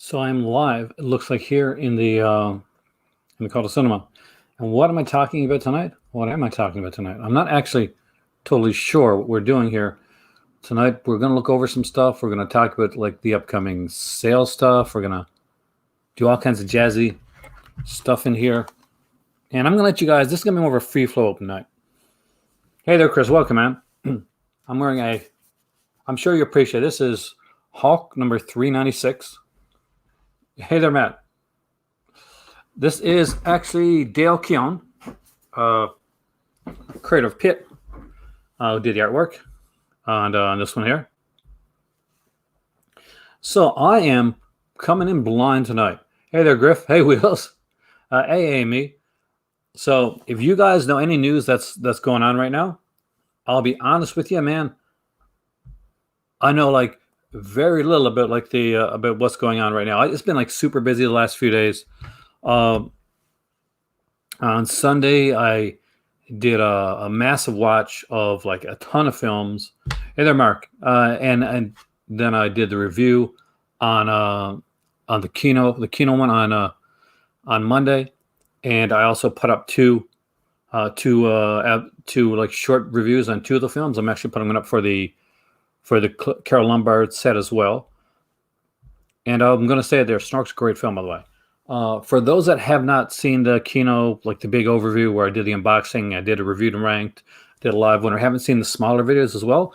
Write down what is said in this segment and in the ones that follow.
So I'm live. It looks like here in the Call Cinema. And what am I talking about tonight? What am I talking about tonight? I'm not actually totally sure what we're doing here tonight. We're going to look over some stuff. We're going to talk about like the upcoming sales stuff. We're going to do all kinds of jazzy stuff in here. And I'm going to let you guys. This is going to be more of a free flow open night. Hey there, Chris. Welcome, man. I'm wearing I'm sure you appreciate it. This is Hawk number 396. Hey there, Matt. This is actually Dale Keown, creator of Pit, who did the artwork on this one here. So I am coming in blind tonight. Hey there, Griff. Hey, Wheels. Hey, Amy. So if you guys know any news that's going on right now, I'll be honest with you, man. I know like very little about like the about what's going on right now. It's been like super busy the last few days. On Sunday, I did a massive watch of like a ton of films. Hey there, Mark. And then I did the review on the Kino one on Monday, and I also put up two like short reviews on two of the films. I'm actually putting them up for the Carol Lombard set as well. And I'm going to say there, Snork's a great film, by the way. For those that have not seen the Kino, like the big overview where I did the unboxing, I did a reviewed and ranked, did a live one, or haven't seen the smaller videos as well,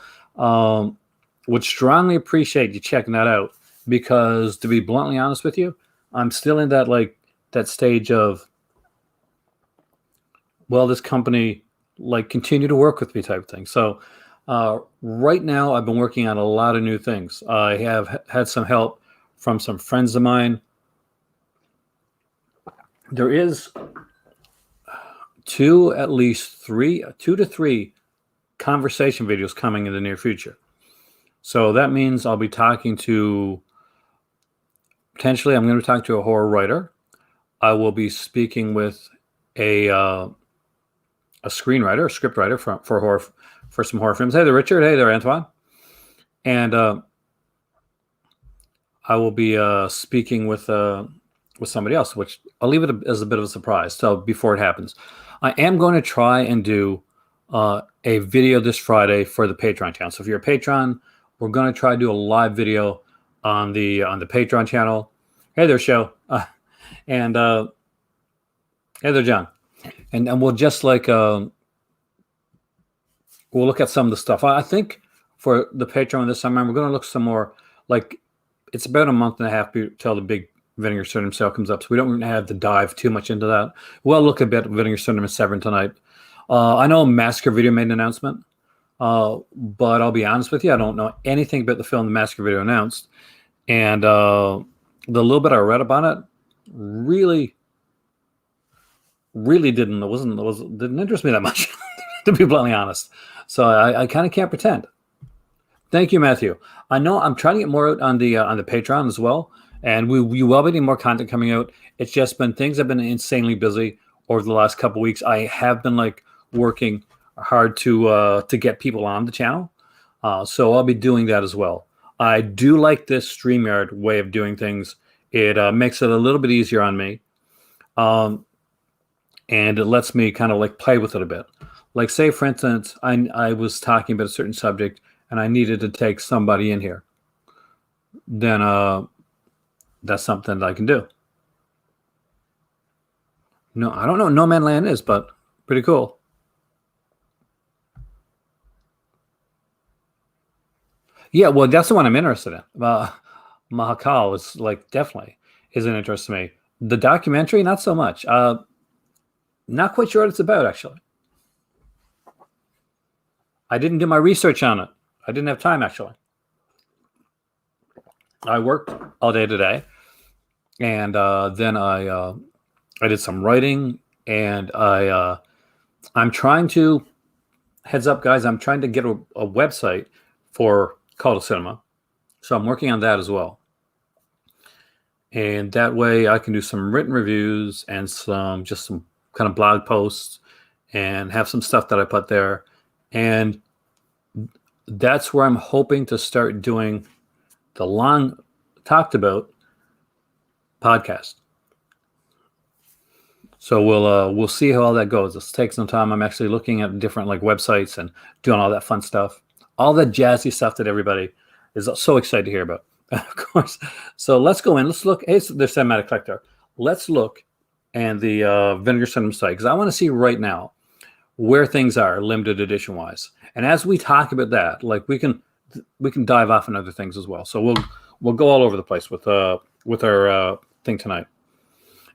would strongly appreciate you checking that out, because to be bluntly honest with you, I'm still in that stage of, well, this company like continue to work with me type of thing. So right now I've been working on a lot of new things. I have had some help from some friends of mine. There is two to three conversation videos coming in the near future. So that means I'll be talking to, potentially I'm going to talk to a horror writer. I will be speaking with a screenwriter, a script writer for some horror films. Hey there, Richard. Hey there, Antoine. And I will be speaking with somebody else, which I'll leave it as a bit of a surprise. So before it happens, I am going to try and do a video this Friday for the Patreon channel. So if you're a patron, we're going to try to do a live video on the Patreon channel. Hey there, show. And hey there, John. And we'll just like we'll look at some of the stuff. I think for the Patreon this time, we're going to look some more. Like it's about a month and a half till the big Vinegar Syndrome sale comes up, so we don't have to dive too much into that. We'll look a bit at Vinegar Syndrome and Severn tonight. I know Massacre Video made an announcement, but I'll be honest with you, I don't know anything about the film the Massacre Video announced, and the little bit I read about it really didn't interest me that much, to be bluntly honest. So I kind of can't pretend. Thank you, Matthew. I know I'm trying to get more out on the Patreon as well, and we will be getting more content coming out. It's just been things have been insanely busy over the last couple of weeks. I have been like working hard to get people on the channel, so I'll be doing that as well. I do like this StreamYard way of doing things. It makes it a little bit easier on me. And it lets me kind of like play with it a bit. Like say, for instance, I was talking about a certain subject and I needed to take somebody in here. Then that's something that I can do. No, I don't know what No Man Land is, but pretty cool. Yeah, well, that's the one I'm interested in. Mahakal is like definitely is an interest to me. The documentary, not so much. Not quite sure what it's about, actually. I didn't do my research on it. I didn't have time, actually. I worked all day today, and then I did some writing, and I'm trying to, heads up, guys, I'm trying to get a website for Call to Cinema, so I'm working on that as well. And that way I can do some written reviews and some kind of blog posts and have some stuff that I put there. And that's where I'm hoping to start doing the long talked about podcast. So we'll see how all that goes. This takes some time. I'm actually looking at different like websites and doing all that fun stuff, all the jazzy stuff that everybody is so excited to hear about, of course. So let's go in. Let's look. Hey, there's Cinematic Collector. Let's look at the Vinegar Syndrome site because I want to see right now where things are limited edition wise. And as we talk about that, like we can dive off on other things as well. So we'll go all over the place with our thing tonight.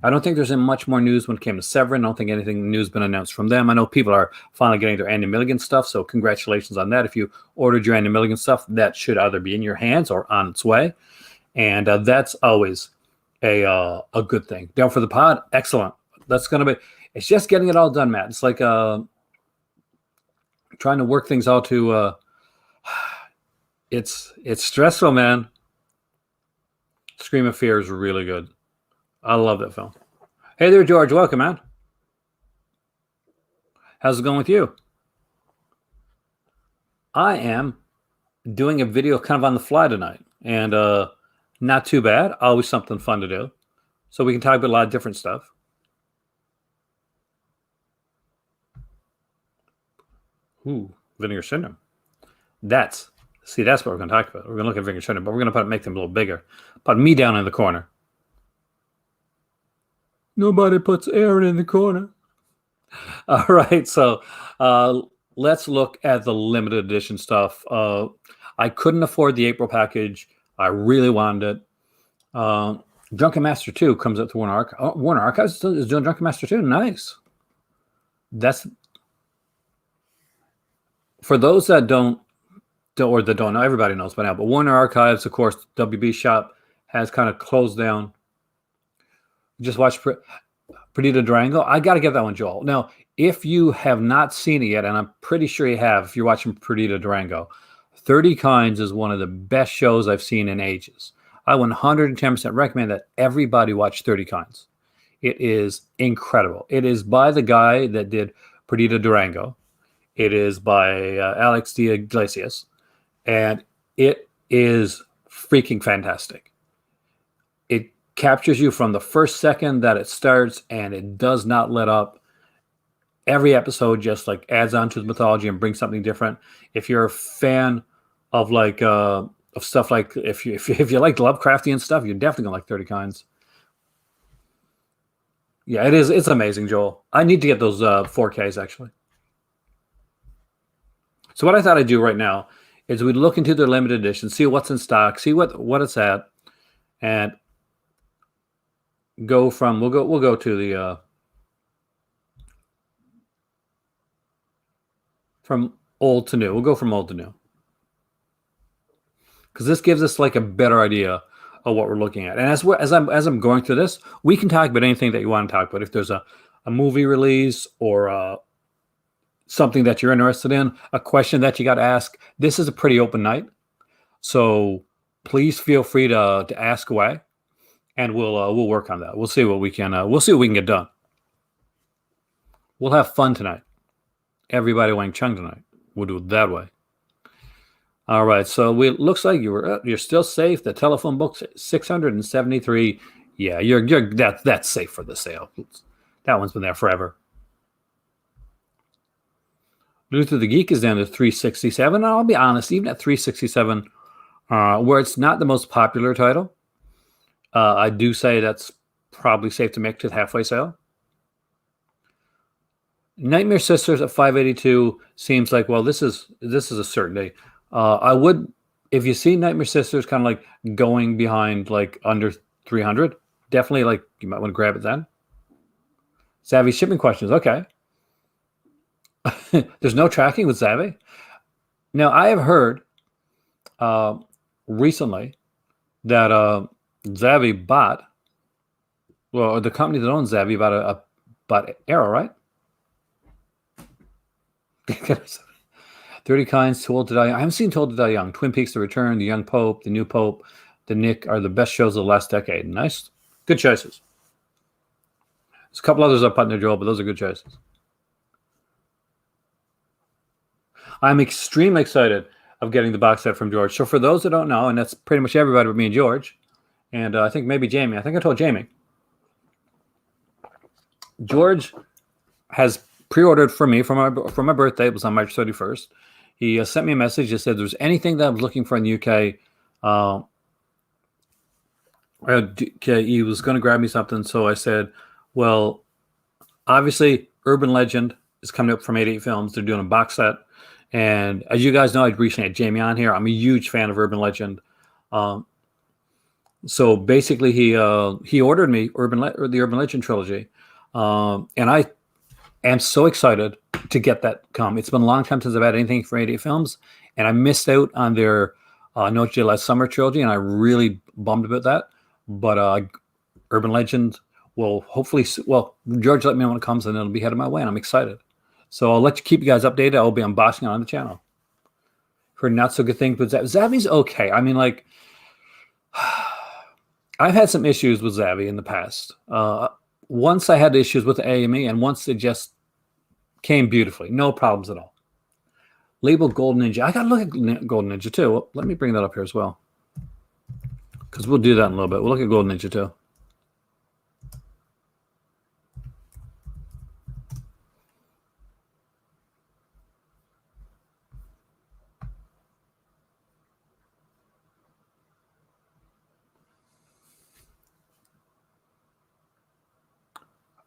I don't think there's much more news when it came to Severin. I don't think anything new's been announced from them. I know people are finally getting their Andy Milligan stuff, so congratulations on that. If you ordered your Andy Milligan stuff, that should either be in your hands or on its way, and that's always a good thing. Down for the pod, excellent. That's gonna be. It's just getting it all done, Matt. It's like trying to work things out to. It's stressful, man. Scream of Fear is really good. I love that film. Hey there, George. Welcome, man. How's it going with you? I am doing a video kind of on the fly tonight, and not too bad. Always something fun to do. So we can talk about a lot of different stuff. Ooh, Vinegar Syndrome. That's what we're going to talk about. We're going to look at Vinegar Syndrome, but we're going to make them a little bigger. Put me down in the corner. Nobody puts Aaron in the corner. All right, so let's look at the limited edition stuff. I couldn't afford the April package. I really wanted it. Drunken Master 2 comes out to Warner Archives. Oh, Warner Archives is doing Drunken Master 2. Nice. That's for those that don't know. Everybody knows by now, but Warner Archives, of course, WB Shop has kind of closed down. Just watch Perdita Durango. I got to get that one, Joel. Now, if you have not seen it yet, and I'm pretty sure you have, if you're watching Perdita Durango, 30 Kinds is one of the best shows I've seen in ages. I 110% recommend that everybody watch 30 Kinds. It is incredible. It is by the guy that did Perdita Durango. It is by Alex de Iglesias, and it is freaking fantastic. It captures you from the first second that it starts, and it does not let up. Every episode just like adds on to the mythology and brings something different. If you're a fan of like of stuff like if you like Lovecraftian stuff, you're definitely gonna like 30 Kinds. Yeah, it is. It's amazing, Joel. I need to get those 4Ks actually. So what I thought I'd do right now is we'd look into their limited edition, see what's in stock, see what it's at, and go from we'll go to the from old to new. We'll go from old to new because this gives us like a better idea of what we're looking at. And as I'm going through this, we can talk about anything that you want to talk about. If there's a movie release or something that you're interested in, a question that you got to ask, this is a pretty open night. So please feel free to ask away, and we'll work on that. We'll see what we can get done. We'll have fun tonight. Everybody Wang Chung tonight. We'll do it that way. All right. So looks like you're still safe. The telephone book's $673. Yeah, that's safe for the sale. That one's been there forever. Luther the Geek is down to $367. And I'll be honest, even at $367, where it's not the most popular title, I do say that's probably safe to make to the halfway sale. Nightmare Sisters at $582 seems like, well, this is a certainty. I would, if you see Nightmare Sisters kind of like going behind like under 300, definitely like you might want to grab it then. Zavvi shipping questions. Okay. There's no tracking with Zavvi. Now I have heard recently that Zavvi bought, well, the company that owns Zavvi bought Arrow, right? 30 Kinds, Too Old to Die Young. I haven't seen Too Old to Die Young. Twin Peaks: The Return, The Young Pope, The New Pope, The Nick are the best shows of the last decade. Nice. Good choices. There's a couple others I put in there, Joel, but those are good choices. I'm extremely excited of getting the box set from George. So for those that don't know, and that's pretty much everybody but me and George, and I think maybe Jamie. I think I told Jamie. George has pre-ordered for me for my birthday. It was on March 31st. He sent me a message. He said there's anything that I was looking for in the UK. He was going to grab me something. So I said, well, obviously Urban Legend is coming up from 88 Films. They're doing a box set. And as you guys know, I recently had Jamie on here. I'm a huge fan of Urban Legend. So basically he ordered me the Urban Legend trilogy. And I am so excited to get that come. It's been a long time since I've had anything from 88 Films, and I missed out on their Noche de la Summer trilogy, and I really bummed about that. But Urban Legend will hopefully, George let me know when it comes, and it'll be headed my way, and I'm excited. So I'll keep you guys updated. I'll be unboxing it on the channel. Heard not so good things, but Zavvi's okay. I mean, like, I've had some issues with Zavvi in the past. Once I had issues with the AME, and once it just came beautifully. No problems at all. Label Golden Ninja. I got to look at Golden Ninja too. Well, let me bring that up here as well, because we'll do that in a little bit. We'll look at Golden Ninja too.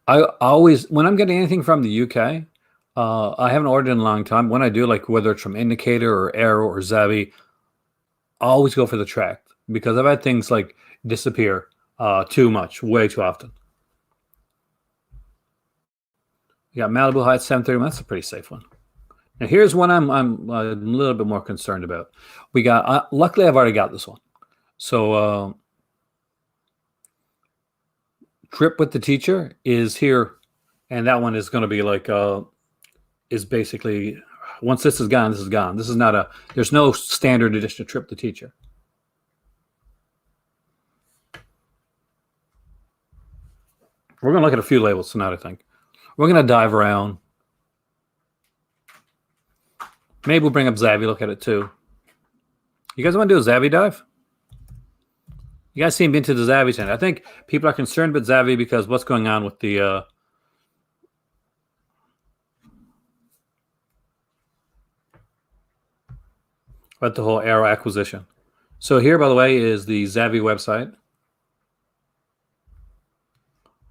I always, when I'm getting anything from the UK, I haven't ordered in a long time. When I do, like whether it's from Indicator or Arrow or Zavvi, I always go for the track, because I've had things like disappear too much, way too often. You got Malibu Heights 731. That's a pretty safe one. Now here's one I'm a little bit more concerned about. We got luckily I've already got this one. So Trip with the Teacher is here, and that one is going to be like is basically, once this is gone, this is gone. This is not a, there's no standard edition of Trip the Teacher. We're going to look at a few labels tonight, I think. We're going to dive around. Maybe we'll bring up Zavvi, look at it too. You guys want to do a Zavvi dive? You guys seem into the Zavvi tonight. I think people are concerned about Zavvi because what's going on with the whole Arrow acquisition. So here, by the way, is the Zavvi website.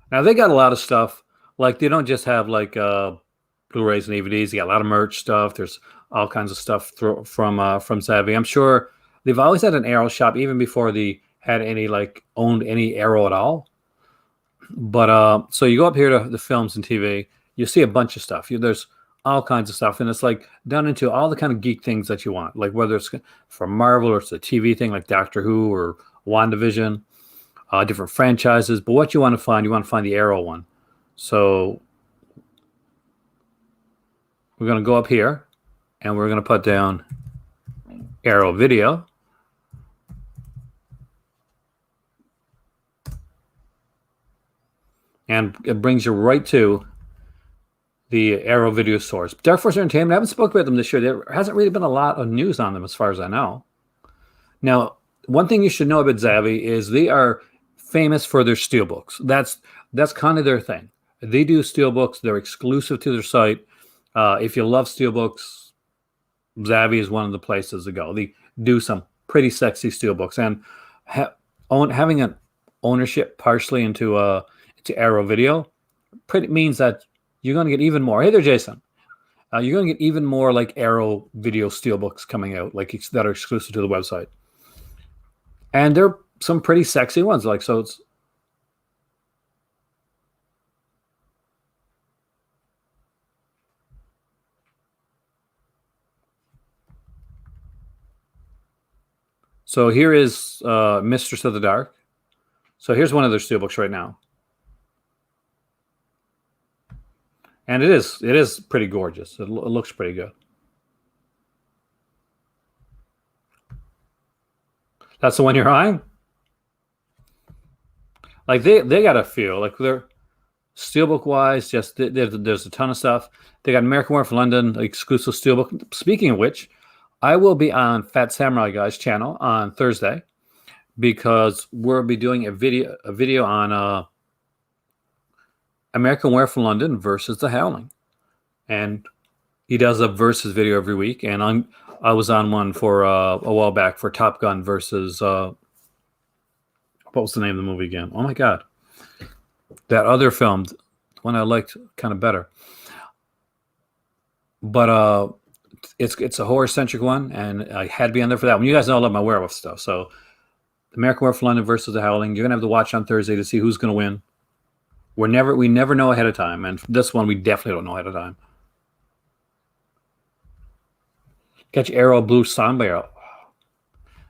Now they got a lot of stuff. Like they don't just have like Blu-rays and DVDs. They got a lot of merch stuff. There's all kinds of stuff from Zavvi. I'm sure they've always had an Arrow shop even before they had any owned any Arrow at all. But so you go up here to the films and TV, you see a bunch of stuff. There's all kinds of stuff, and it's like done into all the kind of geek things that you want, like whether it's from Marvel or it's a TV thing like Doctor Who or WandaVision, different franchises. But what you want to find the Arrow one. So we're going to go up here, and we're going to put down Arrow Video. And it brings you right to the Arrow video source. Dark Force Entertainment, I haven't spoken about them this year. There hasn't really been a lot of news on them as far as I know. Now, one thing you should know about Zavvi is they are famous for their steelbooks. That's kind of their thing. They do steelbooks. They're exclusive to their site. If you love steelbooks, Zavvi is one of the places to go. They do some pretty sexy steelbooks. And having an ownership partially into Arrow Video means that you're going to get even more. Hey there, Jason. You're going to get even more like Arrow Video steelbooks coming out, like that are exclusive to the website. And they're some pretty sexy ones. So here is Mistress of the Dark. So here's one of their steelbooks right now. And it is pretty gorgeous. It looks pretty good. That's the one you're eyeing? Like they got a feel. Like they're steelbook wise, just there's a ton of stuff. They got American Werewolf London exclusive steelbook. Speaking of which, I will be on Fat Samurai Guy's channel on Thursday because we'll be doing a video on American Werewolf in London versus The Howling, and he does a versus video every week. And I was on one for a while back for Top Gun versus what was the name of the movie again? Oh my god, that other film, one I liked kind of better. But it's a horror centric one, and I had to be on there for that one. You guys know I love my werewolf stuff, so American Werewolf in London versus The Howling. You're gonna have to watch on Thursday to see who's gonna win. We never know ahead of time, and this one we definitely don't know ahead of time. Catch Arrow Blue Samba Arrow.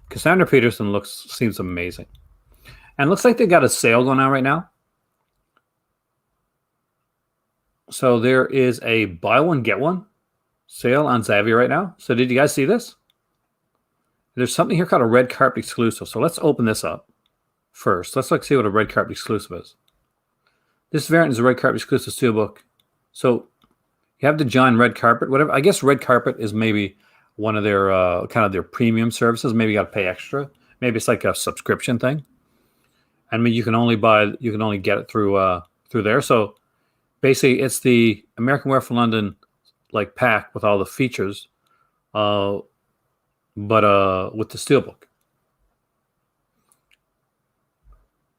Cassandra Peterson seems amazing, and looks like they got a sale going on right now. So there is a buy one get one sale on Zavvi right now. So did you guys see this? There's something here called a red carpet exclusive. So let's open this up first. Let's see what a red carpet exclusive is. This variant is a red carpet exclusive steelbook. So you have the John red carpet, whatever. I guess red carpet is maybe one of their kind of their premium services. Maybe you got to pay extra. Maybe it's like a subscription thing. I mean, you can only get it through there. So basically, it's the American Werewolf in London like pack with all the features, but with the steelbook.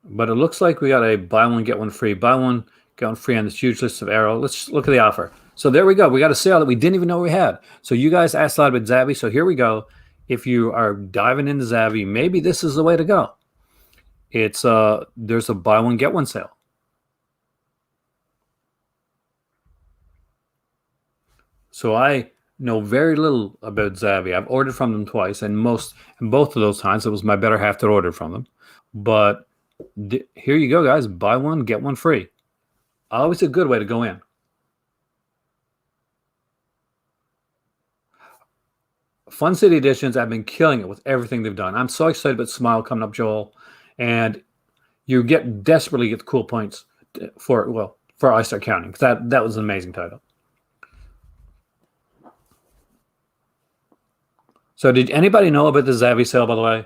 But it looks like we got a buy one get one free, buy one get one free on this huge list of Arrow. Let's look at the offer. So there we go. We got a sale that we didn't even know we had. So you guys asked a lot about Zavvi. So here we go. If you are diving into Zavvi, maybe this is the way to go. It's there's a buy one get one sale. So I know very little about Zavvi. I've ordered from them twice, and both of those times it was my better half that ordered from them. But here you go, guys. Buy one, get one free. Always a good way to go in. Fun City Editions, I've been killing it with everything they've done. I'm so excited about Smile coming up, Joel. And you desperately get the cool points for I Start Counting, because that was an amazing title. So did anybody know about the Zavvi sale, by the way?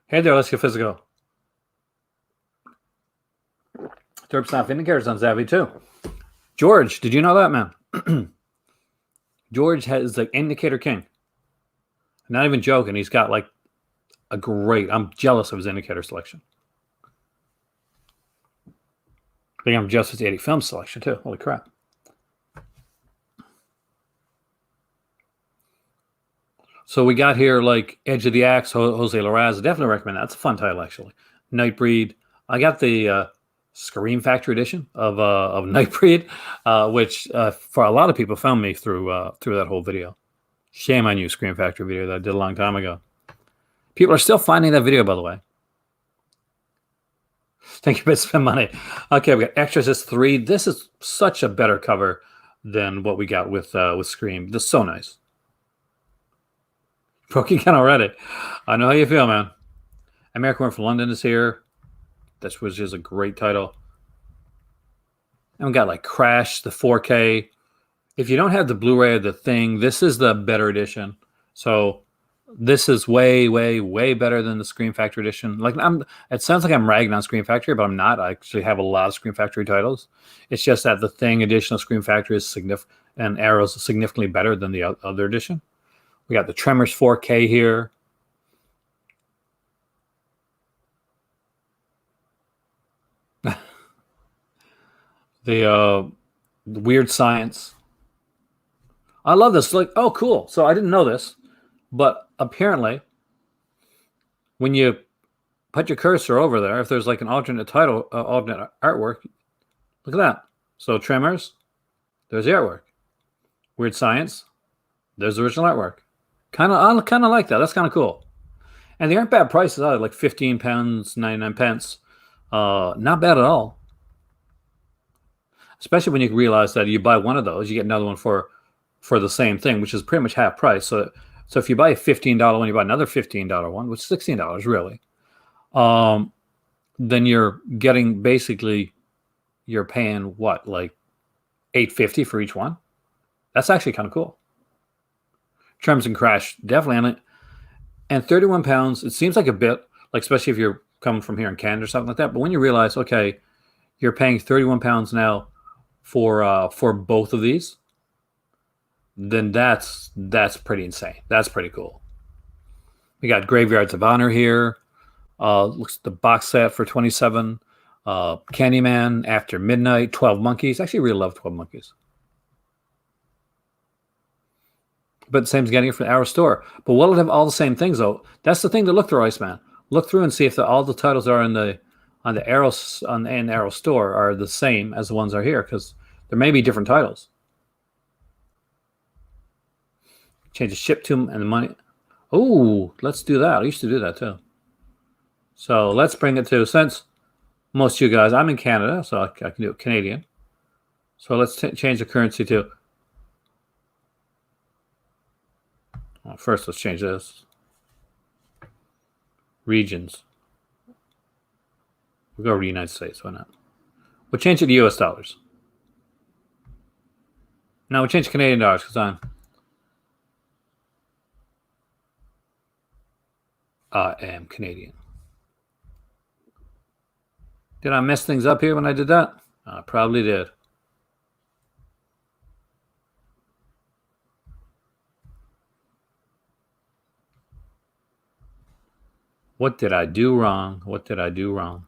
Hey there, let's get physical. 30% off Vinegar is on Zavvi too. George, did you know that, man? George has the Indicator King. I'm not even joking. He's got like I'm jealous of his Indicator selection. I think I'm jealous of his 80 film selection too. Holy crap. So we got here like Edge of the Axe, Jose Larraz. Definitely recommend that. It's a fun title, actually. Nightbreed. I got the Scream Factory edition of Nightbreed, which for a lot of people found me through that whole video. Shame on you, Scream Factory video that I did a long time ago. People are still finding that video, by the way. Thank you for spending money. Okay, we got Exorcist 3. This is such a better cover than what we got with Scream. This is so nice. Broke again already. I know how you feel, man. American Werewolf in London is here. This was just a great title. And we got like Crash, the 4K. If you don't have the Blu-ray of the thing, this is the better edition. So this is way, way, way better than the Scream Factory edition. It sounds like I'm ragging on Scream Factory, but I'm not. I actually have a lot of Scream Factory titles. It's just that the thing edition of Scream Factory is significant, and Arrow's significantly better than the other edition. We got the Tremors 4K here. The Weird Science. I love this. Like, oh, cool. So I didn't know this, but apparently, when you put your cursor over there, if there's like an alternate title, alternate artwork, look at that. So Tremors, there's the artwork. Weird Science, there's the original artwork. I kind of like that. That's kind of cool. And they aren't bad prices either, like £15.99. Not bad at all. Especially when you realize that you buy one of those, you get another one for the same thing, which is pretty much half price. So if you buy a $15 one, you buy another $15 one, which is $16 really. Then you're getting you're paying what, like $8.50 for each one. That's actually kind of cool. Trims and crash, definitely. And 31 pounds, it seems like a bit, like especially if you're coming from here in Canada or something like that. But when you realize, okay, you're paying 31 pounds now for both of these, then that's pretty insane. That's pretty cool. We got Graveyards of Honor here. Looks the box set for 27. Candyman, After Midnight, 12 Monkeys. I actually really love 12 Monkeys. But the same as getting it from the Arrow store. But will it have all the same things though? That's the thing to look through, Iceman. Look through and see if all the titles are in the Arrow store are the same as the ones that are here, because there may be different titles. Change the ship to them and the money. Oh, let's do that. I used to do that too. So let's bring it to, since most of you guys, I'm in Canada, so I can do it Canadian. So let's change the currency to. Well, first, let's change this. Regions. We'll go to the United States. Why not? We'll change it to US dollars. Now we'll change Canadian dollars because I am Canadian. Did I mess things up here when I did that? I probably did. What did I do wrong? What did I do wrong?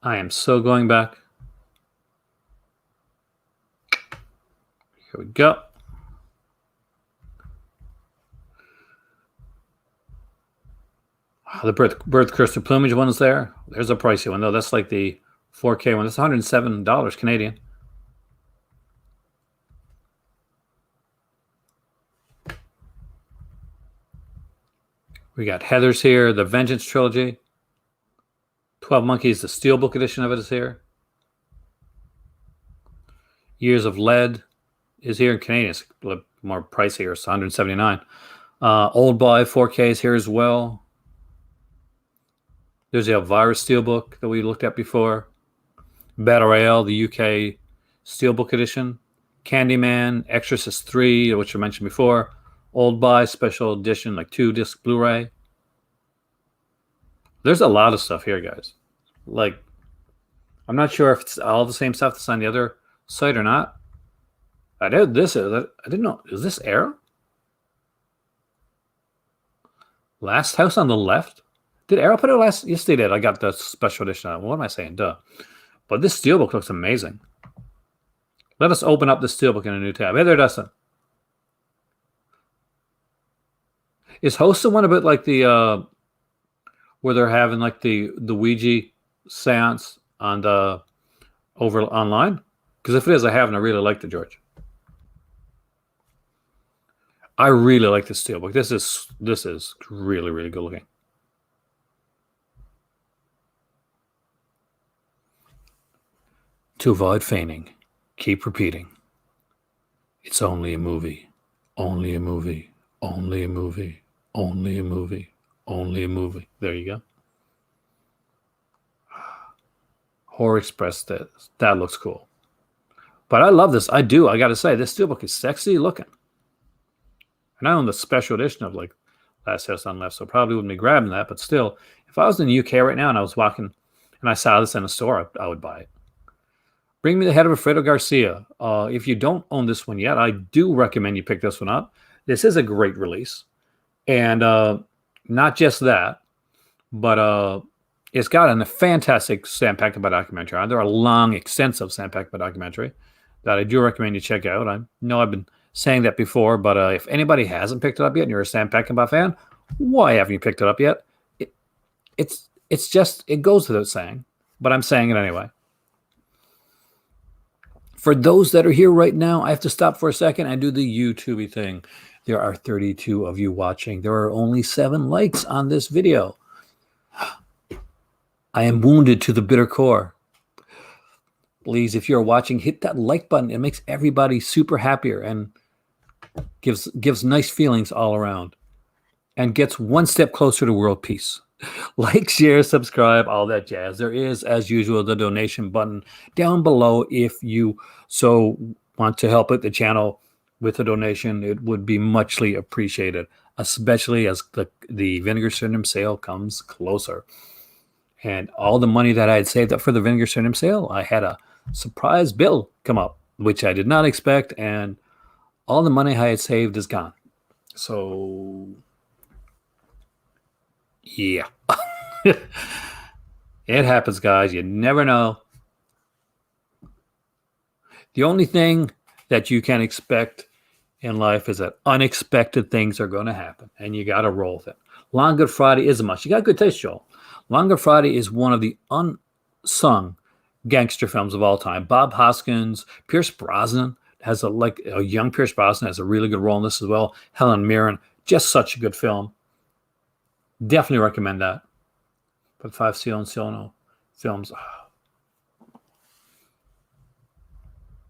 I am so going back. Here we go. The birth curse of plumage one is there. There's a pricey one though. That's like the 4K one. That's $107 Canadian. We got Heathers here, the Vengeance trilogy. 12 Monkeys, the Steelbook edition of it is here. Years of Lead is here in Canadian. It's a little more pricier. It's $179. Old Boy 4K is here as well. There's the Elvira Steelbook that we looked at before. Battle Royale, the UK Steelbook edition. Candyman, Exorcist 3, which I mentioned before. Old Buy special edition, like 2-disc Blu-ray. There's a lot of stuff here, guys. Like, I'm not sure if it's all the same stuff that's on the other site or not. I didn't know. Is this Arrow? Last House on the Left? Did Arrow put it last? Yes, they did. I got the special edition on it. What am I saying? Duh. But this Steelbook looks amazing. Let us open up the Steelbook in a new tab. Hey there, Dustin. Is Host the one about like the where they're having like the Ouija seance on the over online? Because if it is, I haven't. I really liked it, George. I really like this Steelbook. This is really, really good looking. To avoid feigning, keep repeating. It's only a movie. Only a movie. Only a movie. Only a movie. Only a movie. There you go. Horror Express, that looks cool. But I love this. I do. I got to say, this Steelbook is sexy looking. And I own the special edition of like Last House on Left, so probably wouldn't be grabbing that. But still, if I was in the UK right now and I was walking and I saw this in a store, I would buy it. Bring Me the Head of Alfredo Garcia. If you don't own this one yet, I do recommend you pick this one up. This is a great release. And not just that, but it's got a fantastic Sam Peckinpah documentary. There are long, extensive Sam Peckinpah documentary that I do recommend you check out. I know I've been saying that before, but if anybody hasn't picked it up yet and you're a Sam Peckinpah fan, why haven't you picked it up yet? It's just, it goes without saying, but I'm saying it anyway. For those that are here right now, I have to stop for a second and do the YouTube thing. There are 32 of you watching. There are only 7 likes on this video. I am wounded to the bitter core. Please, if you're watching, hit that like button. It makes everybody super happier and gives nice feelings all around and gets one step closer to world peace. Like, share, subscribe, all that jazz. There is, as usual, the donation button down below if you so want to help out the channel with a donation. It would be muchly appreciated, especially as the Vinegar Syndrome sale comes closer. And all the money that I had saved up for the Vinegar Syndrome sale, I had a surprise bill come up, which I did not expect, and all the money I had saved is gone. So, yeah. It happens, guys. You never know. The only thing that you can expect in life is that unexpected things are going to happen, and you got to roll with it. Long Good Friday is a must. You got good taste, Joel. Long Good Friday is one of the unsung gangster films of all time. Bob Hoskins, Pierce Brosnan has a young Pierce Brosnan has a really good role in this as well. Helen Mirren, just such a good film. Definitely recommend that. But 5 Ciano films.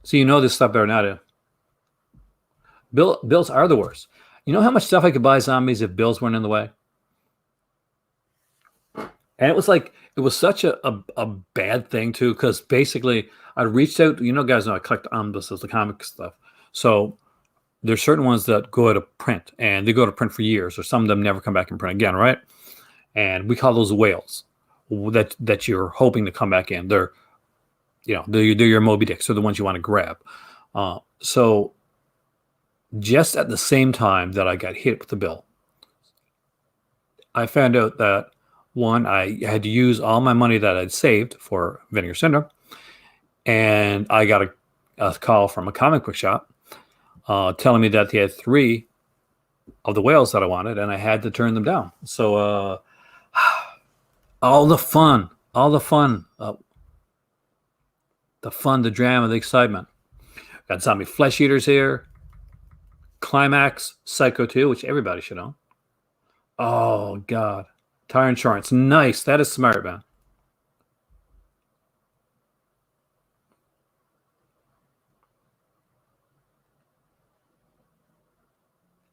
So you know this stuff better now, bills are the worst. You know how much stuff I could buy zombies if bills weren't in the way? And it was such a bad thing too, because basically I reached out, guys know I collect omnibuses, the comic stuff. So there's certain ones that go out of print, and they go to print for years, or some of them never come back in print again, right? And we call those whales that you're hoping to come back in. They're your Moby Dicks. They're the ones you want to grab. So just at the same time that I got hit with the bill, I found out that, one, I had to use all my money that I'd saved for Vinegar Syndrome, and I got a call from a comic book shop telling me that they had 3 of the whales that I wanted, and I had to turn them down. So all the fun, the drama, the excitement. Got Zombie Flesh Eaters here. Climax, Psycho 2, which everybody should own. Oh, God. Tire Insurance. Nice. That is smart, man.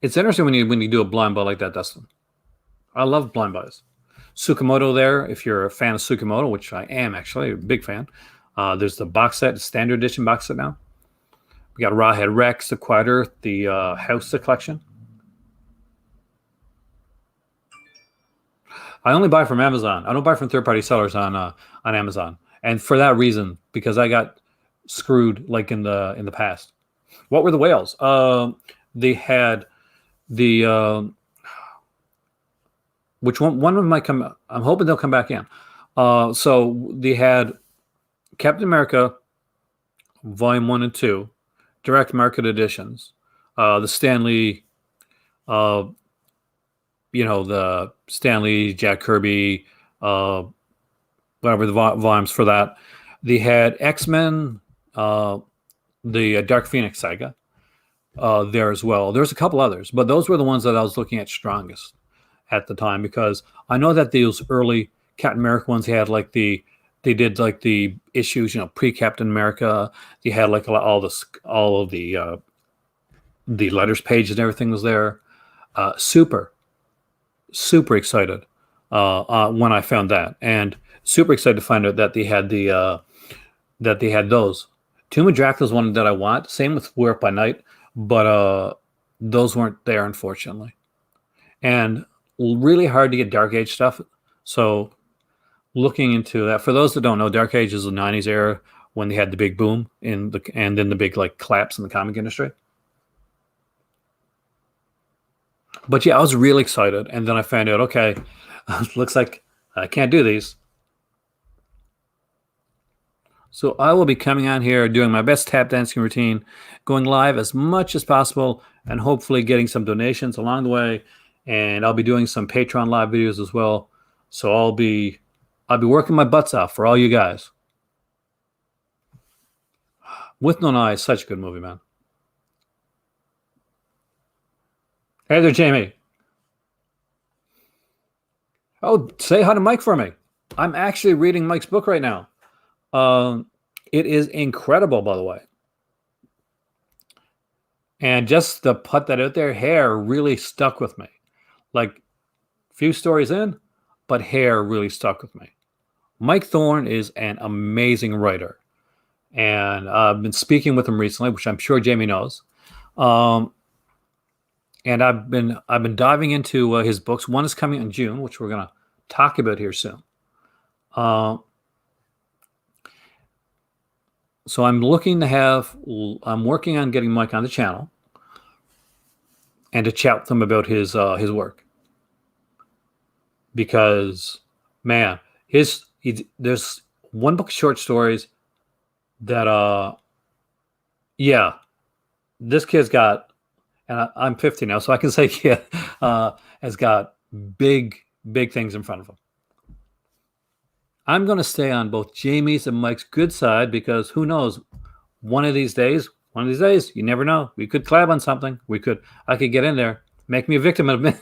It's interesting when you do a blind buy like that, Dustin. I love blind buys. Tsukamoto there, if you're a fan of Tsukamoto, which I am actually, a big fan. There's the box set, standard edition box set now. We got Rawhead Rex, the Quiet Earth, the House collection. I only buy from Amazon. I don't buy from third-party sellers on Amazon, and for that reason, because I got screwed like in the past. What were the whales? They had the which one of them might come. I'm hoping they'll come back in. So they had Captain America, Volume 1 and 2, direct market editions. The Stanley, the Stanley, Jack Kirby, whatever the volumes for that. They had X-Men, the Dark Phoenix saga there as well. There's a couple others, but those were the ones that I was looking at strongest at the time, because I know that those early Captain America ones had they did like the issues, pre-Captain America. They had like all of the letters page and everything was there. Super excited when I found that, and super excited to find out that they had those. Tomb of Dracula's one that I want. Same with Work by Night, but those weren't there, unfortunately. And really hard to get Dark Age stuff. So looking into that, for those that don't know, Dark Age is the 90s era when they had the big boom and then the big collapse in the comic industry. But yeah, I was really excited, and then I found out, okay, looks like I can't do these. So I will be coming on here, doing my best tap dancing routine, going live as much as possible, and hopefully getting some donations along the way. And I'll be doing some Patreon live videos as well. So I'll be working my butts off for all you guys. With No Eye, such a good movie, man. Hey there, Jamie. Oh, say hi to Mike for me. I'm actually reading Mike's book right now. It is incredible, by the way. And just to put that out there, hair really stuck with me. Like, few stories in, but Hair really stuck with me. Mike Thorne is an amazing writer, and I've been speaking with him recently, which I'm sure Jamie knows. And I've been diving into his books. One is coming in June, which we're going to talk about here soon. So I'm working on getting Mike on the channel and to chat with him about his work, because man, there's one book of short stories that this kid's got, and I'm 50 now, so I can say has got big things in front of him. I'm going to stay on both Jamie's and Mike's good side, because who knows, one of these days, you never know. We could collab on something. I could get in there, make me a victim in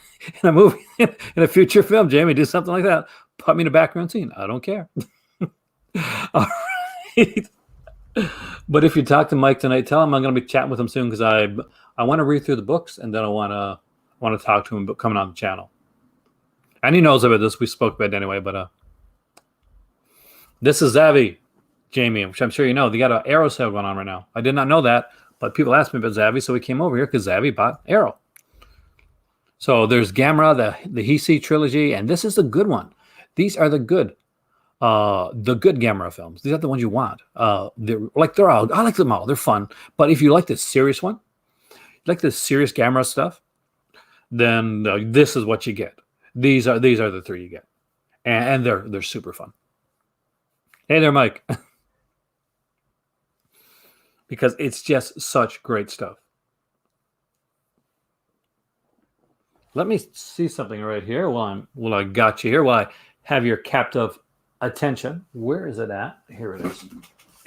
a movie, in a future film. Jamie, do something like that. Put me in a background scene. I don't care. All right. But if you talk to Mike tonight, tell him I'm going to be chatting with him soon, because I want to read through the books, and then I want to talk to him about coming on the channel. And he knows about this. We spoke about it anyway, but this is Zavvi, Jamie, which I'm sure you know. They got an Arrow sale going on right now. I did not know that, but people asked me about Zavvi, so we came over here because Zavvi bought Arrow. So there's Gamera, the Heisei trilogy, and this is the good one. These are the good Gamera films. These are the ones you want. They're all, I like them all. They're fun. But if you like the serious one, like the serious Gamera stuff, then this is what you get. These are the three you get, and they're super fun. Hey there, Mike. Because it's just such great stuff. Let me see something right here while I got you here, while I have your captive attention. Where is it at? Here it is.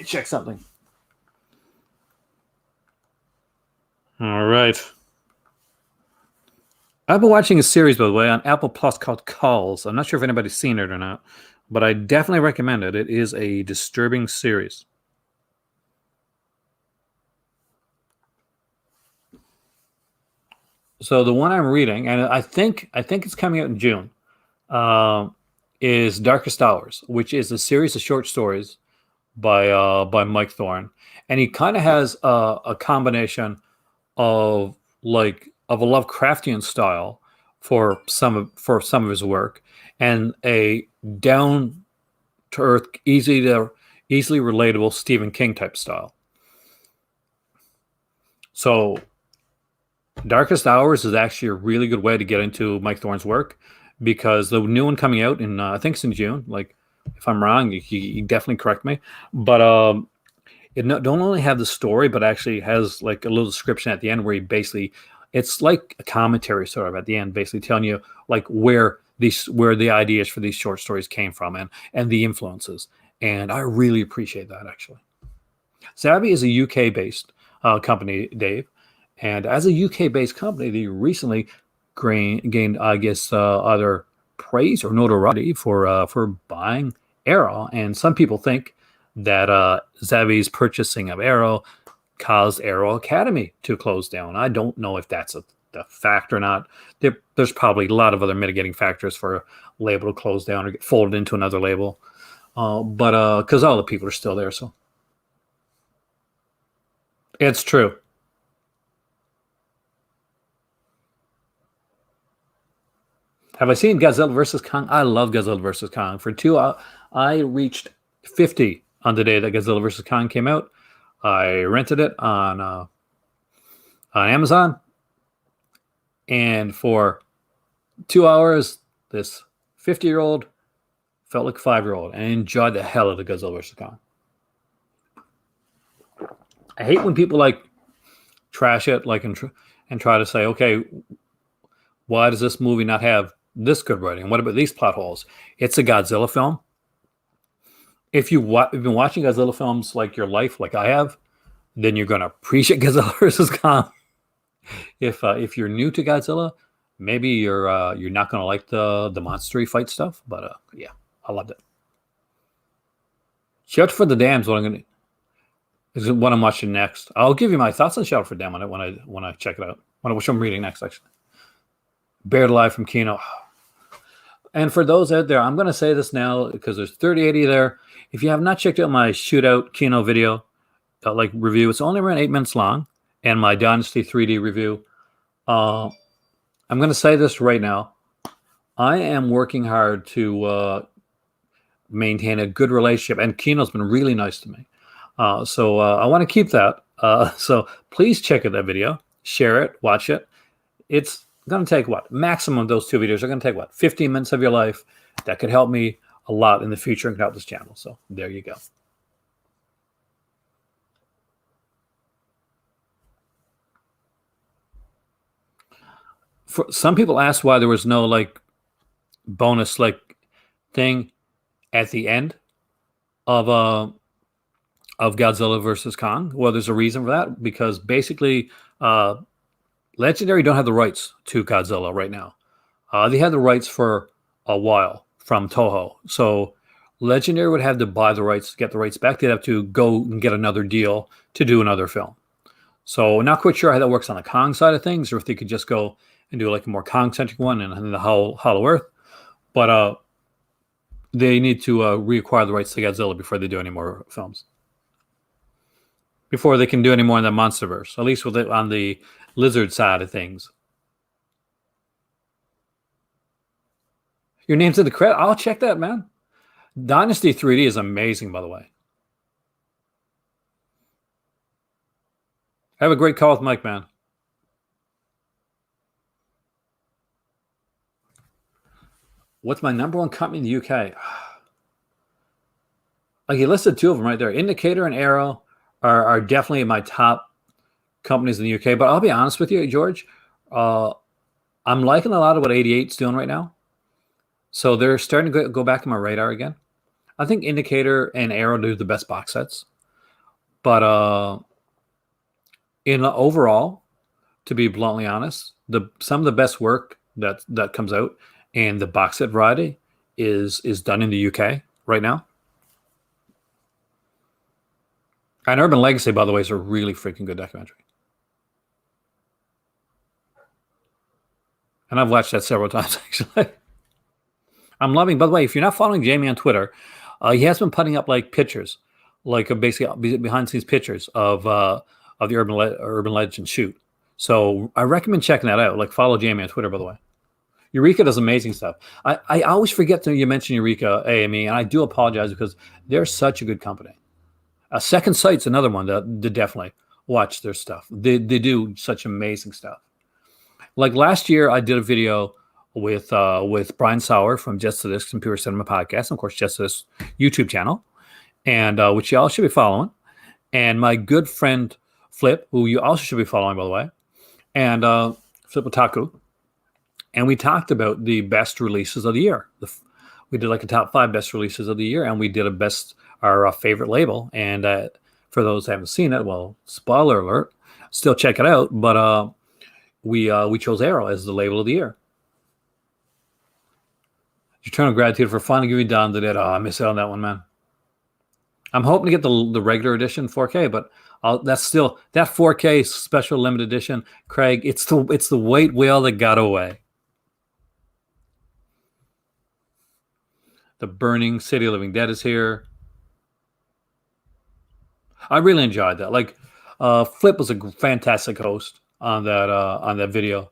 Check something. All right. I've been watching a series, by the way, on Apple Plus called Calls. I'm not sure if anybody's seen it or not, but I definitely recommend it. It is a disturbing series. So the one I'm reading, and I think it's coming out in June, is Darkest Hours, which is a series of short stories by Mike Thorne, and he kind of has a combination of a Lovecraftian style for some of his work, and a down to earth, easily relatable Stephen King type style. So Darkest Hours is actually a really good way to get into Mike Thorne's work, because the new one coming out in I think it's in June. Like, if I'm wrong, you definitely correct me. But it don't only have the story, but actually has like a little description at the end where it's like a commentary sort of at the end, basically telling you like where the ideas for these short stories came from, and the influences. And I really appreciate that, actually. Zavvi is a UK based company, Dave. And as a UK-based company, they recently gained, I guess, either praise or notoriety for buying Arrow. And some people think that Zavvi's purchasing of Arrow caused Arrow Academy to close down. I don't know if that's a fact or not. There's probably a lot of other mitigating factors for a label to close down or get folded into another label. But because all the people are still there, so it's true. Have I seen Godzilla vs. Kong? I love Godzilla vs. Kong. For two, I reached 50 on the day that Godzilla vs. Kong came out. I rented it on Amazon, and for 2 hours, this 50-year-old felt like a 5-year-old, and enjoyed the hell out of Godzilla vs. Kong. I hate when people like trash it, like and try to say, okay, why does this movie not have this good writing? What about these plot holes? It's a Godzilla film. If you've been watching Godzilla films like your life, like I have, then you're going to appreciate Godzilla vs. Kong. If you're new to Godzilla, maybe you're not going to like the monstery fight stuff. But yeah, I loved it. Shelter for the Damned is what I'm watching next. I'll give you my thoughts on Shelter for the Damned when I check it out. Which I'm reading next, actually. Buried Alive from Kino. And for those out there, I'm going to say this now because there's 3080 there. If you have not checked out my Shootout Kino video, like review, it's only around 8 minutes long, and my Dynasty 3D review. I'm going to say this right now. I am working hard to maintain a good relationship, and Kino's been really nice to me. So I want to keep that. So please check out that video, share it, watch it. It's going to take what? Maximum of those 2 videos are going to take what? 15 minutes of your life. That could help me a lot in the future and help this channel. So there you go. For some people asked why there was no like bonus like thing at the end of Godzilla versus Kong. Well, there's a reason for that, because basically Legendary don't have the rights to Godzilla right now. They had the rights for a while from Toho. So Legendary would have to buy the rights to get the rights back. They'd have to go and get another deal to do another film. So not quite sure how that works on the Kong side of things, or if they could just go and do like a more Kong-centric one and the Hollow Earth. But they need to reacquire the rights to Godzilla before they do any more films. Before they can do any more in the MonsterVerse, at least with it on the Lizard side of things. Your name's in the credit. I'll check that, man. Dynasty 3D is amazing, by the way. Have a great call with Mike, man. What's my number one company in the UK? Like, you listed 2 of them right there. Indicator and Arrow are definitely my top companies in the UK. But I'll be honest with you, George. I'm liking a lot of what 88's doing right now. So they're starting to go back to my radar again. I think Indicator and Arrow do the best box sets. But in overall, to be bluntly honest, some of the best work that comes out and the box set variety is done in the UK right now. And Urban Legacy, by the way, is a really freaking good documentary. And I've watched that several times, actually. I'm loving, by the way, if you're not following Jamie on Twitter, he has been putting up like pictures, like basically behind the scenes pictures of the Urban Legend shoot. So I recommend checking that out. Like, follow Jamie on Twitter, by the way. Eureka does amazing stuff. I always forget to you mention Eureka AME, and I do apologize because they're such a good company. Second Sight's another one that definitely watch their stuff. They do such amazing stuff. Like last year, I did a video with Brian Sauer from Just to This Computer Cinema Podcast, and of course, Just to This YouTube channel, and which you all should be following. And my good friend Flip, who you also should be following, by the way, and Flip Otaku. And we talked about the best releases of the year. We did like a top 5 best releases of the year, and we did our favorite label. And for those who haven't seen it, well, spoiler alert, still check it out. But we chose Arrow as the label of the year. Eternal gratitude for finally giving Don the Dead. Oh, I missed out on that one, man. I'm hoping to get the regular edition 4K, but that's still that 4K special limited edition, Craig. It's the white whale that got away. The Burning City of Living Dead is here. I really enjoyed that. Like, Flip was a fantastic host on that video.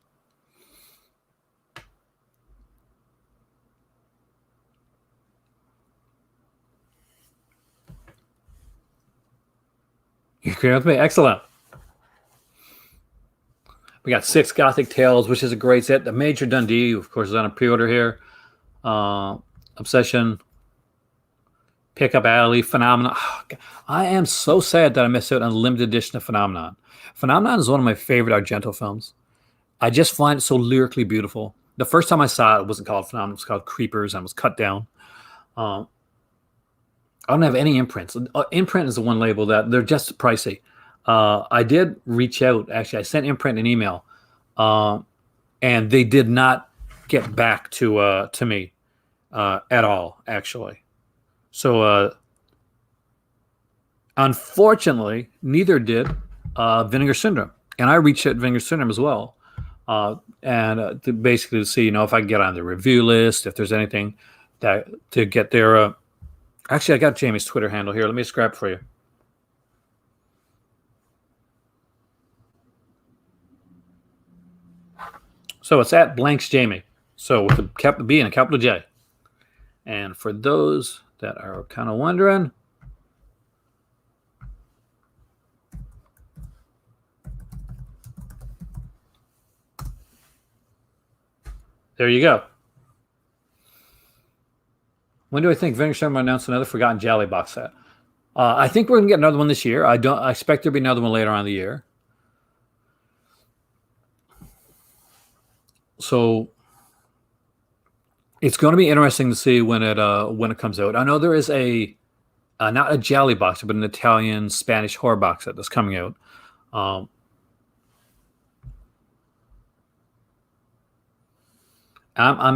You agree with me? Excellent. We got 6 Gothic Tales, which is a great set. The Major Dundee, of course, is on a pre-order here. Obsession, Pickup Alley, Phenomenon. Oh, I am so sad that I missed out on a limited edition of Phenomenon. Phenomenon is one of my favorite Argento films. I just find it so lyrically beautiful. The first time I saw it wasn't called Phenomenon. It was called Creepers, and it was cut down. I don't have any imprints. Imprint is the one label that they're just pricey. I did reach out. Actually, I sent Imprint an email, and they did not get back to me at all, actually. So, unfortunately, neither did Vinegar Syndrome. And I reached out to Vinegar Syndrome as well. and basically to see, if I can get on the review list, if there's anything that to get there. Actually, I got Jamie's Twitter handle here. Let me just grab it for you. So it's at Blanks Jamie. So with a capital B and a capital J. And for those that are kind of wondering, there you go. When do I think Vinegar Syndrome announced another Forgotten Jolly box set? I think we're gonna get another one this year. I expect there'll be another one later on in the year. So it's going to be interesting to see when it comes out. I know there is not a Jolly box, but an Italian Spanish horror box set that's coming out. I'm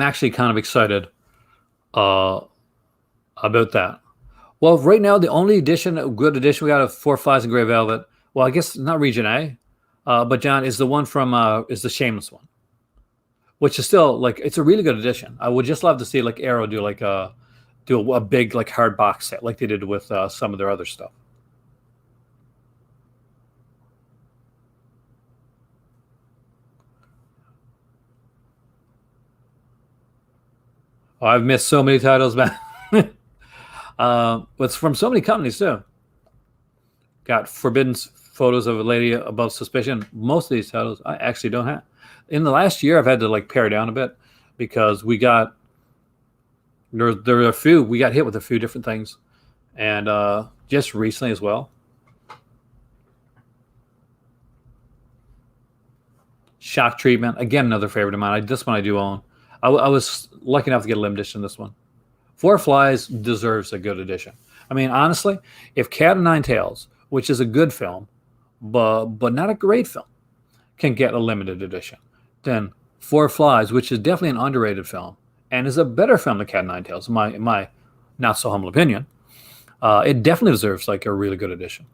actually kind of excited about that. Well, right now the only good edition we got of Four Flies and Grey Velvet. Well, I guess not Region A, but John is the one from is the Shameless one, which is still it's a really good edition. I would just love to see Arrow do a big hard box set like they did with some of their other stuff. Oh, I've missed so many titles, man. It's from so many companies too. Got Forbidden Photos of a Lady Above Suspicion. Most of these titles I actually don't have. In the last year, I've had to pare down a bit because we got there are a few we got hit with a few different things, and just recently as well. Shock Treatment, again, another favorite of mine. This one I do own. I was lucky enough to get a limited edition. This one, Four Flies deserves a good edition. I mean, honestly, if Cat and Nine Tails, which is a good film, but not a great film, can get a limited edition, then Four Flies, which is definitely an underrated film and is a better film than Cat and Nine Tails, in my not so humble opinion, it definitely deserves a really good edition.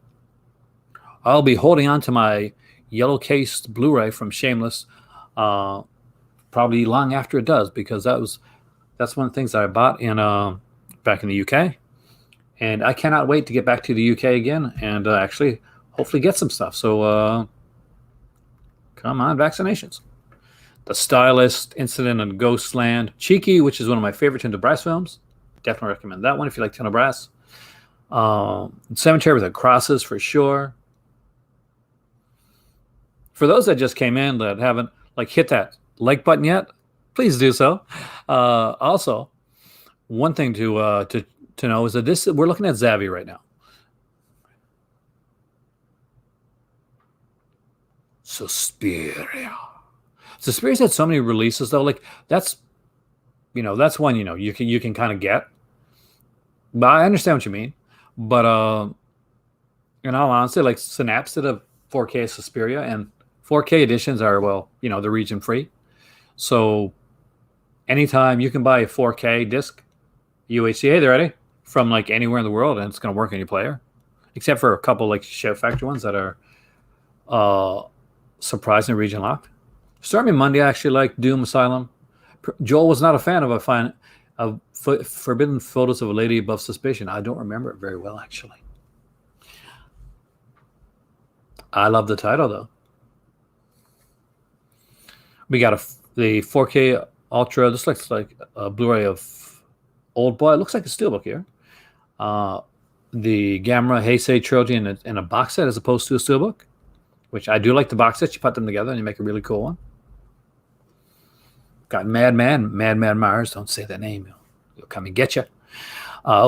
I'll be holding on to my yellow cased Blu-ray from Shameless probably long after it does, because that's one of the things that I bought back in the UK, and I cannot wait to get back to the UK again and actually hopefully get some stuff. So come on, vaccinations. The Stylist, Incident in Ghostland, Cheeky, which is one of my favorite Tinto Brass films. Definitely recommend that one if you like Tinto Brass. Cemetery with the Crosses for sure. For those that just came in that haven't hit that like button yet, please do so. Also, one thing to know is that we're looking at Zavvi right now. Suspiria. Suspiria's had so many releases though. That's one you can kind of get. But I understand what you mean. But in all honesty, Synapse did a 4K Suspiria, and 4K editions are they're region free. So anytime you can buy a 4K disc, UHC, hey, they're ready from anywhere in the world, and it's going to work on your player, except for a couple Shout Factory ones that are surprisingly region locked. Stormy Monday, I actually like Doom Asylum. Joel was not a fan of Forbidden Photos of a Lady Above Suspicion. I don't remember it very well, actually. I love the title though. We got the 4K Ultra. This looks like a Blu-ray of Old Boy. It looks like a steelbook here. The Gamera Heisei trilogy in a box set as opposed to a steelbook, which I do like the box sets. You put them together and you make a really cool one. Got Madman Mars. Don't say that name. He'll come and get you.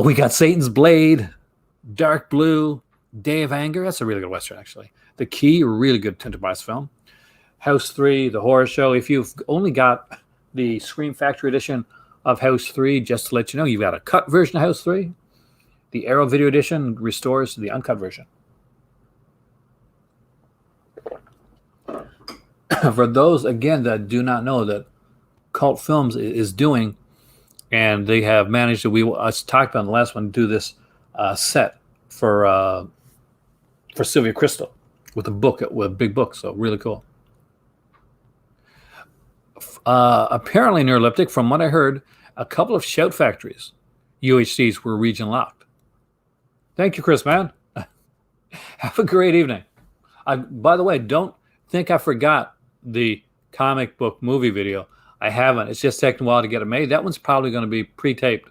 We got Satan's Blade, Dark Blue, Day of Anger. That's a really good Western, actually. The Key, a really good Tinto Brass film. House 3, The Horror Show. If you've only got the Scream Factory edition of House 3, just to let you know, you've got a cut version of House 3. The Arrow Video Edition restores the uncut version. For those, again, that do not know that Cult Films is doing, and they have managed to, us talked about in the last one, do this set for Sylvia Crystal with a big book, so really cool. Apparently neuroleptic, from what I heard, a couple of Shout Factories UHCs were region locked. Thank you, Chris, man. Have a great evening. By the way, don't think I forgot the comic book movie video. I haven't. It's just taken a while to get it made. That one's probably going to be pre-taped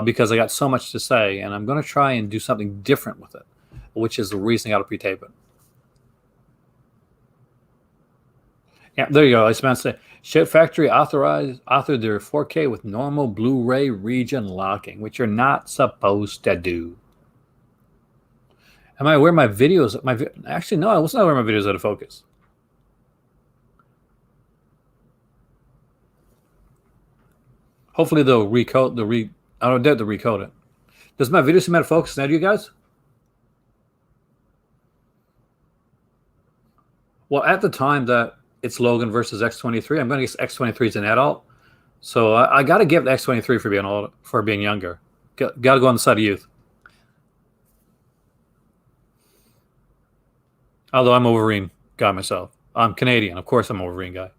because I got so much to say, and I'm going to try and do something different with it, which is the reason I got to pre-tape it. Yeah, there you go. I was about to say, Shout Factory authored their 4K with normal Blu-ray region locking, which you're not supposed to do. Am I aware my videos? Actually, no, I wasn't aware my videos out of focus. Hopefully they'll recode I don't doubt they'll recode it. Does my video seem out of focus now to you guys? Well, at the time that it's Logan versus X23, I'm going to guess X23 is an adult. So I got to give the X23 for being old, for being younger. Got to go on the side of youth. Although I'm a Wolverine guy myself. I'm Canadian. Of course I'm a Wolverine guy.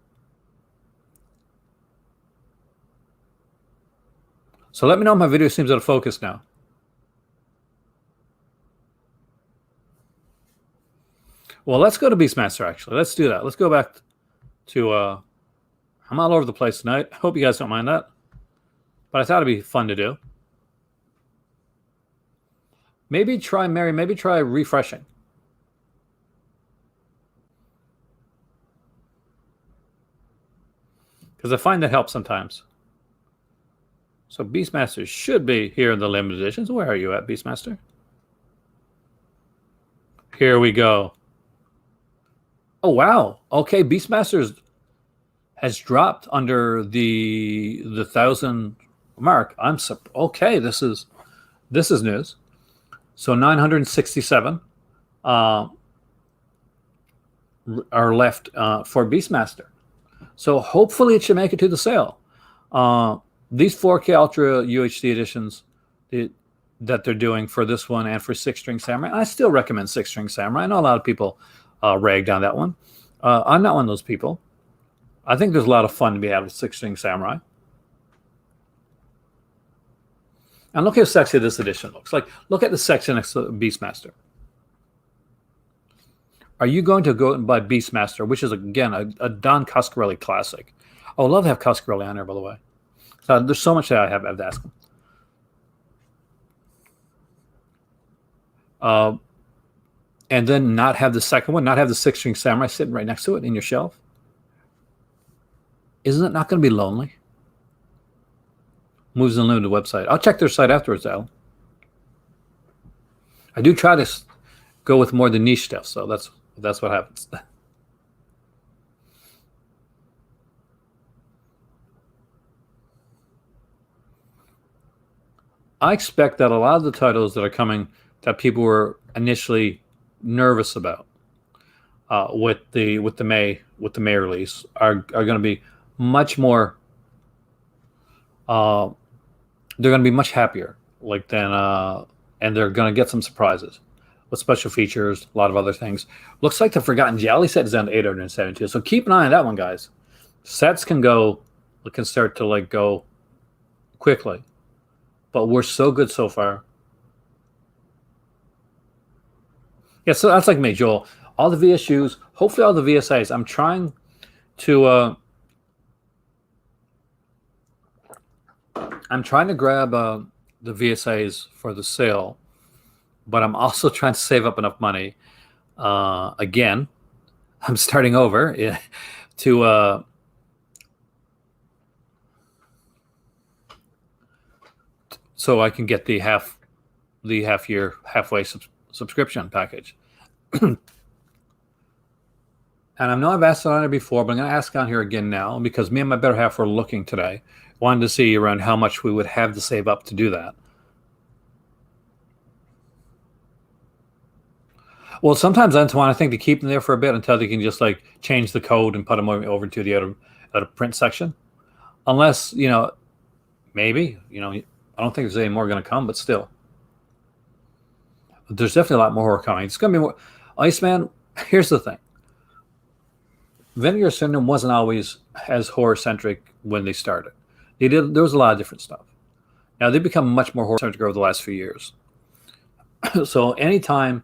So let me know if my video seems out of focus now. Well, let's go to Beastmaster, actually. Let's do that. Let's go back to... I'm all over the place tonight. I hope you guys don't mind that. But I thought it'd be fun to do. Maybe try refreshing. Because I find that helps sometimes. So Beastmaster should be here in the limited editions. Where are you at, Beastmaster? Here we go. Oh, wow. Okay, Beastmaster has dropped under the 1,000 mark. Okay, this is news. So 967 are left for Beastmaster. So hopefully it should make it to the sale. These 4K Ultra UHD editions that they're doing for this one and for Six String Samurai, I still recommend Six String Samurai. I know a lot of people ragged on that one. I'm not one of those people. I think there's a lot of fun to be had with Six String Samurai. And look how sexy this edition looks. Like, look at the section next to Beastmaster. Are you going to go and buy Beastmaster, which is, again, a Don Coscarelli classic? I would love to have Coscarelli on there, by the way. There's so much that I have to ask him. And then not have the second one, not have the Six String Samurai sitting right next to it in your shelf. Isn't it not going to be lonely? Moves Unlimited website. I'll check their site afterwards, Al. I do try to go with more the niche stuff, so that's what happens. I expect that a lot of the titles that are coming that people were initially nervous about with the May release are going to be much more. They're going to be much happier, and they're going to get some surprises with special features, a lot of other things. Looks like the Forgotten Jelly set is down to 872. So keep an eye on that one, guys. Sets can start to go quickly, but we're so good so far. Yeah, so that's like me, Joel. All the VSUs, hopefully all the VSAs. I'm trying to grab the VSAs for the sale, but I'm also trying to save up enough money. Again, I'm starting over to so I can get the halfway subscription package. And I know I've asked on it before, but I'm going to ask on here again now because me and my better half were looking today. Wanted to see around how much we would have to save up to do that. Well, sometimes I think to keep them there for a bit until they can just change the code and put them over to the other print section. Unless, maybe, I don't think there's any more going to come, but still. There's definitely a lot more coming. It's going to be more. Iceman, here's the thing. Vinegar Syndrome wasn't always as horror centric when they started. There was a lot of different stuff. Now they've become much more horror centric over the last few years. So anytime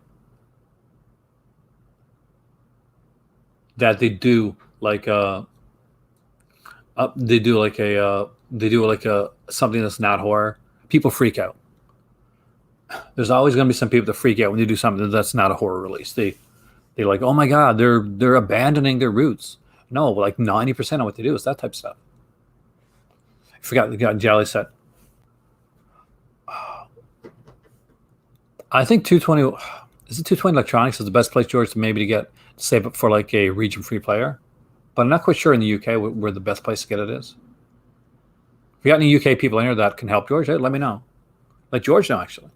that they do like something that's not horror, people freak out. There's always going to be some people that freak out when they do something that's not a horror release. They're like, oh my god, they're abandoning their roots. No, like 90% of what they do is that type of stuff. I forgot the Jolly set. I think 220 is it 220 Electronics is the best place, George, to get save up for like a region free player. But I'm not quite sure in the UK where the best place to get it is. If you got any UK people in here that can help George, hey, let me know. Let George know, actually.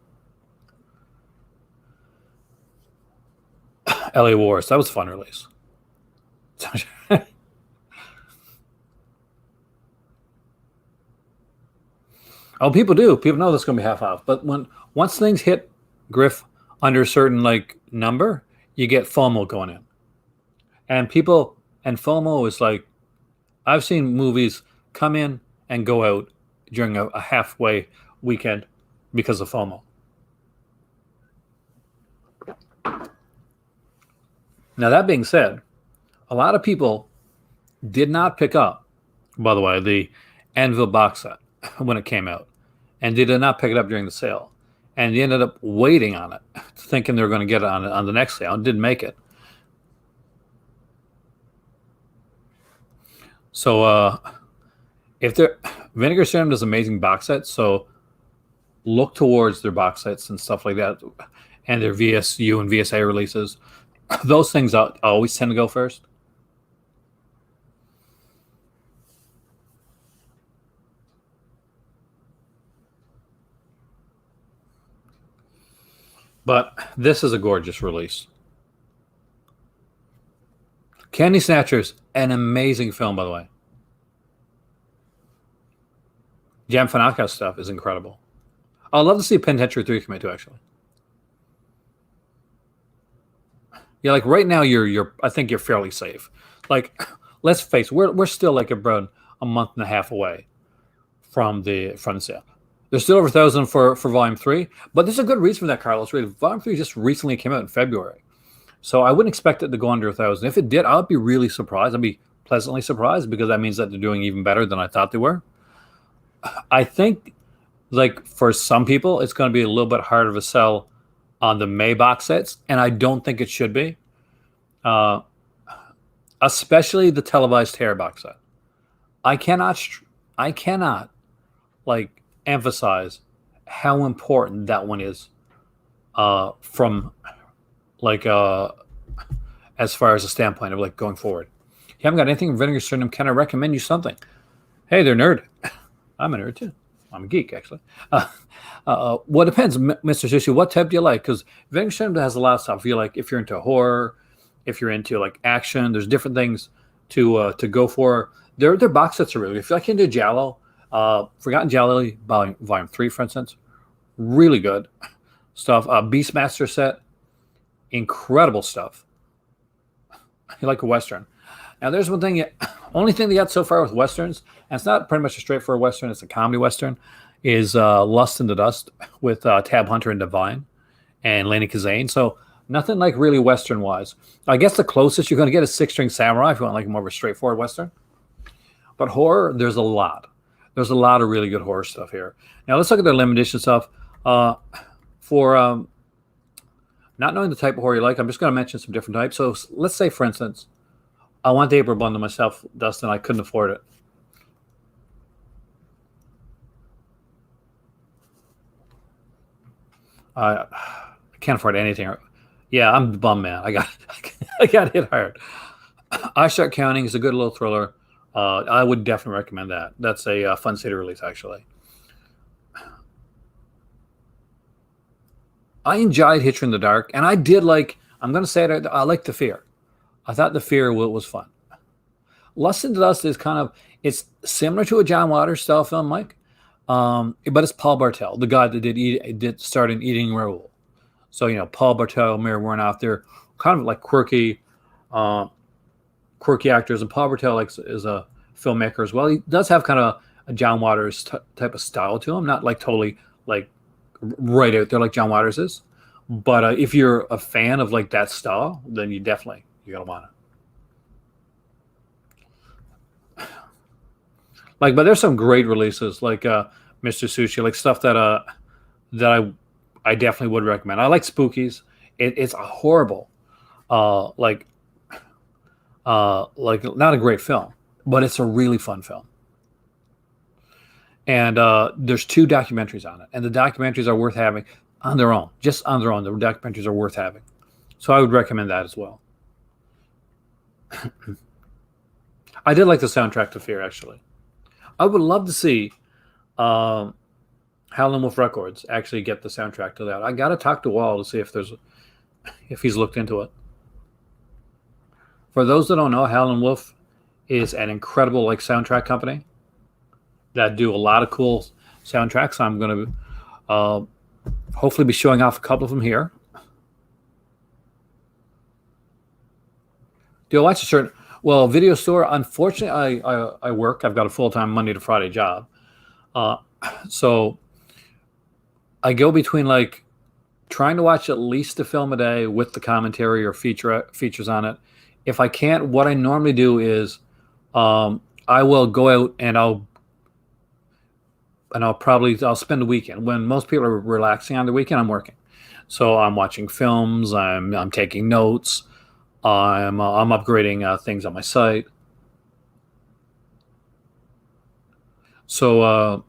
LA Wars, that was a fun release. Oh, people do. People know that's going to be half off. But once things hit Griff under a certain like number, you get FOMO going in. And FOMO is like, I've seen movies come in and go out during a halfway weekend because of FOMO. Now, that being said, a lot of people did not pick up, by the way, the Anvil box set when it came out. And they did not pick it up during the sale. And they ended up waiting on it, thinking they were going to get it on the next sale, and didn't make it. So if Vinegar Syndrome does amazing box sets, so look towards their box sets and stuff like that, and their VSU and VSA releases. Those things I always tend to go first. But this is a gorgeous release. Candy Snatchers, an amazing film, by the way. Jam Fanaka's stuff is incredible. I'd love to see Penitentiary 3 come into, actually. Yeah, like right now, I think you're fairly safe. Like, let's face it, we're still like about a month and a half away from the sale. There's still over 1,000 for Volume 3, but there's a good reason for that, Carlos. Really, Volume 3 just recently came out in February. So I wouldn't expect it to go under 1,000. If it did, I'd be really surprised. I'd be pleasantly surprised because that means that they're doing even better than I thought they were. I think, like, for some people, it's going to be a little bit harder to sell on the May box sets, and I don't think it should be. Especially the televised hair box set. I cannot, like, emphasize how important that one is from like as far as a standpoint of like going forward. If you haven't got anything in Vinegar Syndrome, can I recommend you something? Hey, they're nerd. I'm a nerd too. I'm a geek, actually. Well, it depends, Mr. Sushi. What type do you like? Because Vinegar Syndrome has a lot of stuff. If you're into horror, if you're into like action, there's different things to go for. Their box sets are really good. If you're like into Giallo, Forgotten Giallo, Volume 3, for instance, really good stuff. Beastmaster set, incredible stuff. You like a Western. Now, there's only thing they got so far with Westerns, and it's not pretty much a straightforward Western, it's a comedy Western, is Lust in the Dust with Tab Hunter and Divine and Lainie Kazane. So nothing like really Western-wise. I guess the closest you're going to get is Six String Samurai if you want like more of a straightforward Western. But horror, there's a lot. There's a lot of really good horror stuff here. Now, let's look at their limited edition stuff. For not knowing the type of horror you like, I'm just going to mention some different types. So let's say, for instance, I want the April bundle myself, Dustin. I couldn't afford it. I can't afford anything. Yeah, I'm the bum, man. I got hit hard. I Start Counting is a good little thriller. I would definitely recommend that. That's a Fun City release, actually. I enjoyed Hitcher in the Dark, and I did like, I'm going to say it, I liked The Fear. I thought The Fear was fun. Lust in the Dust is it's similar to a John Waters style film, Mike, but it's Paul Bartel, the guy that did start in Eating Raoul. So, Paul Bartel, Mary Warren out there, kind of like quirky quirky actors, and Paul Bertel is a filmmaker as well. He does have kind of a John Waters type of style to him, not like totally like right out there like John Waters is. But if you're a fan of like that style, then you gotta want it. Like, but there's some great releases like Mr. Sushi, like stuff that I definitely would recommend. I like Spookies. It's a horrible, like not a great film, but it's a really fun film. And there's 2 documentaries on it, and the documentaries are worth having on their own. Just on their own, the documentaries are worth having. So I would recommend that as well. I did like the soundtrack to Fear, actually. I would love to see Howlin' Wolf Records actually get the soundtrack to that. I got to talk to Wall to see if he's looked into it. For those that don't know, Howlin' Wolf is an incredible like soundtrack company that do a lot of cool soundtracks. I'm going to hopefully be showing off a couple of them here. Do I watch a certain... Well, video store, unfortunately, I work. I've got a full-time Monday to Friday job. So I go between like trying to watch at least a film a day with the commentary or features on it. If I can't, what I normally do is I will go out and I'll spend the weekend. When most people are relaxing on the weekend, I'm working. So I'm watching films, I'm taking notes, I'm upgrading things on my site. So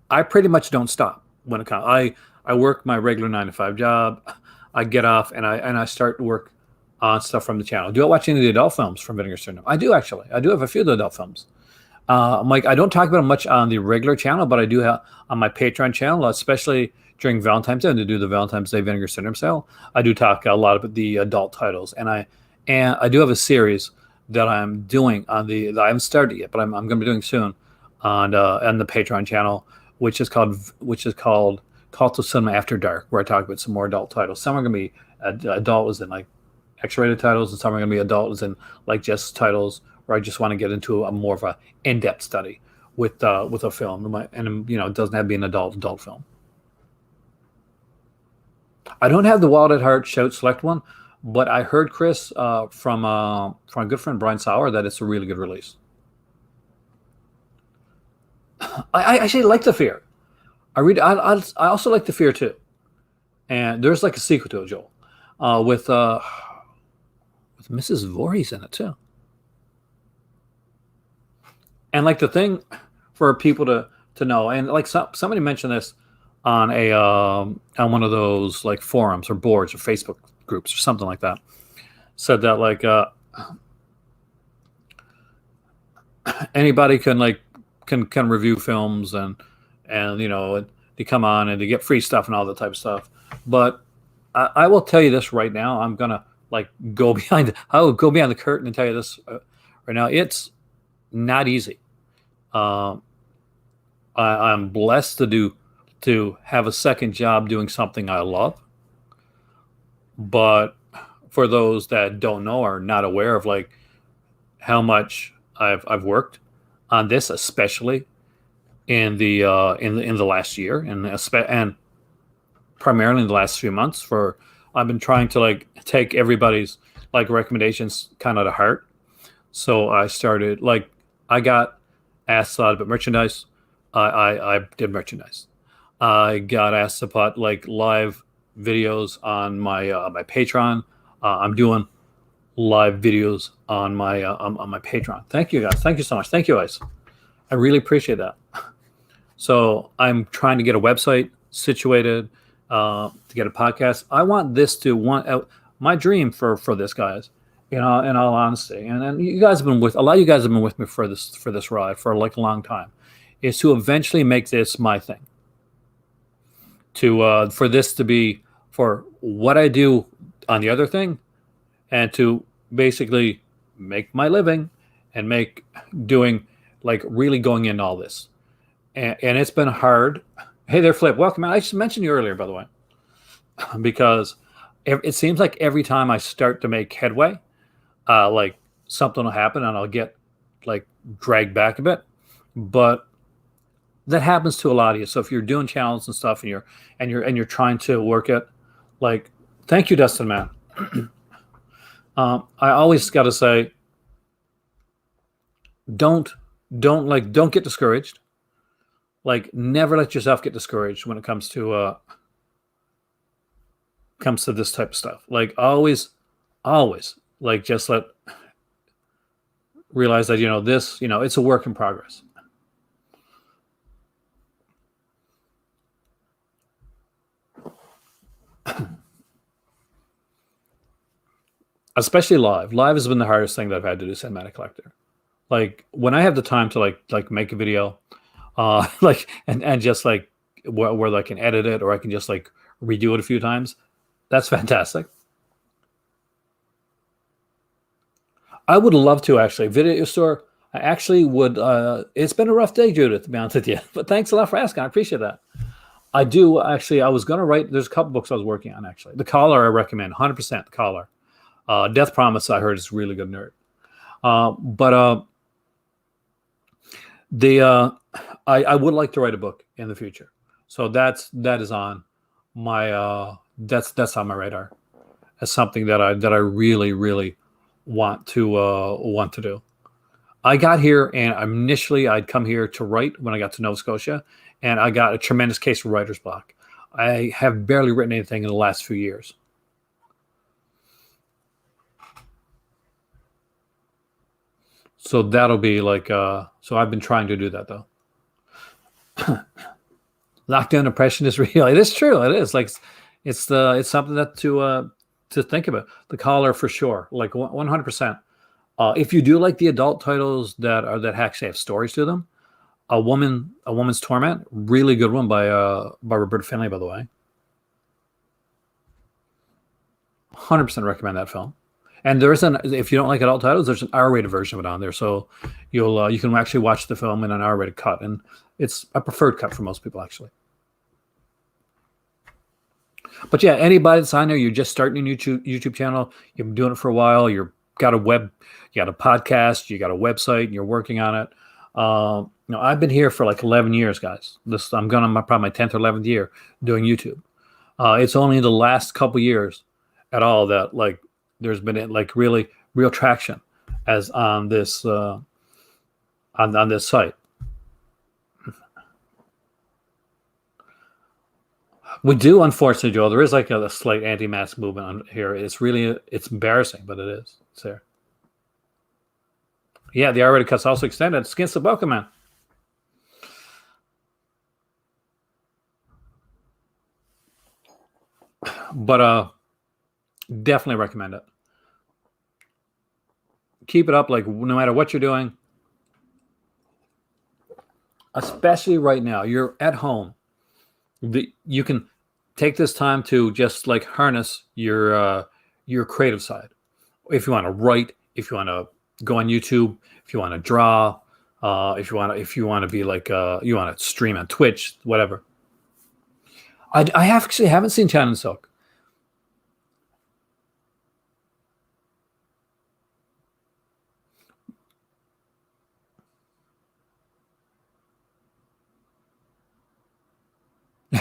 I pretty much don't stop when it comes. I work my regular 9 to 5 job. I get off and I start to work on stuff from the channel. Do I watch any of the adult films from Vinegar Syndrome? I do, actually. I do have a few of the adult films. Mike, I don't talk about them much on the regular channel, but I do have on my Patreon channel, especially during Valentine's Day, to do the Valentine's Day Vinegar Syndrome sale. I do talk a lot about the adult titles, and I do have a series that I'm doing on that I haven't started yet, but I'm going to be doing soon on the Patreon channel, which is called Cult of Cinema After Dark, where I talk about some more adult titles. Some are going to be adult as in like X-rated titles, and some are going to be adult as in like just titles where I just want to get into a more of a in-depth study with a film, and it doesn't have to be an adult film. I don't have the Wild at Heart Shout Select one, but I heard, Chris, from a good friend Brian Sauer, that it's a really good release. I actually like The Fear. I also like The Fear too, and there's like a sequel to it, Joel, with Mrs. Voorhees in it too. And like the thing for people to know, and like somebody mentioned this on one of those like forums or boards or Facebook groups or something like that, said that like anybody can review films and they come on and they get free stuff and all that type of stuff. But I will tell you this right now. I'm gonna I will go behind the curtain and tell you this right now. It's not easy. I'm blessed to have a second job doing something I love. But for those that don't know or not aware of like how much I've worked on this, especially in the last year and primarily in the last few months, I've been trying to like take everybody's like recommendations kind of to heart. So I started I got asked a lot about merchandise. I did merchandise. I got asked about like live videos on my Patreon. I'm doing live videos on my Patreon. Thank you guys. Thank you so much. Thank you guys. I really appreciate that. So I'm trying to get a website situated to get a podcast. I want this to my dream for this, guys. In all honesty, and you guys have been a lot of you guys have been with me for this ride for like a long time, is to eventually make this my thing. For this to be for what I do on the other thing, and to basically make my living and doing like really going into all this, and it's been hard. Hey there, Flip. Welcome. I just mentioned you earlier, by the way, because it seems like every time I start to make headway, like something will happen and I'll get like dragged back a bit. But that happens to a lot of you. So if you're doing channels and stuff and you're trying to work it, like, thank you, Dustin, man. I always got to say, don't don't get discouraged. Like, never let yourself get discouraged when it comes to this type of stuff. Like, always, like, just realize that this it's a work in progress. Especially live. Live has been the hardest thing that I've had to do, Cinematic Collector. Like, when I have the time to like make a video, like and just like where I can edit it, or I can just like redo it a few times, that's fantastic. I would love to, actually. Video store, I actually would. It's been a rough day, Judith, to be honest with you. But thanks a lot for asking. I appreciate that. I do, actually. I was going to write, there's a couple books I was working on, actually. The Collar, I recommend, 100% The Collar. Death Promise, I heard, is really good nerd. But I would like to write a book in the future. So that is on my that's on my radar as something that I really, really want to do. I got here, and initially I'd come here to write when I got to Nova Scotia, and I got a tremendous case of writer's block. I have barely written anything in the last few years. So that'll be like, so I've been trying to do that, though. Lockdown depression is real. It is true. It is. Like, it's something that to think about. The Collar, for sure, like 100%. If you do like the adult titles that actually have stories to them, A Woman's Torment, really good one by Roberta Finley, by the way. 100% recommend that film. And there isn't, if you don't like adult titles, there's an R-rated version of it on there, so you can actually watch the film in an R-rated cut, and it's a preferred cut for most people, actually. But yeah, anybody that's on there, you're just starting a YouTube channel, you've been doing it for a while, you got a podcast, you got a website, and you're working on it. I've been here for like 11 years, guys. I'm going on probably my 10th or 11th year doing YouTube. It's only the last couple years at all that like there's been like really real traction as on this on this site. We do, unfortunately, Joe. There is like a slight anti-mask movement on here. It's embarrassing, but it is. It's there. Yeah, the R-rated cut's also extended. Skin's the welcome, man. But definitely recommend it. Keep it up, like, no matter what you're doing. Especially right now, you're at home. You can take this time to just like harness your creative side. If you want to write, if you want to go on YouTube, if you want to draw, if you want to be like you want to stream on Twitch, whatever. I actually haven't seen Chan and Silk.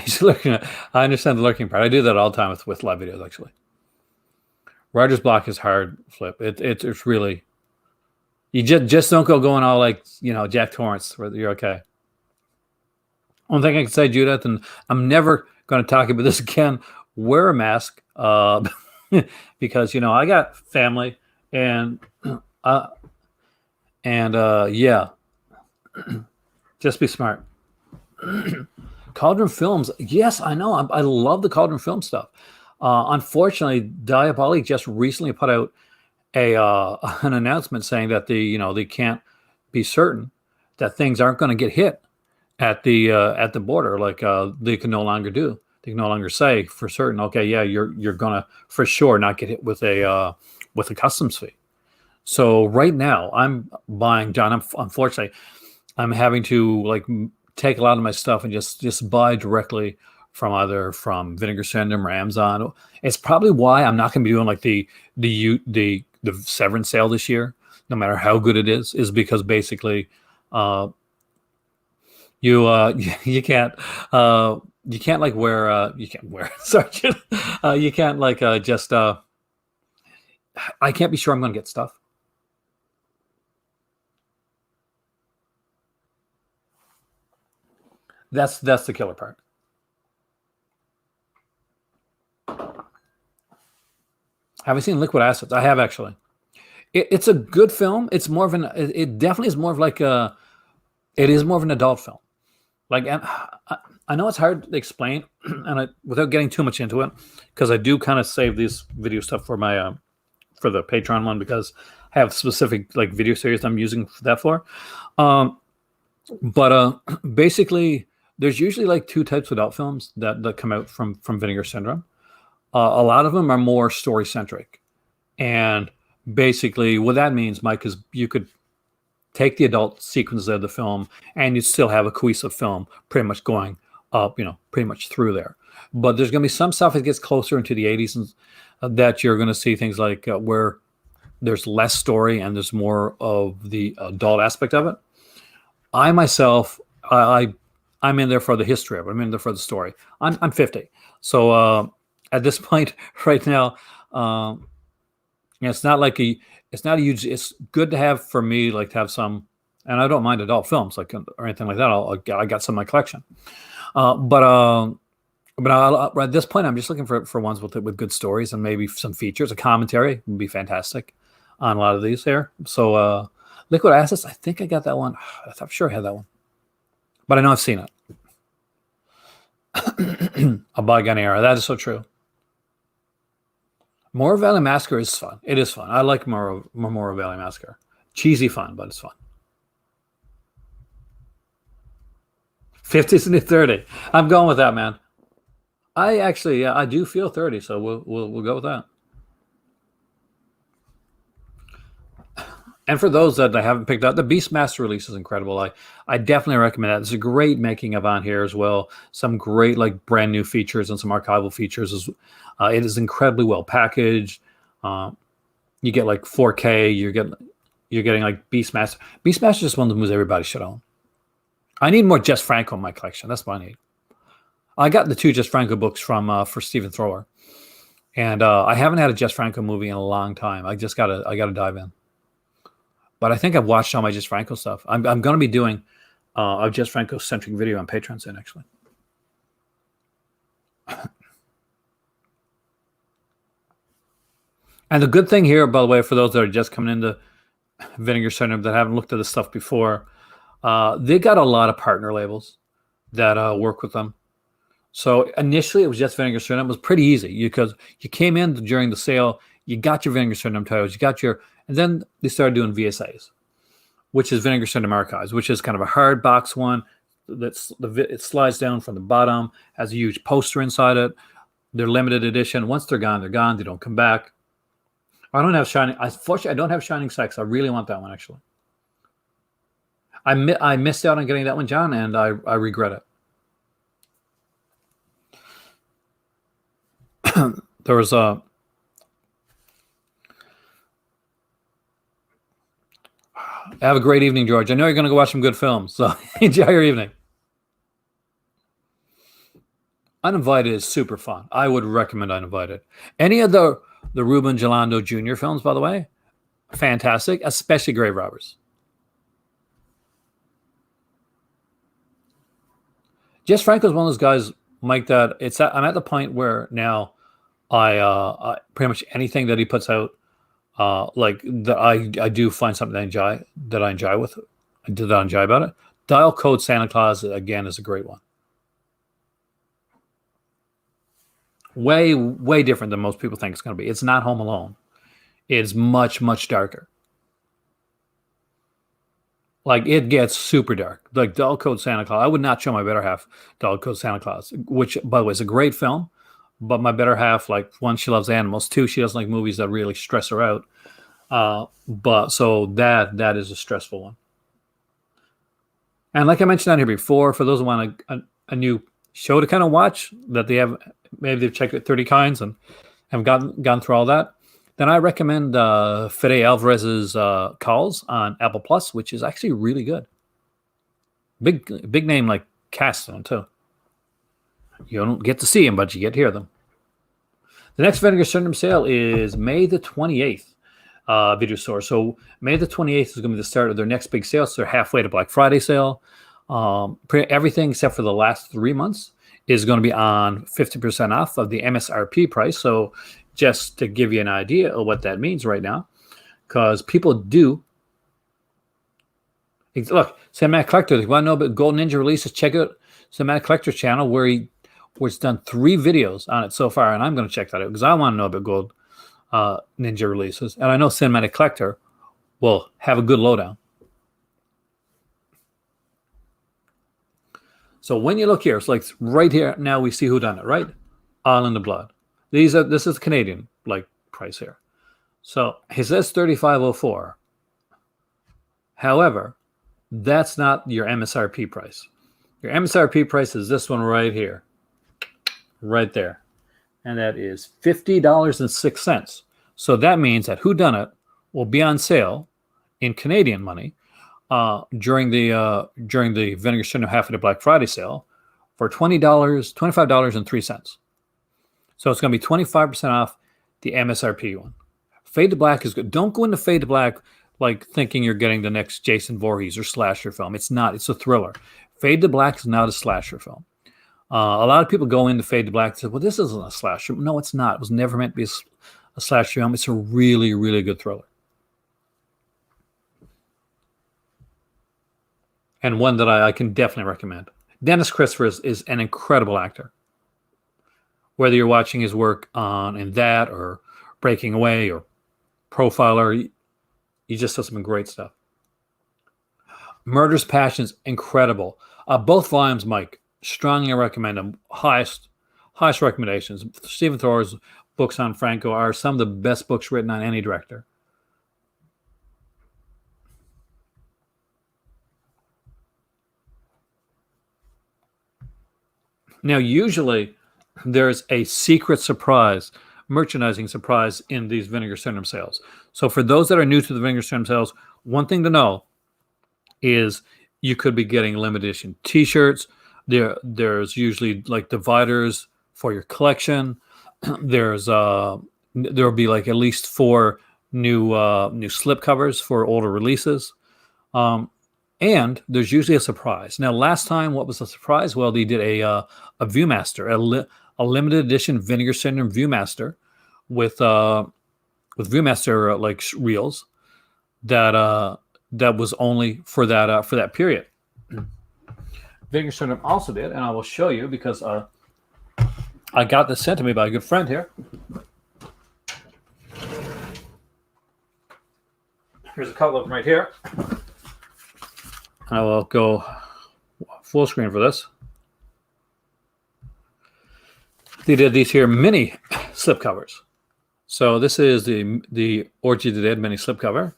He's looking at. I understand the lurking part. I do that all the time with live videos, actually. Writer's block is hard, Flip. It's really. You just don't go going all like Jack Torrance, where you're okay. One thing I can say, Judith, and I'm never going to talk about this again. Wear a mask, because I got family, and yeah, just be smart. Cauldron Films, yes, I know. I love the Cauldron Film stuff. Unfortunately, Diabolic just recently put out an announcement saying that they can't be certain that things aren't going to get hit at the border. Like they can no longer do. They can no longer say for certain, okay, yeah, you're gonna for sure not get hit with a customs fee. So right now, I'm buying down. Unfortunately, I'm having to like take a lot of my stuff and just buy directly from Vinegar Syndrome or Amazon. It's probably why I'm not going to be doing like the Severance sale this year, no matter how good it is because basically you you can't like wear you can't wear Sergeant. You can't like just I can't be sure I'm going to get stuff. That's the killer part. Have I seen Liquid Assets? I have actually. It's a good film. It's more of an. It definitely is more of like a. It is more of an adult film. Like I know it's hard to explain, and without getting too much into it, because I do kind of save these video stuff for my for the Patreon one because I have specific like video series I'm using that for. But basically, there's usually like two types of adult films that come out from Vinegar Syndrome. A lot of them are more story centric, and basically what that means, Mike, is you could take the adult sequences of the film and you still have a cohesive film pretty much going up, pretty much through there. But there's going to be some stuff that gets closer into the 80s and that you're going to see things like where there's less story and there's more of the adult aspect of it. I myself, I'm in there for the history of it. I'm in there for the story. I'm 50. So at this point right now, it's not like it's not a huge. It's good to have for me, like to have some, and I don't mind adult films like or anything like that. I got some in my collection, but at this point, I'm just looking for ones with good stories and maybe some features. A commentary would be fantastic on a lot of these here. So Liquid Assets, I think I got that one. I'm sure I had that one, but I know I've seen it. A bygone era. That is so true. Memorial Valley Massacre is fun. It is fun. I like Memorial Valley Massacre. Cheesy fun, but it's fun. 50's and 30. I'm going with that, man. I actually, yeah, I do feel 30, so we'll go with that. And for those that I haven't picked up, the Beastmaster release is incredible. I definitely recommend that. There's a great making of on here as well. Some great like brand new features and some archival features. It is incredibly well packaged. You get like 4K. You're getting like Beastmaster. Beastmaster is just one of the movies everybody should own. I need more Jess Franco in my collection. That's what I need. I got the 2 Jess Franco books for Stephen Thrower, and I haven't had a Jess Franco movie in a long time. I gotta dive in. But I think I've watched all my Jess Franco stuff. I'm going to be doing a Jess Franco centric video on Patreon soon, actually. And the good thing here, by the way, for those that are just coming into Vinegar Syndrome that haven't looked at this stuff before, they got a lot of partner labels that work with them. So initially, it was just Vinegar Syndrome. It was pretty easy because you came in during the sale, you got your Vinegar Syndrome titles, and then they started doing VSAs, which is Vinegar Syndrome Archives, which is kind of a hard box one. It slides down from the bottom, has a huge poster inside it. They're limited edition. Once they're gone, they're gone. They don't come back. I don't have Shining. Unfortunately, I don't have Shining Sex. I really want that one, actually. I missed out on getting that one, John, and I regret it. There was a... Have a great evening, George. I know you're going to go watch some good films, so enjoy your evening. Uninvited is super fun. I would recommend Uninvited. Any of the Ruben Gelando Jr. films, by the way, fantastic, especially Grave Robbers. Jess Franco's one of those guys, Mike, that I'm at the point where now I pretty much anything that he puts out, like that I do find something that I enjoy about it. Dial Code Santa Claus again is a great one. Way, way different than most people think it's going to be. It's not Home Alone. It's much, much darker. Like it gets super dark. Like Dial Code Santa Claus. I would not show my better half Dial Code Santa Claus, which by the way is a great film. But my better half, like one, she loves animals. 2, she doesn't like movies that really stress her out. But so that is a stressful one. And like I mentioned on here before, for those who want a new show to kind of watch that they have, maybe they've checked out 30 kinds and have gone through all that, then I recommend Fede Alvarez's Calls on Apple Plus, which is actually really good. Big name like cast on too. You don't get to see them, but you get to hear them. The next Vinegar Syndrome sale is May the 28th. Video store. So May the 28th is going to be the start of their next big sale. So they're halfway to Black Friday sale. Everything except for the last 3 months is going to be on 50% off of the MSRP price. So just to give you an idea of what that means right now, because people do. Look, Cinematic Collector, if you want to know about Golden Ninja releases, check out Cinematic Collector's channel where it's done 3 videos on it so far. And I'm going to check that out because I want to know about Gold Ninja releases. And I know Cinematic Collector will have a good lowdown. So when you look here, it's like right here now we see who done it, right? All in the Blood. This is the Canadian price here. So it says $35.04. However, that's not your MSRP price. Your MSRP price is this one right here. Right there. And that is $50.06. So that means that whodunit will be on sale in Canadian money during the Vinegar Syndrome half of the Black Friday sale for $25.03. So it's going to be 25% off the MSRP one. Fade to Black is good. Don't go into Fade to Black like thinking you're getting the next Jason Voorhees or slasher film. It's not. It's a thriller. Fade to Black is not a slasher film. A lot of people go into Fade to Black and say, well, this isn't a slasher. No, it's not. It was never meant to be a slasher film. It's a really, really good thriller. And one that I can definitely recommend. Dennis Christopher is an incredible actor. Whether you're watching his work in that or Breaking Away or Profiler, he just does some great stuff. Murder's Passion's incredible. Both volumes, Mike, strongly recommend them. Highest recommendations. Stephen Thor's books on Franco are some of the best books written on any director. Now, usually there's a secret surprise, merchandising surprise in these Vinegar Syndrome sales. So for those that are new to the Vinegar Syndrome sales, one thing to know is you could be getting limited edition T-shirts. There's usually like dividers for your collection. There'll be like at least 4 new slip covers for older releases. And there's usually a surprise. Now, last time, what was the surprise? Well, they did a Viewmaster, a limited edition Vinegar Syndrome Viewmaster with Viewmaster like reels that was only for that period. Vinegar Syndrome also did, and I will show you because I got this sent to me by a good friend here. Here's a couple of them right here. I will go full screen for this. They did these here mini slipcovers. So this is the Orgy of the Dead mini slipcover.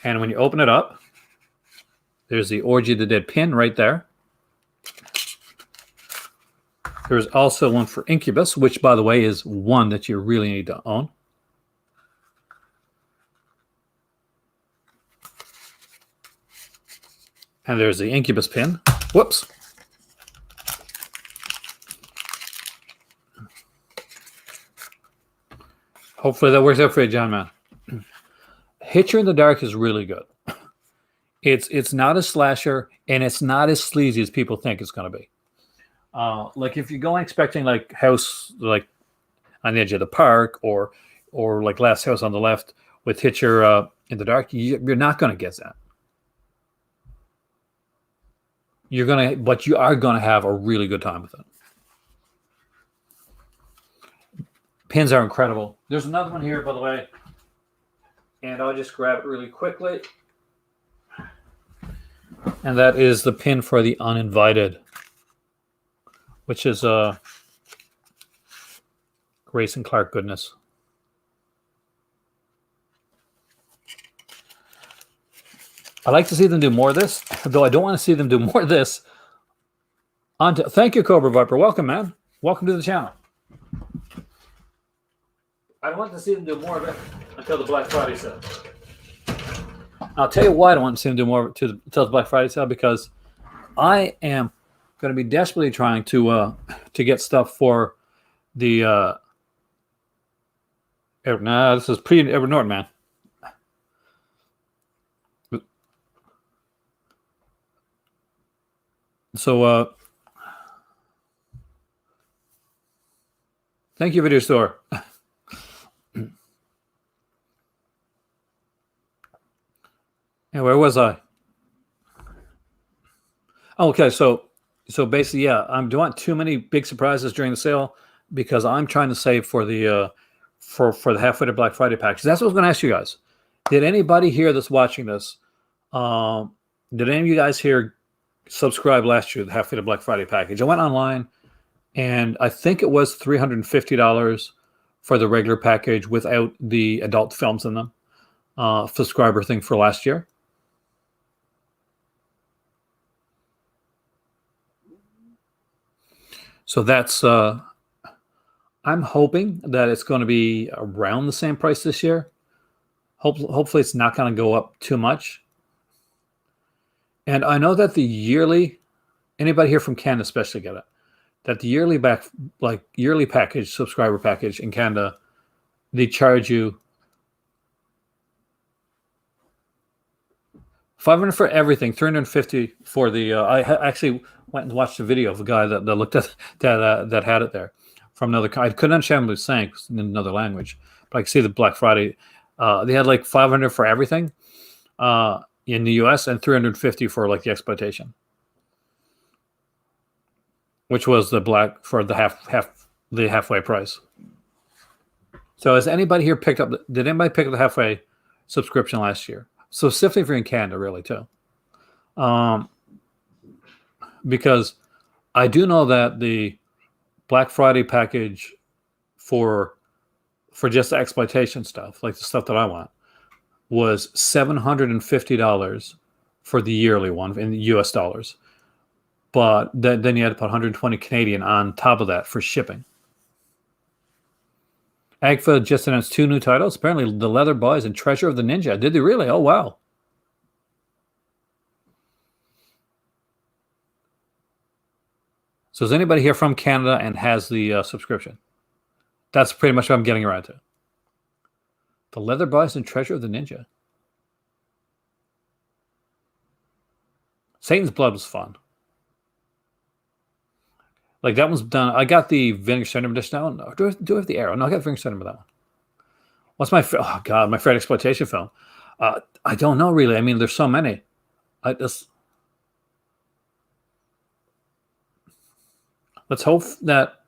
And when you open it up, there's the Orgy of the Dead pin right there. There's also one for Incubus, which, by the way, is one that you really need to own. And there's the Incubus pin. Whoops. Hopefully that works out for you, John, man. Hitcher in the Dark is really good. It's not a slasher, and it's not as sleazy as people think it's going to be. Like if you're going expecting like House like on the Edge of the Park or like Last House on the Left with Hitcher in the Dark, you're not going to get that. But you are gonna have a really good time with it. Pins are incredible. There's another one here, by the way, and I'll just grab it really quickly. And that is the pin for the Uninvited, which is Grace and Clark goodness. I like to see them do more of this, though I don't want to see them do more of this Thank you, Cobra Viper. Welcome, man. Welcome to the channel. I want to see them do more of it until the Black Friday sale. I'll tell you why I don't want to see them do more until the Black Friday sale, because I am going to be desperately trying to get stuff for the this is pre-Edward Norton, man. So thank you, Video Store. And where was I? Okay, so basically, yeah, I don't want too many big surprises during the sale because I'm trying to save for the for the halfway to Black Friday package. That's what I was going to ask you guys. Did anybody here that's watching this? Did any of you guys here subscribe last year to the halfway to Black Friday package? I went online, and I think it was $350 for the regular package without the adult films in them. Subscriber thing for last year. So that's, I'm hoping that it's going to be around the same price this year. Hopefully it's not going to go up too much. And I know that the yearly, anybody here from Canada especially get it, that the yearly yearly package, subscriber package in Canada, they charge you $500 for everything, $350 for the. I actually went and watched a video of a guy that looked at that had it there from another. I couldn't understand what he was saying in another language, but I could see the Black Friday. They had like $500 for everything in the U.S. and $350 for like the exploitation, which was the the halfway price. So has anybody here picked up? Did anybody pick up the halfway subscription last year? So specifically if you're in Canada, really, too. Because I do know that the Black Friday package for just the exploitation stuff, like the stuff that I want, was $750 for the yearly one in US dollars. But then you had to put 120 Canadian on top of that for shipping. Agfa just announced 2 new titles. Apparently, The Leather Boys and Treasure of the Ninja. Did they really? Oh, wow. So is anybody here from Canada and has the subscription? That's pretty much what I'm getting around to. The Leather Boys and Treasure of the Ninja. Satan's Blood was fun. Like, that one's done. I got the Vinegar Syndrome edition. No, do I have the Arrow? No, I got the Vinegar Syndrome with that one. What's my my favorite exploitation film? I don't know, really. I mean, there's so many. Let's hope that,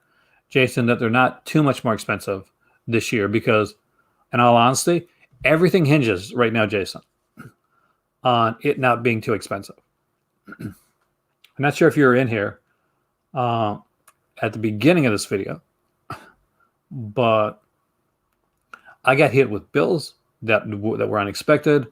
Jason, that they're not too much more expensive this year, because, in all honesty, everything hinges right now, Jason, on it not being too expensive. I'm not sure if you were in here at the beginning of this video, but I got hit with bills that were unexpected,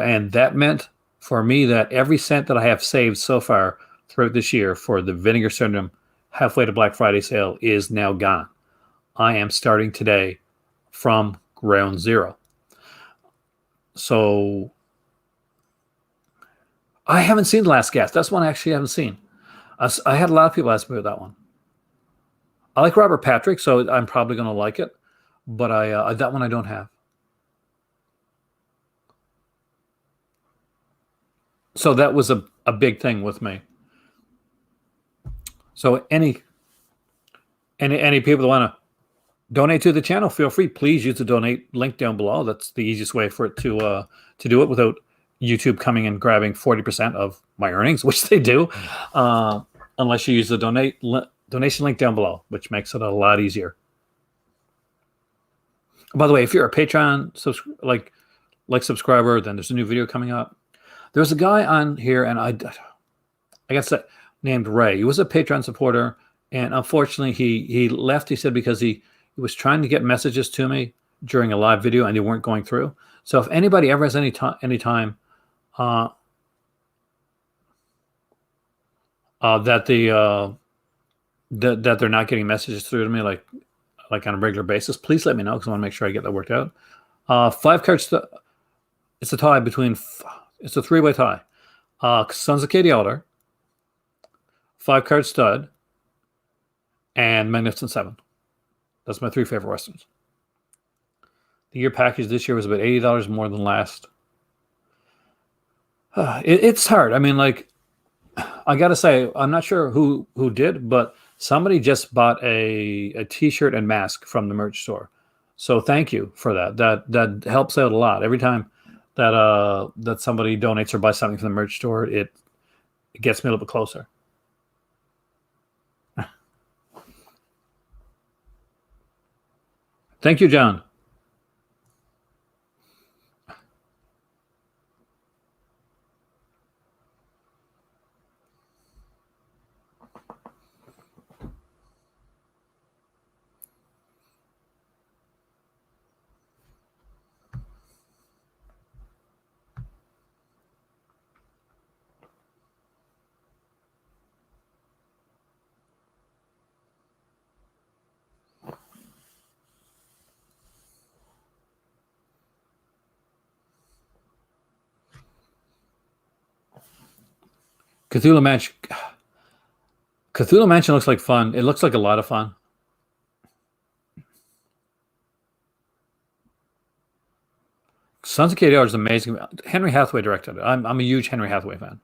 and that meant for me that every cent that I have saved so far throughout this year for the Vinegar Syndrome halfway to Black Friday sale is now gone. I am starting today from ground zero. So I haven't seen The Last Gasp. That's one I actually haven't seen. I had a lot of people ask me about that one. I like Robert Patrick, so I'm probably going to like it. But that one I don't have. So that was a big thing with me. So any people that want to donate to the channel, feel free. Please use the donate link down below. That's the easiest way for it to do it without YouTube coming and grabbing 40% of my earnings, which they do, unless you use the donation link down below, which makes it a lot easier. By the way, if you're a Patreon subscriber, then there's a new video coming up. There's a guy on here, and I guess that named Ray. He was a Patreon supporter, and unfortunately he left. He said because he was trying to get messages to me during a live video and they weren't going through. So if anybody ever has any time that that they're not getting messages through to me like on a regular basis, please let me know because I want to make sure I get that worked out. Five cards. It's a tie between. It's a three-way tie. Sons of Katie Elder, five card stud, and Magnificent Seven. That's my three favorite westerns. The year package this year was about $80 more than last. It's hard. I mean, like, I gotta say, I'm not sure who did, but somebody just bought a T-shirt and mask from the merch store. So thank you for that. That helps out a lot. Every time that somebody donates or buys something from the merch store, it gets me a little bit closer. Thank you, John. Cthulhu Mansion. Cthulhu Mansion looks like fun. It looks like a lot of fun. Sons of KDR is amazing. Henry Hathaway directed it. I'm a huge Henry Hathaway fan.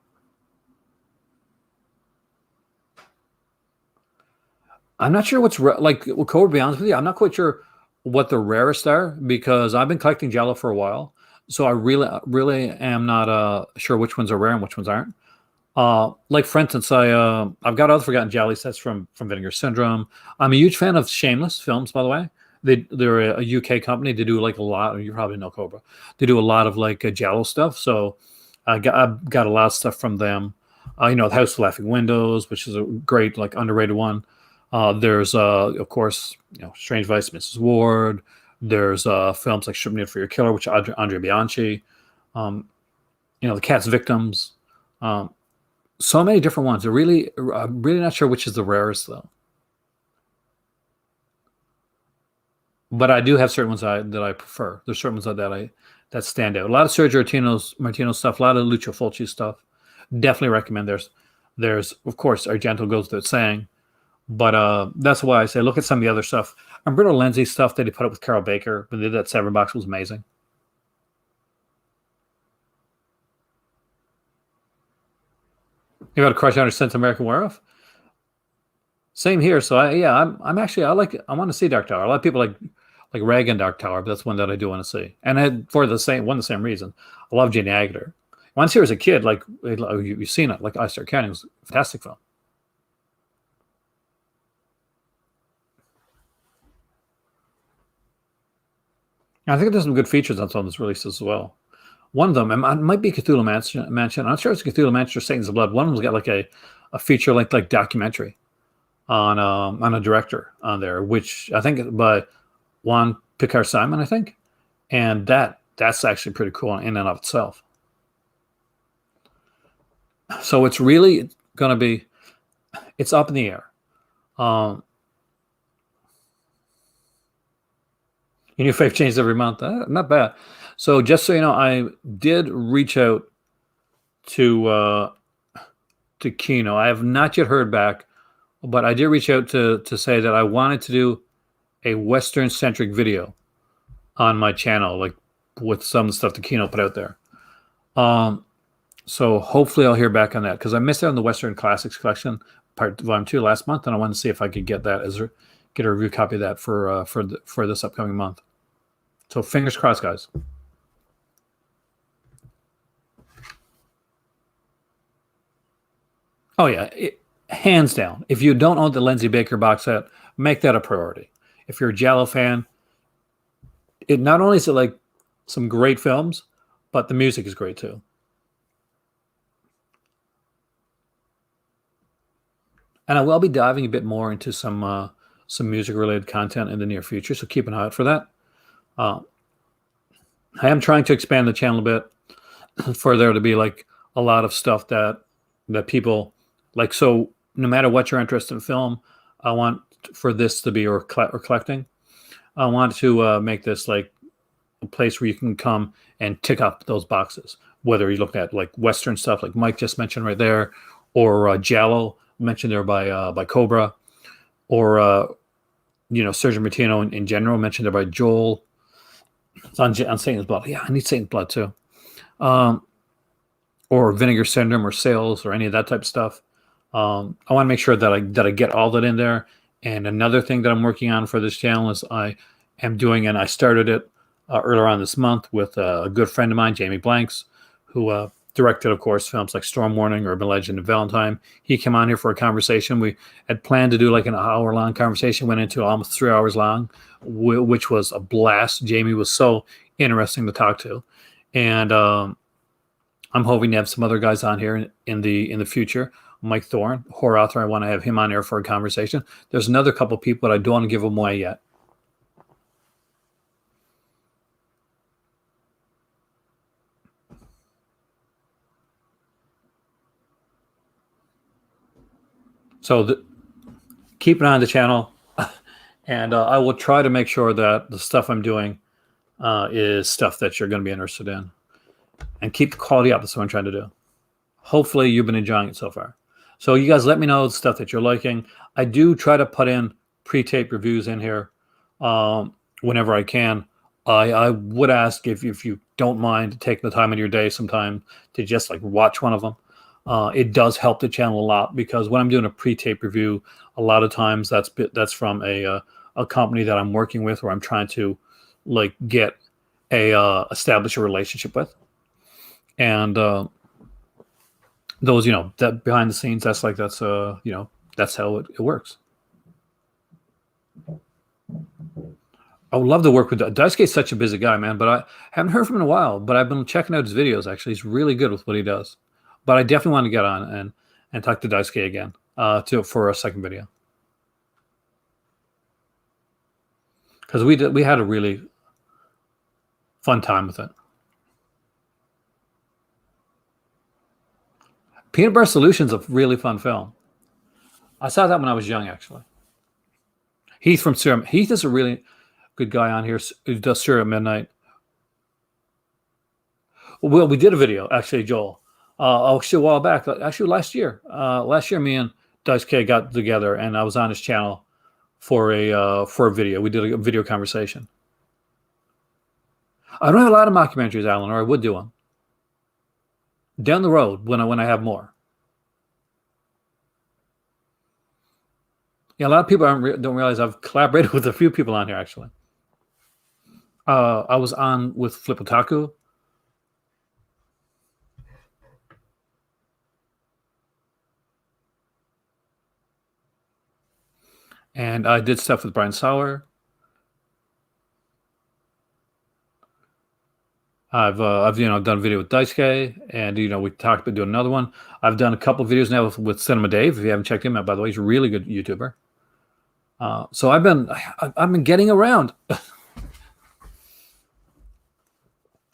I'm not sure what's like. Well, Cole, to be honest with you, I'm not quite sure what the rarest are because I've been collecting Jello for a while, so I really am not sure which ones are rare and which ones aren't. Like for instance, I've got other Forgotten Jelly sets from Vinegar Syndrome. I'm a huge fan of Shameless films, by the way. They're a UK company. They do like a lot. You probably know Cobra. They do a lot of like Jello stuff. So I've got a lot of stuff from them. The House of Laughing Windows, which is a great like underrated one. There's of course Strange Vice, Mrs. Ward. There's films like Strip Nude for Your Killer, which Andrea Bianchi. The Cat's Victims. So many different ones. I'm really not sure which is the rarest though. But I do have certain ones that I prefer. There's certain ones that stand out. A lot of Sergio Martino stuff, a lot of Lucio Fulci stuff. Definitely recommend. There's of course Argento goes without saying, but that's why I say look at some of the other stuff. Umberto Lenzi stuff that he put up with Carol Baker when they did that Seven box was amazing. You got a crush on Sense American Werewolf? Same here. So I'm actually I want to see Dark Tower. A lot of people like Reagan Dark Tower, but that's one that I do want to see. And for the same reason. I love Jane Agler. When I see her as a kid, like you've seen it, like I Start Counting was a fantastic film. I think there's some good features on some of those releases as well. One of them it might be Cthulhu Mansion. I'm not sure it's Cthulhu Mansion or Satan's Blood. One of them's got like a feature length like documentary on a director on there, which I think by Juan Picar Simon, I think, and that's actually pretty cool in and of itself. So it's really going to be, it's up in the air. Your new faith changes every month. Not bad. So just so you know, I did reach out to Kino. I have not yet heard back, but I did reach out to say that I wanted to do a Western centric video on my channel, like with some of the stuff that Kino put out there. So hopefully I'll hear back on that because I missed out on the Western Classics collection, volume 2 last month, and I wanted to see if I could get a review copy of that for this upcoming month. So fingers crossed, guys. Oh yeah, hands down. If you don't own the Lindsay Baker box set, make that a priority. If you're a Giallo fan, it not only is it like some great films, but the music is great too. And I will be diving a bit more into some music related content in the near future, so keep an eye out for that. I am trying to expand the channel a bit for there to be like a lot of stuff that people Like, so no matter what you're interested in film, I want for this to be, or collecting, I want to make this like a place where you can come and tick up those boxes. Whether you look at like Western stuff, like Mike just mentioned right there, or Giallo mentioned there by Cobra, or Sergio Martino in general mentioned there by Joel. It's on Satan's Blood. Yeah, I need Satan's Blood too. Or Vinegar Syndrome or Sales or any of that type of stuff. I want to make sure that I get all that in there. And another thing that I'm working on for this channel is I am doing, and I started it earlier on this month with a good friend of mine, Jamie Blanks, who directed, of course, films like Storm Warning, Urban Legend, and Valentine. He came on here for a conversation. We had planned to do like an hour-long conversation, went into almost 3 hours long, which was a blast. Jamie was so interesting to talk to. And I'm hoping to have some other guys on here in the future. Mike Thorne, horror author, I want to have him on here for a conversation. There's another couple people, but I don't want to give them away yet. So keep an eye on the channel, and I will try to make sure that the stuff I'm doing is stuff that you're going to be interested in, and keep the quality up. That's what I'm trying to do. Hopefully you've been enjoying it so far. So you guys let me know the stuff that you're liking. I do try to put in pre-tape reviews in here whenever I can. I would ask if you don't mind taking the time in your day sometime to just like watch one of them. It does help the channel a lot, because when I'm doing a pre-tape review, a lot of times that's from a company that I'm working with, or I'm trying to like get establish a relationship with. And those, that behind the scenes, that's how it works. I would love to work with Daisuke's such a busy guy, man, but I haven't heard from him in a while, but I've been checking out his videos. Actually, he's really good with what he does. But I definitely want to get on and talk to Daisuke again for a second video, because we had a really fun time with it. Peanut Butter Solution's a really fun film. I saw that when I was young, actually. Heath from Serum. Heath is a really good guy on here who does Serum at Midnight. Well, we did a video, actually, Joel. Actually, a while back. Actually, last year. Last year, me and Daisuke got together, and I was on his channel for a video. We did a video conversation. I don't have a lot of mockumentaries, Alan, or I would do them down the road when I have more. Yeah, a lot of people don't realize I've collaborated with a few people on here, actually. I was on with Flip Otaku. And I did stuff with Brian Sauer. I've done a video with Daisuke, and we talked about doing another one. I've done a couple of videos now with Cinema Dave. If you haven't checked him out, by the way, he's a really good YouTuber. So I've been getting around,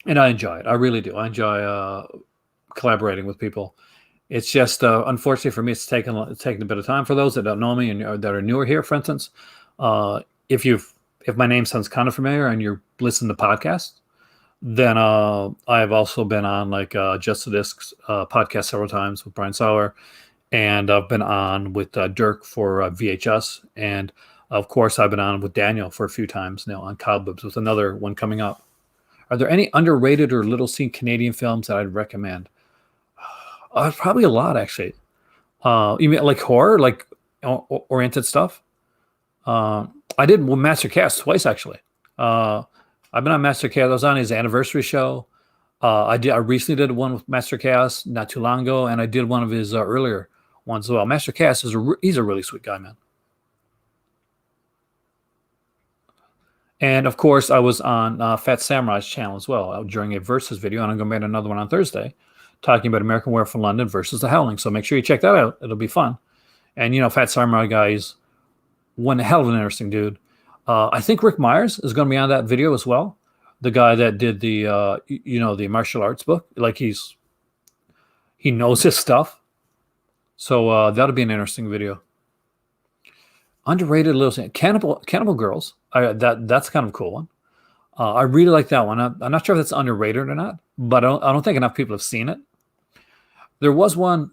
and I enjoy it. I really do. I enjoy collaborating with people. It's just unfortunately for me, it's taken a bit of time. For those that don't know me and that are newer here, for instance, if my name sounds kind of familiar and you're listening to podcasts, then I've also been on like Just the Discs podcast several times with Brian Sauer, and I've been on with Dirk for VHS, and of course I've been on with Daniel for a few times now on Cobwebs, with another one coming up. Are there any underrated or little seen Canadian films that I'd recommend? Probably a lot, actually. You mean like horror, like oriented stuff? I did Master Cast twice, actually. I've been on Master Cast. I was on his anniversary show. I recently did one with Master Cast not too long ago, and I did one of his earlier ones as well. Master Cast he's a really sweet guy, man. And of course, I was on Fat Samurai's channel as well during a versus video, and I'm going to make another one on Thursday, talking about American Werewolf in London versus The Howling. So make sure you check that out. It'll be fun. And Fat Samurai guy is one hell of an interesting dude. I think Rick Myers is going to be on that video as well. The guy that did the the martial arts book. Like he knows his stuff. So that'll be an interesting video. Underrated little thing. Cannibal Girls. That's kind of a cool one. I really like that one. I'm not sure if that's underrated or not, but I don't think enough people have seen it. There was one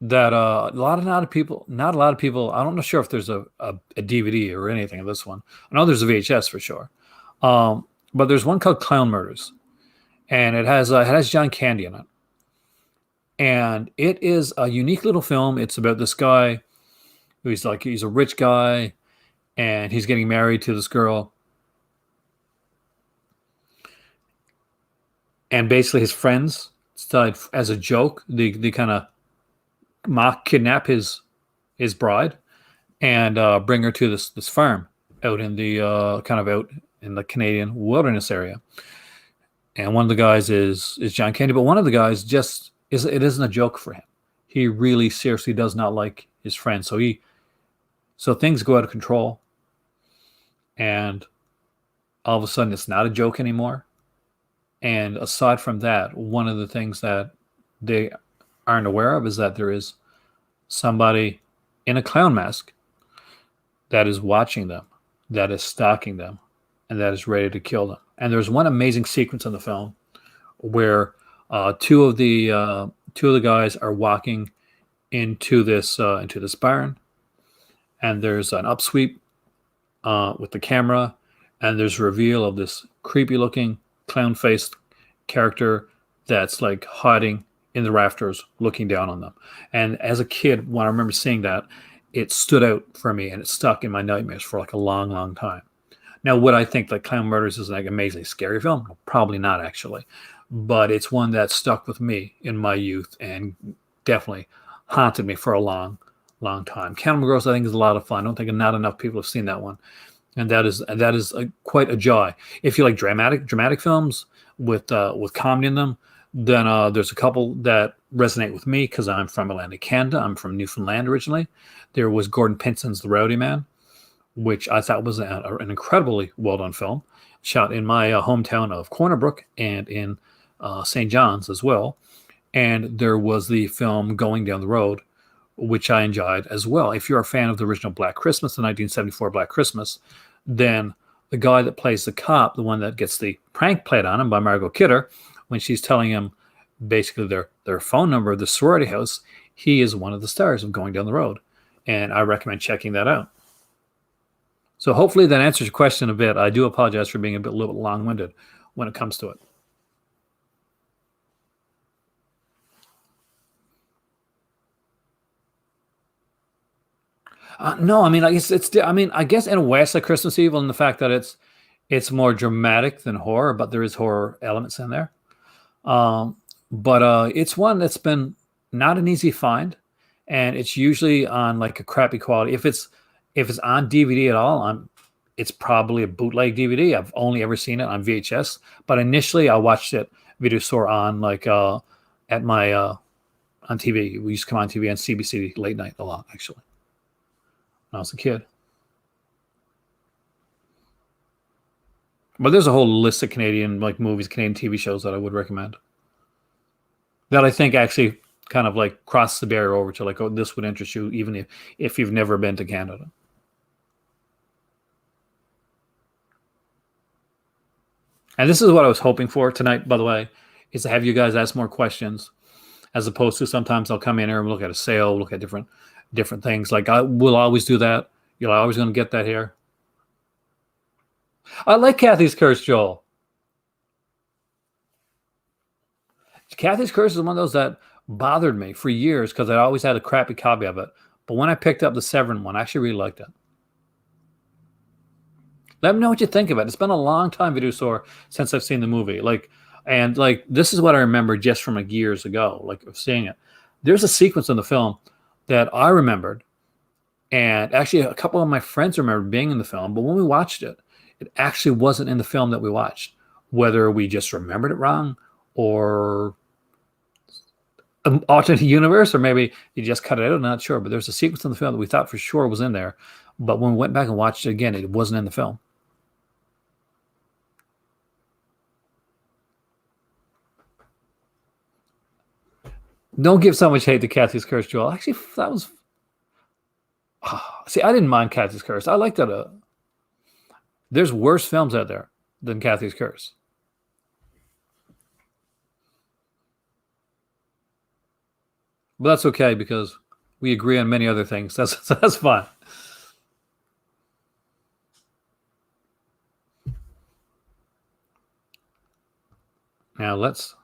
that not a lot of people. I don't know sure if there's a DVD or anything of this one. I know there's a VHS for sure, but there's one called Clown Murders, and it has John Candy in it, and it is a unique little film. It's about this guy he's a rich guy, and he's getting married to this girl, and basically his friends started as a joke. They kind of mock kidnap his bride and bring her to this farm out in the kind of out in the Canadian wilderness area. And one of the guys is John Candy, but one of the guys just it isn't a joke for him. He really seriously does not like his friend. So things go out of control, and all of a sudden it's not a joke anymore. And aside from that, one of the things that they aren't aware of is that there is somebody in a clown mask that is watching them, that is stalking them, and that is ready to kill them. And there's one amazing sequence in the film where two of the guys are walking into this barn, and there's an upsweep with the camera, and there's a reveal of this creepy looking clown faced character that's like hiding in the rafters looking down on them. And as a kid, when I remember seeing that, it stood out for me and it stuck in my nightmares for like a long, long time. Now, would I think that Clown Murders is like an amazingly scary film? Probably not, actually. But it's one that stuck with me in my youth and definitely haunted me for a long, long time. Cannibal Girls, I think, is a lot of fun. I don't think not enough people have seen that one. And that is quite a joy. If you like dramatic films with comedy in them, then there's a couple that resonate with me because I'm from Atlantic Canada. I'm from Newfoundland originally. There was Gordon Pinson's The Rowdy Man, which I thought was an incredibly well-done film, shot in my hometown of Corner Brook and in St. John's as well. And there was the film Going Down the Road, which I enjoyed as well. If you're a fan of the original Black Christmas, the 1974 Black Christmas, then the guy that plays the cop, the one that gets the prank played on him by Margot Kidder, when she's telling him basically their phone number of the sorority house, he is one of the stars of Going Down the Road. And I recommend checking that out. So hopefully that answers your question a bit. I do apologize for being a little bit long-winded when it comes to it. No, I mean, I guess I guess in a way it's like Christmas Evil in the fact that it's more dramatic than horror, but there is horror elements in there. But it's one that's been not an easy find, and it's usually on like a crappy quality. If it's on DVD at all, it's probably a bootleg DVD. I've only ever seen it on VHS, but initially I watched it video store on like at my on TV. We used to come on TV on CBC late night a lot actually when I was a kid. But there's a whole list of Canadian like movies, Canadian TV shows that I would recommend that I think actually kind of like cross the barrier over to like, oh, this would interest you even if you've never been to Canada. And this is what I was hoping for tonight, by the way, is to have you guys ask more questions as opposed to sometimes I'll come in here and look at a sale, look at different things. Like I will always do that. You're always going to get that here. I like Kathy's Curse, Joel. Kathy's Curse is one of those that bothered me for years because I always had a crappy copy of it. But when I picked up the Severin one, I actually really liked it. Let me know what you think of it. It's been a long time, video store, since I've seen the movie. And this is what I remember just from like years ago, like of seeing it. There's a sequence in the film that I remembered, and actually a couple of my friends remembered being in the film. But when we watched it, it actually wasn't in the film that we watched. Whether we just remembered it wrong, or an alternate universe, or maybe you just cut it out. I'm not sure. But there's a sequence in the film that we thought for sure was in there, but when we went back and watched it again, it wasn't in the film. Don't give so much hate to Kathy's Curse, Joel. Actually, that was. See, I didn't mind Kathy's Curse. I liked that. There's worse films out there than Kathy's Curse. But that's okay because we agree on many other things. That's fine. Now let's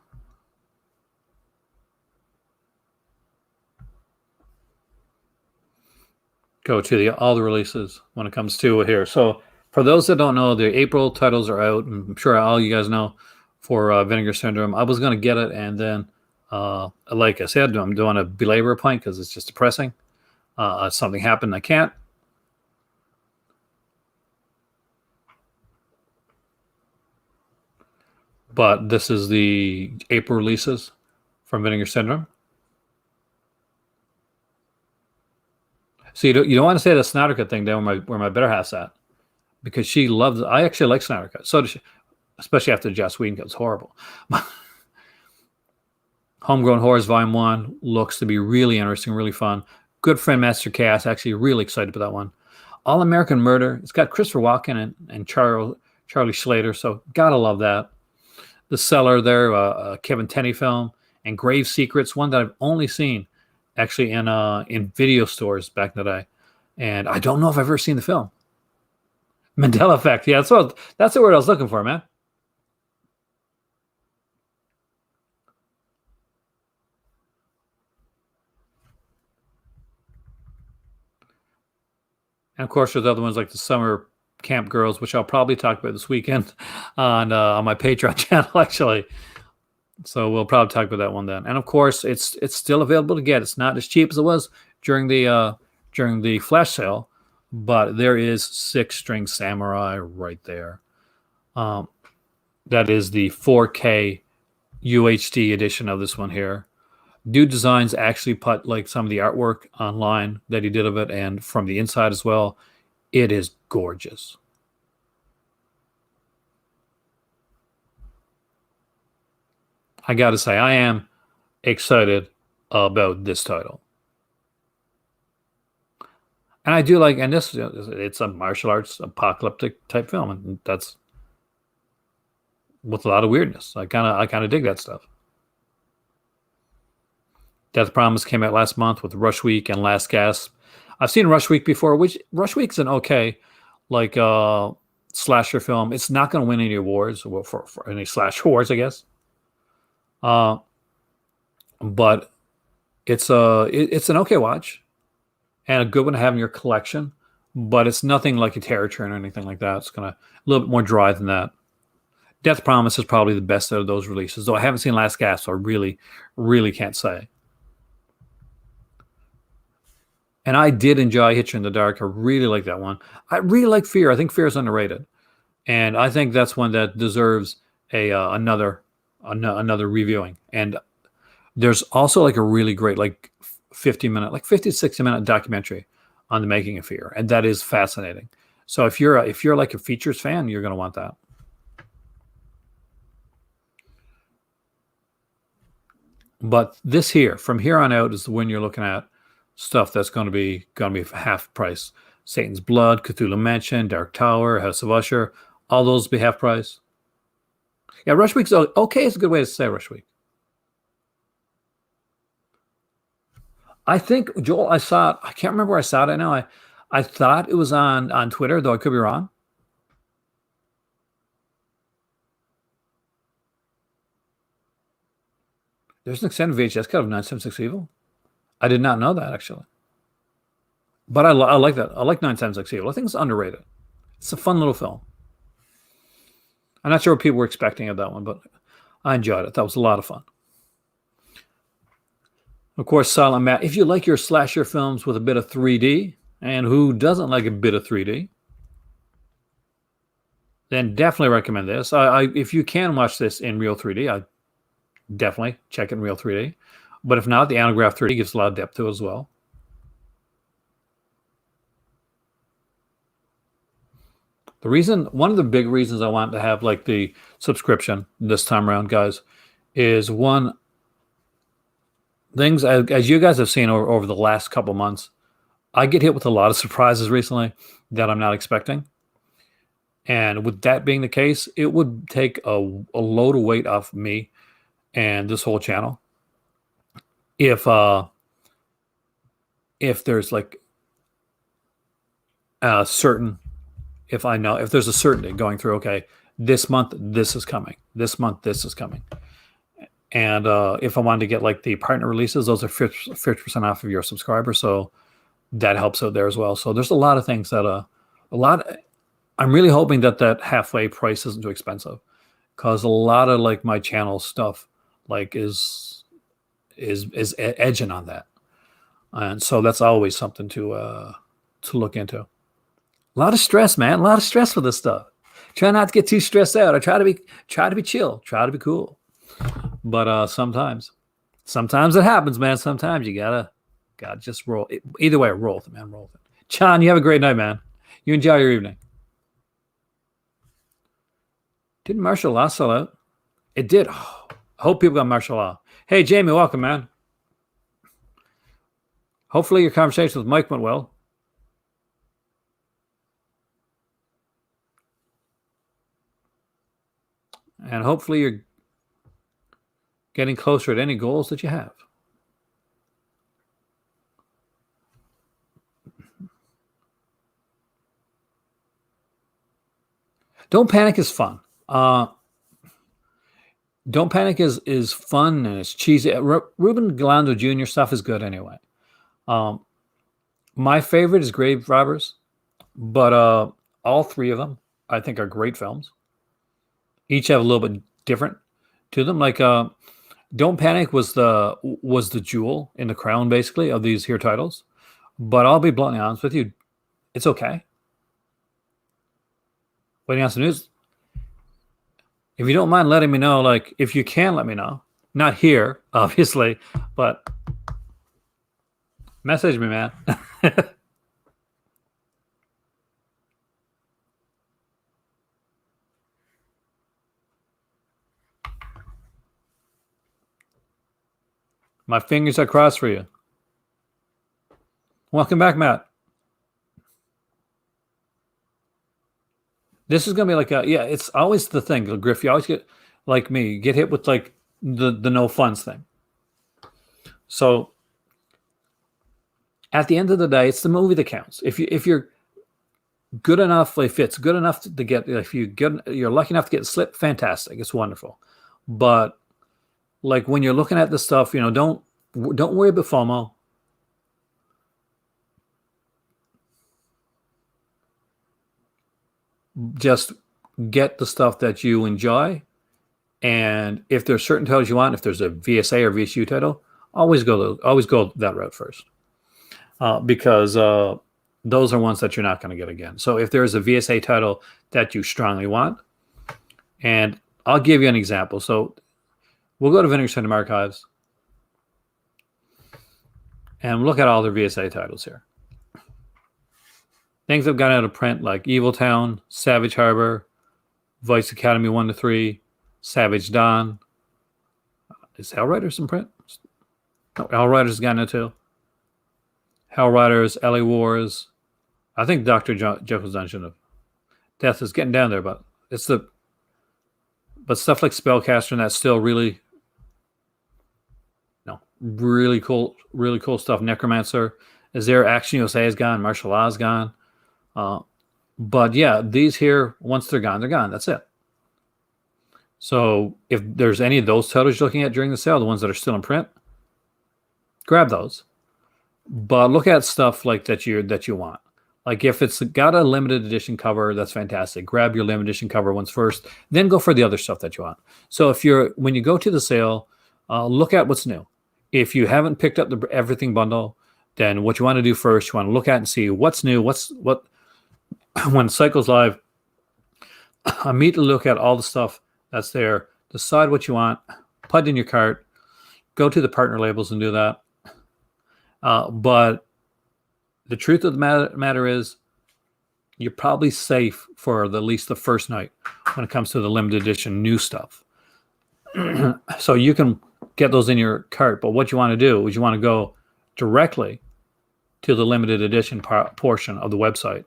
go to all the releases when it comes to here. So for those that don't know, the April titles are out. And I'm sure all you guys know for Vinegar Syndrome. I was going to get it, and then, like I said, I'm doing a belabor a point because it's just depressing. Something happened. I can't. But this is the April releases from Vinegar Syndrome. So you don't want to say the Snyder Cut thing down where my better half's at, because she loves it. I actually like Snyder Cut. So does she, especially after Joss Whedon Cut. It's horrible. Homegrown Horrors Volume 1 looks to be really interesting, really fun. Good Friend Master Cast. Actually really excited about that one. All American Murder. It's got Christopher Walken and Charlie Slater. So gotta love that. The Cellar there, Kevin Tenney film, and Grave Secrets, one that I've only seen actually in video stores back in the day, and I don't know if I've ever seen the film. Mandela Effect, yeah, that's the word I was looking for, man. And of course, there's other ones like the Summer Camp Girls, which I'll probably talk about this weekend on my Patreon channel, actually. So we'll probably talk about that one then. And of course, it's still available to get. It's not as cheap as it was during the flash sale, but there is Six String Samurai right there. That is the 4K UHD edition of this one here. Dude Designs actually put like some of the artwork online that he did of it, and from the inside as well. It is gorgeous. I got to say, I am excited about this title. And I do like, and this, it's a martial arts apocalyptic type film, and that's with a lot of weirdness. I kind of dig that stuff. Death Promise came out last month with Rush Week and Last Gasp. I've seen Rush Week before, which Rush Week's an okay, like slasher film. It's not going to win any awards for any slash awards, I guess. But it's an okay watch and a good one to have in your collection. But it's nothing like a Terror Train or anything like that. It's a little bit more dry than that. Death Promise is probably the best out of those releases, though I haven't seen Last Gasp, so I really, really can't say. And I did enjoy Hitcher in the Dark. I really like that one. I really like Fear. I think Fear is underrated, and I think that's one that deserves another reviewing. And there's also like a really great 50 to 60 minute documentary on the making of Fear, and that is fascinating. So if you're like a features fan, you're going to want that. But this here, from here on out, is when you're looking at stuff that's going to be half price. Satan's Blood, Cthulhu Mansion, Dark Tower, House of Usher, all those will be half price. Yeah, Rush Week's okay. It's a good way to say Rush Week. I think, Joel, I saw it. I can't remember where I saw it now. I thought it was on Twitter, though I could be wrong. There's an extended VHS cut of 976 Evil. I did not know that, actually. But I like that. I like 976 Evil. I think it's underrated. It's a fun little film. I'm not sure what people were expecting of that one, but I enjoyed it. That was a lot of fun. Of course, Silent Matt. If you like your slasher films with a bit of 3D, and who doesn't like a bit of 3D, then definitely recommend this. If you can watch this in real 3D, I definitely check it in real 3D. But if not, the Anagraph 3D gives a lot of depth to it as well. One of the big reasons I want to have like the subscription this time around, guys, is one, things, as you guys have seen over the last couple months, I get hit with a lot of surprises recently that I'm not expecting. And with that being the case, it would take a load of weight off me and this whole channel if there's like a certain, if I know, if there's a certainty going through, okay, this month this is coming, this month this is coming. And if I wanted to get like the partner releases, those are 50% off of your subscriber. So that helps out there as well. So there's a lot of things that I'm really hoping that halfway price isn't too expensive, because a lot of like my channel stuff like is edging on that. And so that's always something to look into. A lot of stress, man. A lot of stress for this stuff. Try not to get too stressed out. I try to be chill. Try to be cool. But sometimes it happens, man. Sometimes you gotta just roll. Either way, roll with it, man. Roll with it. John, you have a great night, man. You enjoy your evening. Didn't martial law sell out? It did. Oh, I hope people got martial law. Hey, Jamie, welcome, man. Hopefully your conversation with Mike went well. And hopefully you're getting closer to any goals that you have. Don't Panic is fun. Don't Panic is fun and it's cheesy. Ruben Galando Jr. stuff is good anyway. My favorite is Grave Robbers, but all three of them I think are great films. Each have a little bit different to them. Like Don't Panic was the jewel in the crown, basically, of these here titles. But I'll be bluntly honest with you, it's okay. Waiting on some news. If you don't mind letting me know, like if you can let me know, not here, obviously, but message me, man. My fingers are crossed for you. Welcome back, Matt. This is going to be like it's always the thing, Griff. You always get, like me, you get hit with like the no funds thing. So at the end of the day, it's the movie that counts. If you're good enough, if it's good enough to get, if you're lucky enough to get slipped, fantastic. It's wonderful. But like when you're looking at this stuff, don't worry about FOMO. Just get the stuff that you enjoy, and if there's certain titles you want, if there's a VSA or VSU title, always go that route first, because those are ones that you're not going to get again. So if there's a VSA title that you strongly want, and I'll give you an example. So we'll go to Vinegar Syndrome Archives and look at all their VSA titles here. Things that have gone out of print like Evil Town, Savage Harbor, Vice Academy 1-3, Savage Dawn. Is Hellriders in print? No, Hellriders has gotten it too. Hellriders, LA Wars. I think Dr. Jekyll's Dungeon of Death is getting down there, but but stuff like Spellcaster and that's still really cool stuff. Necromancer is there. Action USA is gone. Martial Law is gone. But yeah, these here, once they're gone, they're gone. That's it. So if there's any of those titles you're looking at during the sale, the ones that are still in print, grab those. But look at stuff like that you want. Like if it's got a limited edition cover, that's fantastic. Grab your limited edition cover ones first, then go for the other stuff that you want. So when you go to the sale, look at what's new. If you haven't picked up the everything bundle, then what you want to do first, you want to look at and see what's new, what when Cycle's live. Immediately look at all the stuff that's there, decide what you want, put it in your cart, go to the partner labels and do that. But the truth of the matter is, you're probably safe for at least the first night when it comes to the limited edition new stuff. So you can get those in your cart. But what you want to do is you want to go directly to the limited edition portion of the website,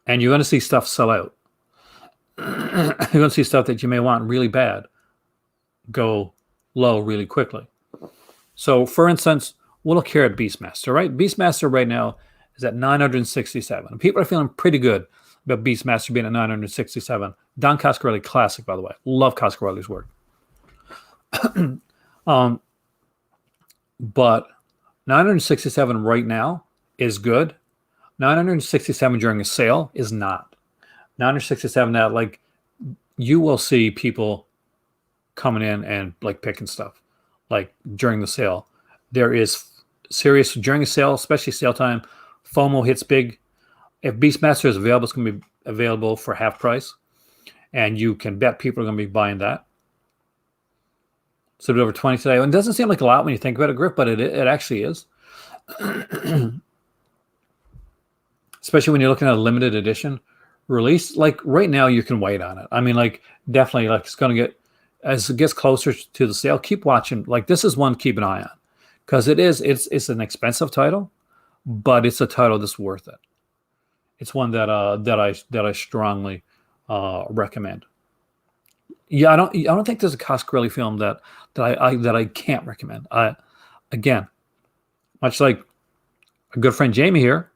and you're going to see stuff sell out. You're going to see stuff that you may want really bad go low really quickly. So, for instance, we'll look here at Beastmaster, right? Beastmaster right now is at 967. And people are feeling pretty good about Beastmaster being at 967. Don Coscarelli classic, by the way. Love Coscarelli's work. But 967 right now is good. 967 during a sale is not. 967 now, like, you will see people coming in and like picking stuff like during the sale. There is serious during a sale, especially sale time. FOMO hits big. If Beastmaster is available, it's going to be available for half price, and you can bet people are going to be buying that. So over 20 today. And it doesn't seem like a lot when you think about it, Griff, but it actually is. Especially when you're looking at a limited edition release. Like right now, you can wait on it. I mean, like definitely, like it's going to get, as it gets closer to the sale, keep watching. Like this is one to keep an eye on, because it's an expensive title, but it's a title that's worth it. It's one that I strongly recommend. Yeah, I don't think there's a Coscarelli film that I can't recommend. Again, much like a good friend Jamie here,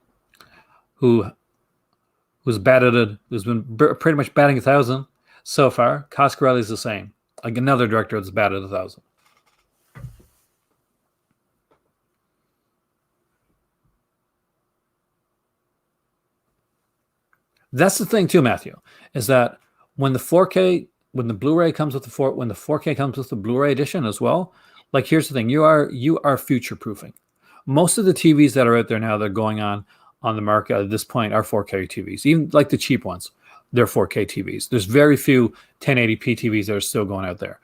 who's been pretty much batting 1,000 so far. Coscarelli's the same. Like another director that's batted 1,000. That's the thing too, Matthew, is that when the 4K, when the Blu-ray comes with when the 4K comes with the Blu-ray edition as well, like here's the thing, you are future proofing. Most of the TVs that are out there now that are going on the market at this point are 4K TVs, even like the cheap ones. They're 4K TVs. There's very few 1080p TVs that are still going out there.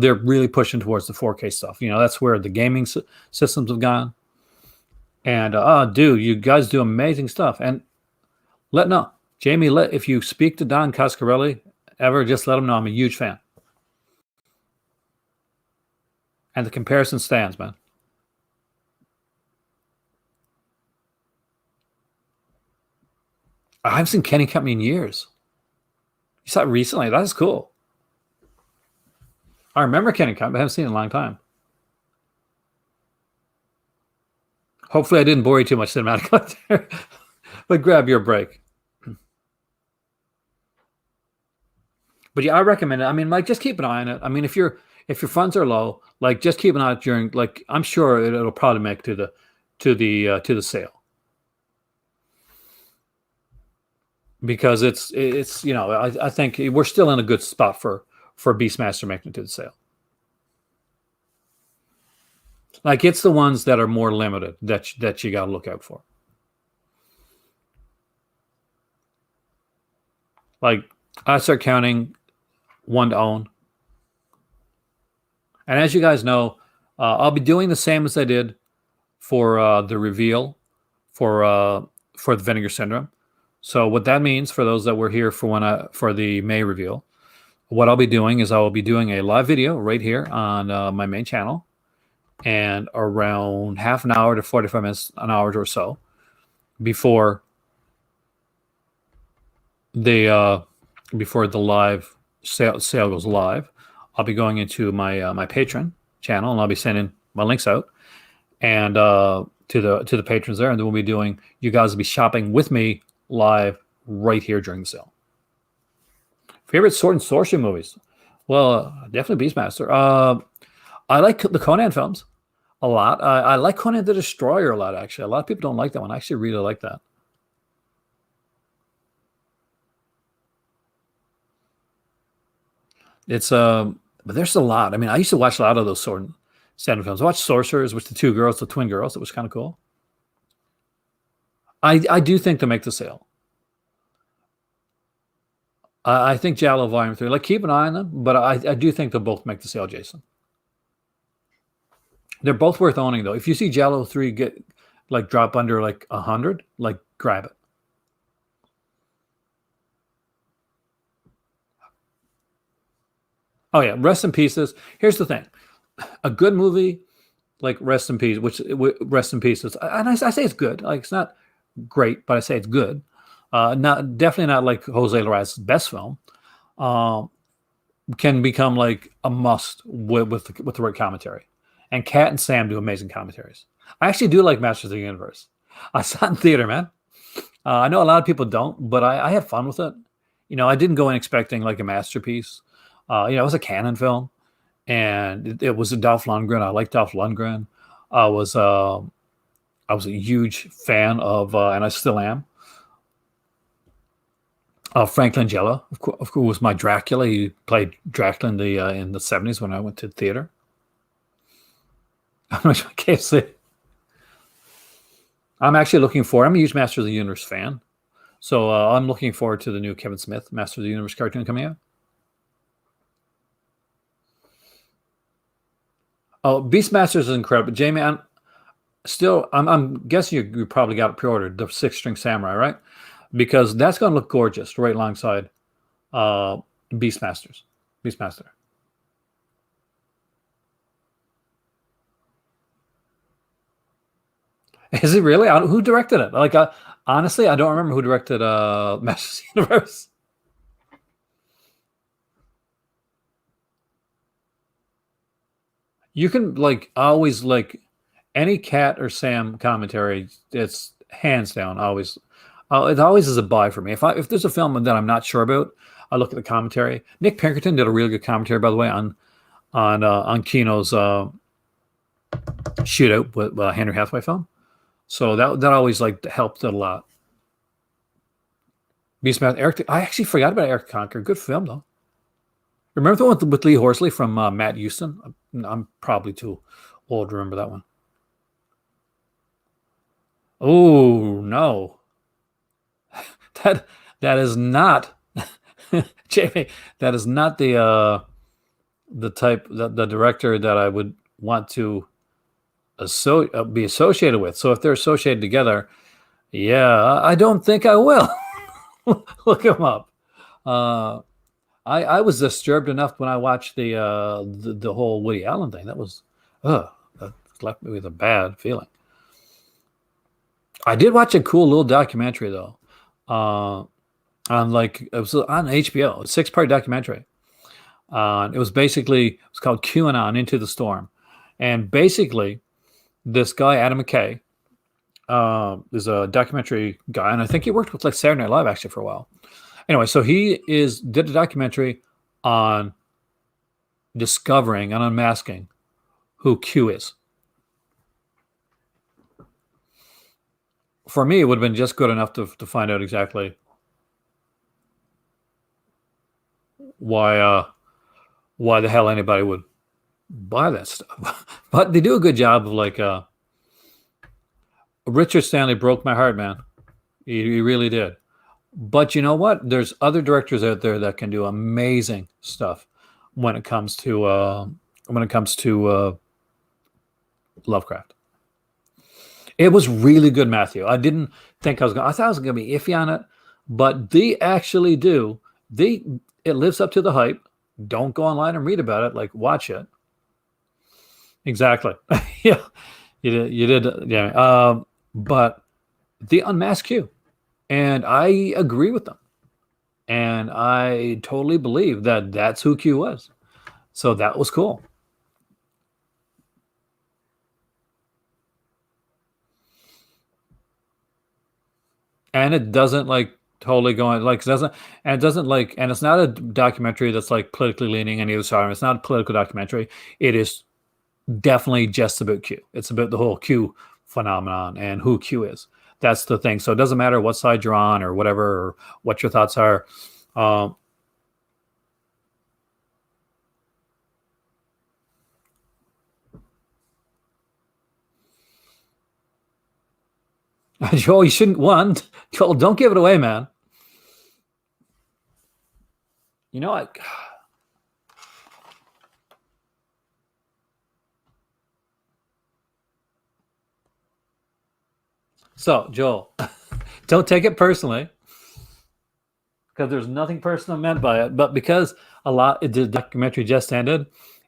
They're really pushing towards the 4K stuff. You know, that's where the gaming systems have gone. And dude, you guys do amazing stuff. And Jamie, if you speak to Don Coscarelli ever, just let him know I'm a huge fan. And the comparison stands, man. I haven't seen Kenny Company in years. You saw it recently. That is cool. I remember Kenny Company, but I haven't seen it in a long time. Hopefully I didn't bore you too much cinematically there. But grab your break. But yeah, I recommend it. I mean, like, just keep an eye on it. I mean, if your funds are low, like, just keep an eye on it during. Like, I'm sure it'll probably make to the sale, because it's you know, I think we're still in a good spot for Beastmaster making it to the sale. Like, it's the ones that are more limited that you got to look out for. Like, I start counting 1 to own. And as you guys know, I'll be doing the same as I did for the reveal for the Vinegar Syndrome. So what that means for those that were here for the May reveal, what I'll be doing is I will be doing a live video right here on my main channel, and around half an hour to 45 minutes, an hour or so before the live sale goes live, I'll be going into my my Patreon channel, and I'll be sending my links out and to the patrons there, and then we'll be doing, you guys will be shopping with me live right here during the sale. Favorite sword and sorcery movies? Well, definitely Beastmaster. I like the Conan films a lot. I like Conan the Destroyer a lot, actually. A lot of people don't like that one. I actually really like that. It's but there's a lot. I mean, I used to watch a lot of those sword and sandal films. I watched Sorcerers, which the twin girls. It was kind of cool. I do think they'll make the sale. I think Giallo Volume 3, like, keep an eye on them, but I do think they'll both make the sale, Jason. They're both worth owning, though. If you see Giallo 3 drop under like 100, like, grab it. Oh yeah, rest in pieces. Here's the thing: a good movie like Rest in Peace, Rest in Pieces, and I say it's good. Like it's not great, but I say it's good. Not definitely not like Jose Larraz's best film. Um, can become like a must with the right commentary. And Kat and Sam do amazing commentaries. I actually do like Masters of the Universe. I saw it in theater, man. I know a lot of people don't, but I had fun with it. I didn't go in expecting like a masterpiece. It was a canon film, and it was a Dolph Lundgren. I like Dolph Lundgren. I was uh, I was a huge fan of, and I still am, Frank Langella, of course, was my Dracula. He played Dracula in the '70s when I went to the theater. I can't say. I'm a huge Master of the Universe fan, so I'm looking forward to the new Kevin Smith Master of the Universe cartoon coming out. Oh, Beastmasters is incredible, Jamie. I'm guessing you probably got it pre-ordered, the Six String Samurai, right? Because that's going to look gorgeous right alongside uh, Beastmasters. Beastmaster. Is it really? Who directed it? Like, honestly, I don't remember who directed Masters of the Universe. You can like always like any Cat or Sam commentary. It's hands down always. It always is a buy for me. If there's a film that I'm not sure about, I look at the commentary. Nick Pinkerton did a really good commentary, by the way, on Kino's shootout with Henry Hathaway film. So that always like helped it a lot. Beastmaster Eric. I actually forgot about Eric Conker. Good film though. Remember the one with Lee Horsley from Matt Houston? I'm probably too old to remember that one. Oh no, that that is not Jamie. That is not the type the director that I would want to be associated with. So if they're associated together, yeah, I don't think I will. Look him up. Uh, I was disturbed enough when I watched the whole Woody Allen thing. That left me with a bad feeling. I did watch a cool little documentary though, uh, on like it was on HBO, a 6-part documentary. It was called QAnon Into the Storm, and basically this guy Adam McKay is a documentary guy, and I think he worked with like Saturday Night Live actually for a while. Anyway, so he is did a documentary on discovering and unmasking who Q is. For me, it would have been just good enough to find out exactly why why the hell anybody would buy that stuff. But they do a good job of like Richard Stanley broke my heart, man. He really did. But you know what? There's other directors out there that can do amazing stuff when it comes to Lovecraft. It was really good, Matthew. I didn't think I was going. I thought I was going to be iffy on it, but they actually do. It lives up to the hype. Don't go online and read about it. Like watch it. Exactly. Yeah, you did. You did. Yeah. But the unmasked Q, and I agree with them, and I totally believe that that's who Q was. So that was cool. And it doesn't like totally going like it doesn't and it doesn't like and it's not a documentary that's like politically leaning on either side. It's not a political documentary. It is definitely just about Q. It's about the whole Q phenomenon and who Q is. That's the thing. So it doesn't matter what side you're on or whatever or what your thoughts are. Um, Joel, you shouldn't want Joel. Don't give it away, man. You know what? So Joel, don't take it personally. because there's nothing personal meant by it, but because the documentary just ended,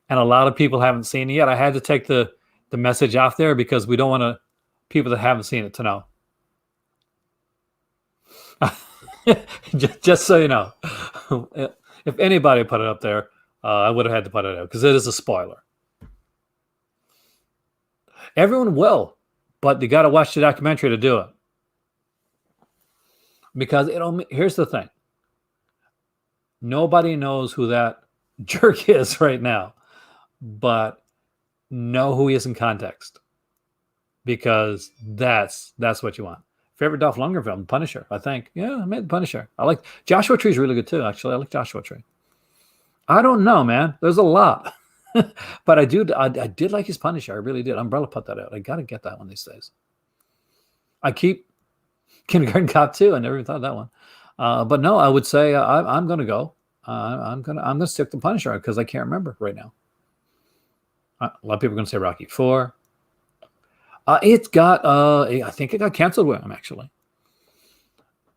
and a lot of people haven't seen it yet, I had to take the message off there because we don't want people that haven't seen it to know. just so you know, if anybody put it up there, I would have had to put it out because it is a spoiler. Everyone will, but you got to watch the documentary to do it. Because here's the thing. Nobody knows who that jerk is right now, but know who he is in context. Because that's what you want. Favorite Dolph Lundgren film, Punisher, I think. Yeah, I made Punisher. I like Joshua Tree's really good too, actually. I like Joshua Tree. I don't know, man. There's a lot. But I did like his Punisher. I really did. Umbrella put that out. I got to get that one these days. I keep Kindergarten Cop 2. I never even thought of that one. But no, I would say I'm going to go. I'm going to stick to Punisher because I can't remember right now. A lot of people are going to say Rocky 4. It's got, I think it got canceled with him, actually.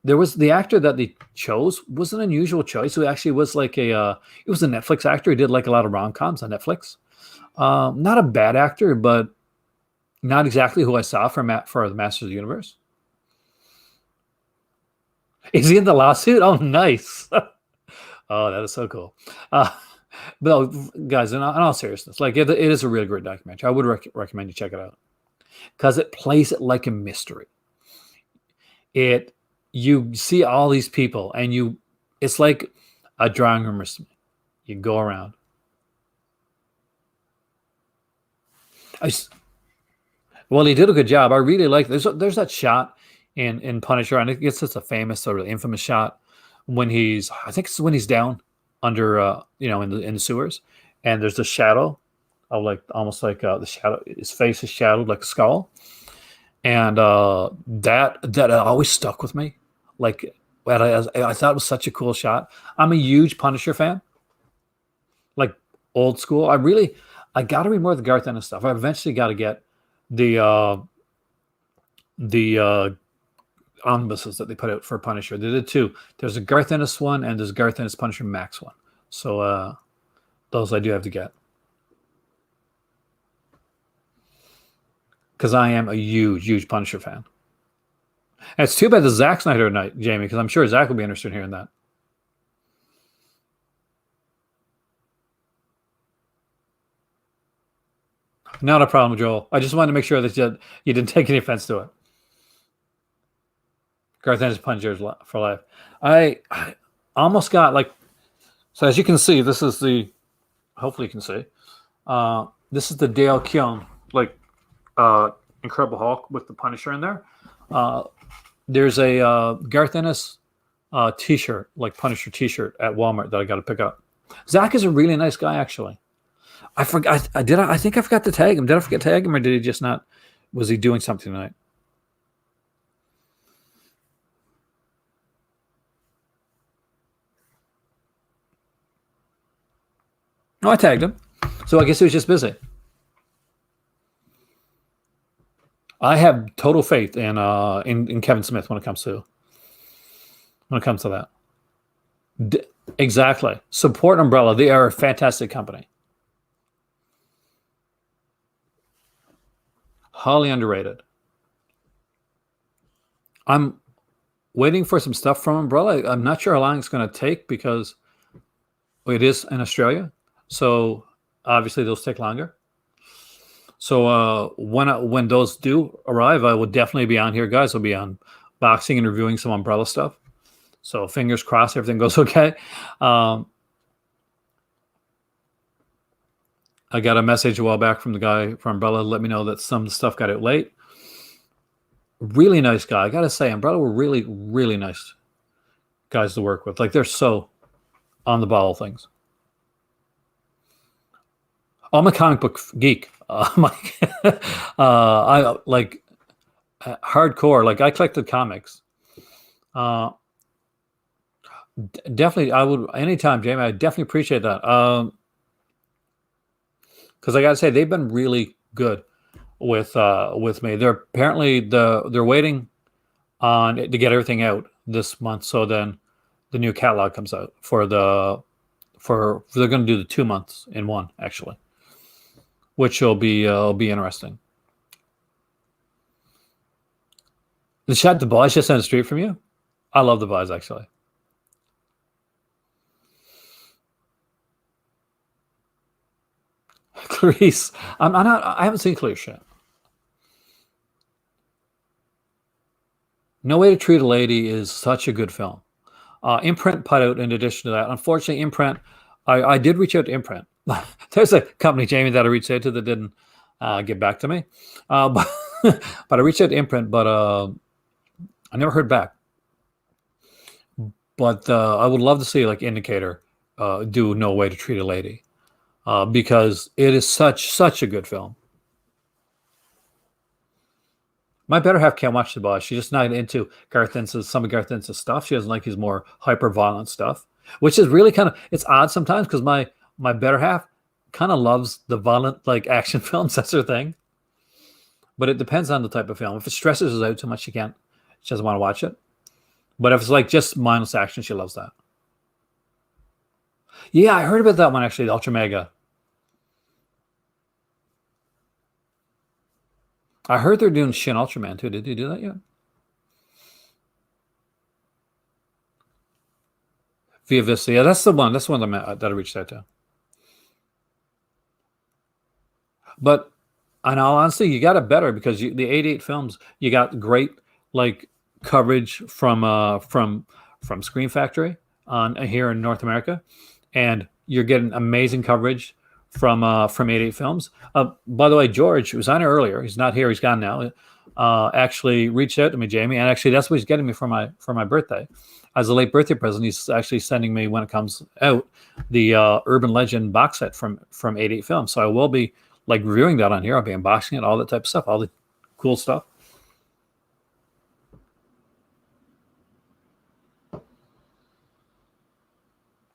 There was the actor that they chose was an unusual choice. Who actually was like it was a Netflix actor. He did like a lot of rom-coms on Netflix. Not a bad actor, but not exactly who I saw for the Masters of the Universe. Is he in the lawsuit? Oh, nice. Oh, that is so cool. But guys, in all seriousness, like it is a really great documentary. I would recommend you check it out because it plays it like a mystery. You see all these people, and it's like a drawing room. You go around. Well, he did a good job. I really like. There's that shot in Punisher, and it's a famous sort of infamous shot when I think it's when he's down under in the sewers, and there's the shadow of almost like the shadow. His face is shadowed like a skull, and that always stuck with me. Like, I thought it was such a cool shot. I'm a huge Punisher fan, like old school. I got to read more of the Garth Ennis stuff. I eventually got to get the omnibuses that they put out for Punisher. They did two. There's a Garth Ennis one, and there's a Garth Ennis Punisher Max one. So those I do have to get. Because I am a huge Punisher fan. And it's too bad the Zack Snyder night, Jamie, because I'm sure Zach will be interested in hearing that. Not a problem, Joel. I just wanted to make sure that you didn't take any offense to it. Garth Ennis Punisher for life. I almost got so as you can see, this is hopefully you can see, this is the Dale Keown, Incredible Hulk with the Punisher in there. There's a Garth Ennis t-shirt, like Punisher t-shirt at Walmart that I got to pick up. Zach is a really nice guy, actually. I forgot. I think I forgot to tag him. Did I forget to tag him, or did he just not? Was he doing something tonight? No, I tagged him. So I guess he was just busy. I have total faith in Kevin Smith when it comes to that. Exactly. Support Umbrella. They are a fantastic company. Highly underrated. I'm waiting for some stuff from Umbrella. I'm not sure how long it's going to take because it is in Australia. So obviously those take longer. So when those do arrive, I will definitely be on here, guys. I'll be on boxing and reviewing some Umbrella stuff. So fingers crossed everything goes okay. I got a message a while back from the guy from Umbrella to let me know that some stuff got out late. Really nice guy. I got to say, Umbrella were really, really nice guys to work with. Like, they're so on the ball of things. I'm a comic book geek. I like hardcore. Like, I collected comics. Definitely, I would anytime, Jamie. I definitely appreciate that. Because I got to say, they've been really good with me. They're apparently they're waiting on it to get everything out this month. So then the new catalog comes out for they're going to do the 2 months in one actually, which will be interesting. The shot the boys just down the street from you. I love the boys actually. Clarice, I haven't seen Clarice yet. No Way to Treat a Lady is such a good film. Imprint put out in addition to that. Unfortunately, Imprint, I did reach out to Imprint. There's a company, Jamie, that I reached out to that didn't get back to me. But I reached out to Imprint, but I never heard back. But I would love to see like Indicator do No Way to Treat a Lady because it is such a good film. My better half can't watch the boss. She's just not into some of Garth Ennis's stuff. She doesn't like his more hyper violent stuff, which is really it's odd sometimes because my better half kind of loves the violent like action films. That's her thing. But it depends on the type of film. If it stresses her out too much, she doesn't want to watch it. But if it's like just mindless action, she loves that. Yeah, I heard about that one actually, the Ultra Mega. I heard they're doing Shin Ultraman too. Did you do that yet? Via Vista. Yeah, that's the one. That's the one that I reached out to. But in all honesty, you got it better because the 88 films, you got great like coverage from Screen Factory on here in North America, and you're getting amazing coverage from 88 Films. By the way, George, who was on here earlier, he's not here, he's gone now. Actually reached out to me, Jamie, and actually that's what he's getting me for my birthday. As a late birthday present, he's actually sending me when it comes out the Urban Legend box set from 88 Films. So I will be like reviewing that on here. I'll be unboxing it, all that type of stuff, all the cool stuff.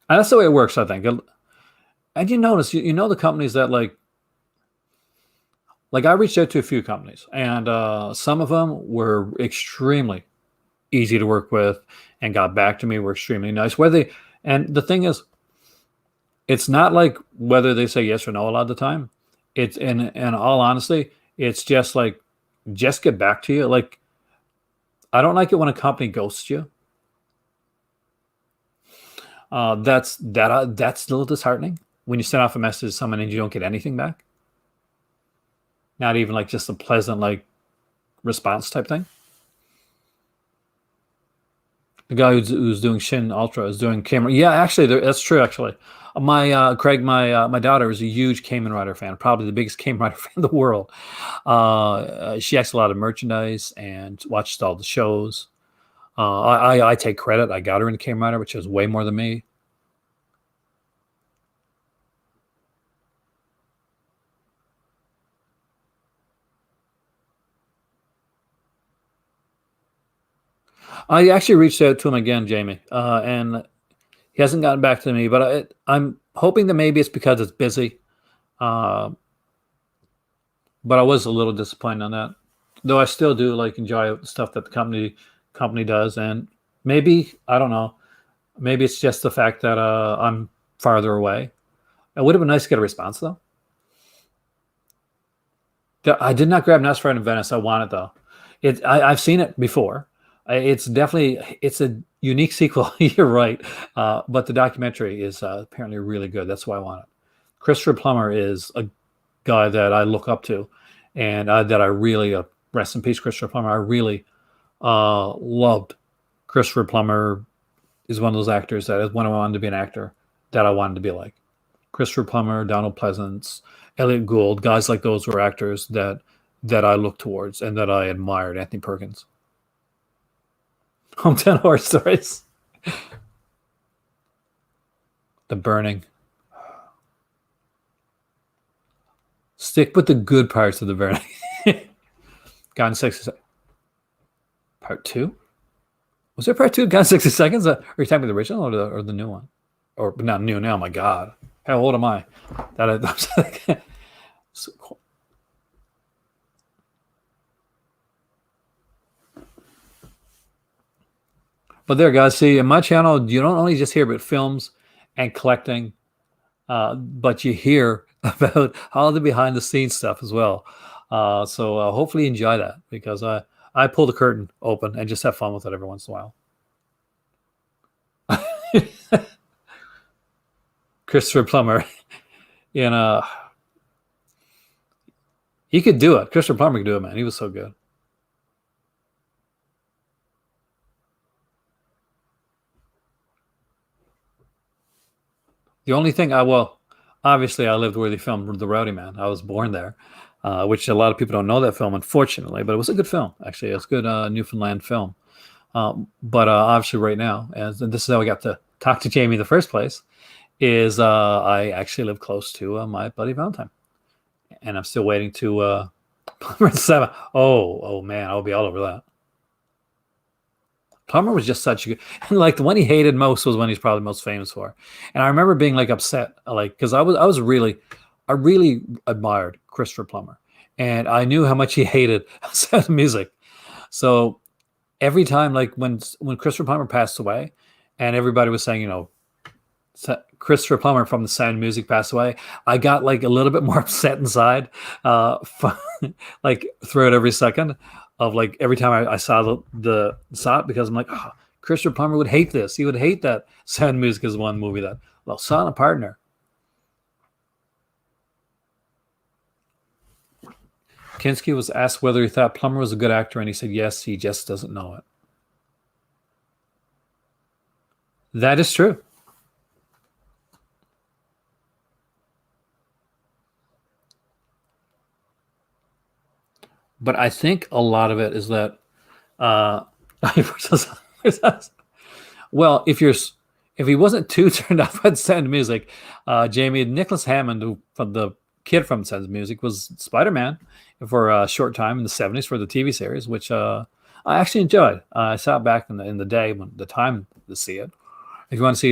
And that's the way it works, I think. And you notice, you know the companies that like I reached out to a few companies, and some of them were extremely easy to work with and got back to me, were extremely nice. And the thing is, it's not like whether they say yes or no a lot of the time. It's in all honesty, it's just like, just get back to you. Like, I don't like it when a company ghosts you. That's a little disheartening when you send off a message to someone and you don't get anything back. Not even like just a pleasant like response type thing. The guy who's doing Shin Ultra is doing Kamen. Yeah, actually, that's true. Actually, my Craig, my daughter is a huge Kamen Rider fan, probably the biggest Kamen Rider fan in the world. She has a lot of merchandise and watches all the shows. I take credit. I got her into Kamen Rider, which is way more than me. I actually reached out to him again, Jamie, and he hasn't gotten back to me. But I'm hoping that maybe it's because it's busy. Uh, but I was a little disappointed on that, though. I still do like enjoy the stuff that the company does, and maybe I don't know. Maybe it's just the fact that I'm farther away. It would have been nice to get a response though. I did not grab Nosferatu in Venice. I want it though. I've seen it before. It's a unique sequel. You're right, but the documentary is apparently really good. That's why I want it. Christopher Plummer is a guy that I look up to, and that I really rest in peace, Christopher Plummer. I really loved Christopher Plummer. Is one of those actors that when I wanted to be an actor that I wanted to be like. Christopher Plummer, Donald Pleasance, Elliot Gould, guys like those were actors that I looked towards and that I admired. Anthony Perkins. Hometown Horror Stories. The Burning. Stick with the good parts of The Burning. Gone 60 Seconds. Part 2? Was there part 2? Gone 60 Seconds? Are you talking about the original or the new one? Or not new now, my God. How old am I? But there, guys, see, in my channel, you don't only just hear about films and collecting, but you hear about all the behind the scenes stuff as well. So hopefully you enjoy that because I pull the curtain open and just have fun with it every once in a while. Christopher Plummer, in he could do it. Christopher Plummer could do it, man. He was so good. The only thing obviously I lived where they filmed The Rowdy Man. I was born there, which a lot of people don't know that film, unfortunately, but it was a good film, actually. It was a good Newfoundland film. But obviously right now, and this is how I got to talk to Jamie in the first place, is I actually live close to my buddy Valentine. And I'm still waiting to Plumber 7. Oh man, I'll be all over that. Plummer was just such a good, and like the one he hated most was one he's probably most famous for. And I remember being like upset, like because I really admired Christopher Plummer, and I knew how much he hated Sound of Music. So every time, like when Christopher Plummer passed away, and everybody was saying, Christopher Plummer from the Sound of Music passed away, I got like a little bit more upset inside, like throughout every second of like every time I saw saw it because I'm like, oh, Christopher Plummer would hate this. He would hate that Sound of Music is one movie that saw a partner. Kinski was asked whether he thought Plummer was a good actor, and he said yes. He just doesn't know it. That is true. But I think a lot of it is that, well, if he wasn't too turned off by the Sound of Music, Jamie, Nicholas Hammond, from the kid from Sound of Music, was Spider-Man for a short time in the 70s for the TV series, which I actually enjoyed. I saw it back in the day when the time to see it. If you want to see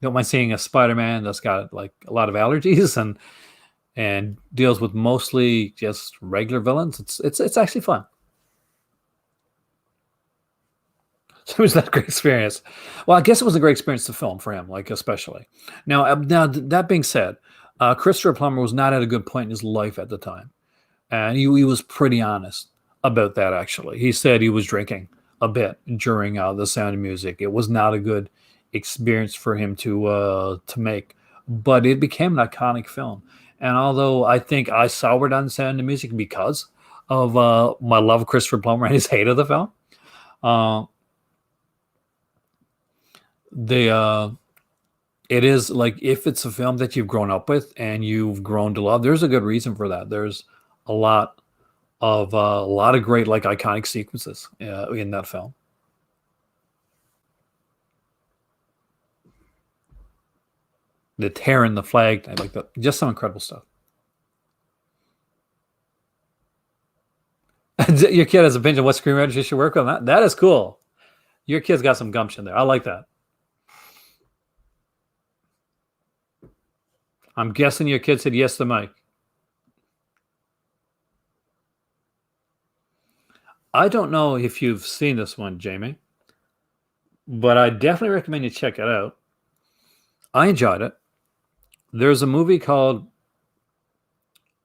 don't mind seeing a Spider-Man that's got like a lot of allergies and deals with mostly just regular villains, it's actually fun. So it was that great experience. Well, I guess it was a great experience to film for him, like especially. Now that being said, Christopher Plummer was not at a good point in his life at the time, and he was pretty honest about that. Actually, he said he was drinking a bit during the Sound of Music. It was not a good experience for him to make, but it became an iconic film. And although I think I soured on Sound of Music because of my love of Christopher Plummer and his hate of the film, it is like if it's a film that you've grown up with and you've grown to love, there's a good reason for that. There's a lot of great like iconic sequences in that film. The tearing the flag, I like that. Just some incredible stuff. Your kid has a opinion of what screenwriters you should work on. That is cool. Your kid's got some gumption there. I like that. I'm guessing your kid said yes to Mike. I don't know if you've seen this one, Jamie, but I definitely recommend you check it out. I enjoyed it. There's a movie called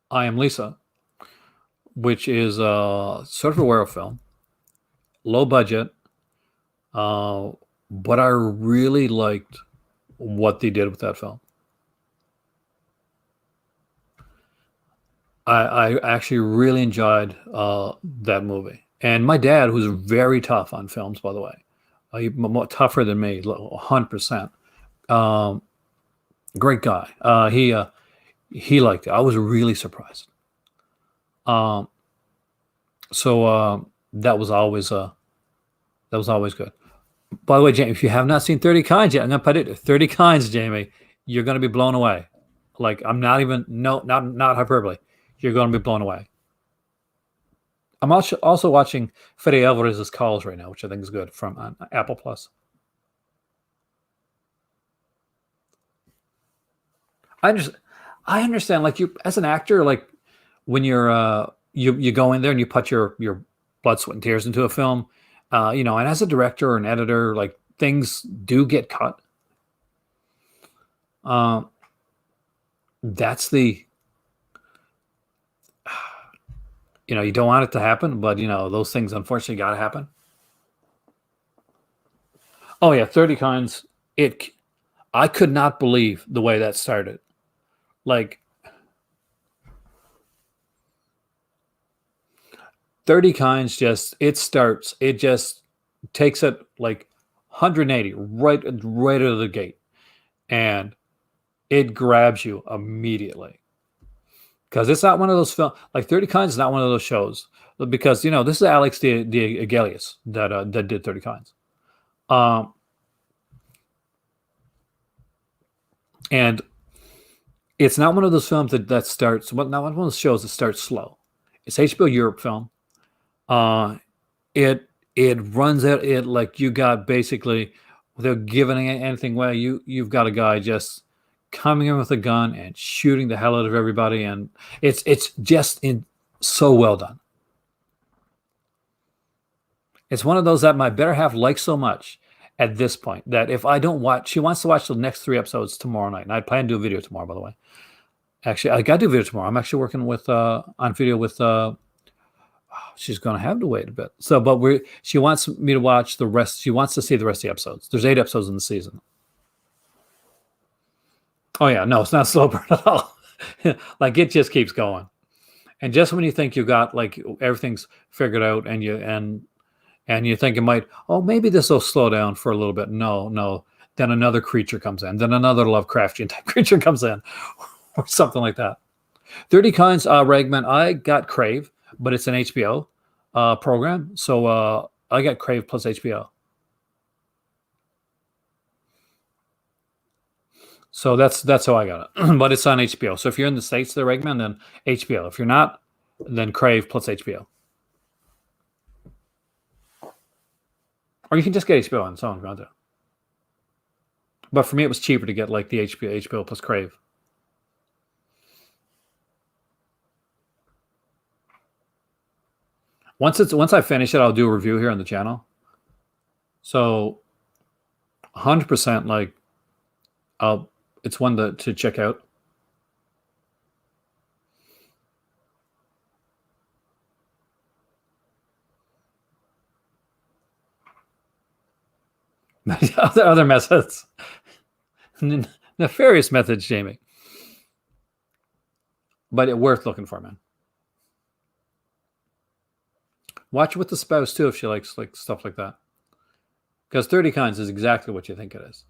I Am Lisa, which is sort of a werewolf film, low budget, but I really liked what they did with that film. I actually really enjoyed that movie. And my dad, who's very tough on films, by the way, tougher than me, 100%. Great guy. He liked it. I was really surprised. So that was always good. By the way, Jamie, if you have not seen 30 Kinds yet, I'm gonna put it 30 Kinds, Jamie. You're gonna be blown away. Like I'm not hyperbole. You're gonna be blown away. I'm also watching Fede Alvarez's Calls right now, which I think is good from Apple Plus. I understand. Like you, as an actor, like when you're you go in there and you put your blood, sweat, and tears into a film, and as a director or an editor, like things do get cut. That's the, you don't want it to happen, but those things unfortunately got to happen. Oh yeah, 30 Kinds. I could not believe the way that started. Like 30 Kinds it just takes it like 180 right out of the gate, and it grabs you immediately. Because it's not one of those films, like 30 Kinds is not one of those shows, because this is Alex de Agelius that did 30 Kinds. And it's not one of those films that starts, not one of those shows that starts slow. It's HBO Europe film. It runs out, like you got basically, without giving anything away, you've got a guy just coming in with a gun and shooting the hell out of everybody, and it's just so well done. It's one of those that my better half likes so much at this point that if I don't watch, she wants to watch the next 3 episodes tomorrow night, and I plan to do a video tomorrow, by the way. Actually, I got to do a video tomorrow. I'm actually working on video with she's going to have to wait a bit. So, but she wants me to watch the rest. She wants to see the rest of the episodes. There's 8 episodes in the season. Oh yeah, no, it's not slow burn at all. Like it just keeps going. And just when you think you got like everything's figured out, and you think it might, maybe this will slow down for a little bit. No. Then another creature comes in. Then another Lovecraftian type creature comes in, or something like that. 30 Kinds, Ragman. I got Crave, but it's an HBO program, so I got Crave plus HBO. So that's how I got it. But it's on HBO. So if you're in the States, the Ragman, then HBO. If you're not, then Crave plus HBO. Or you can just get HBO on its own if you want to. But for me, it was cheaper to get like the HBO plus Crave. Once I finish it, I'll do a review here on the channel. So 100% like it's one to check out. Other methods. Nefarious methods, Jamie. But it's worth looking for, man. Watch it with the spouse too if she likes like stuff like that. Because 30 Kinds is exactly what you think it is.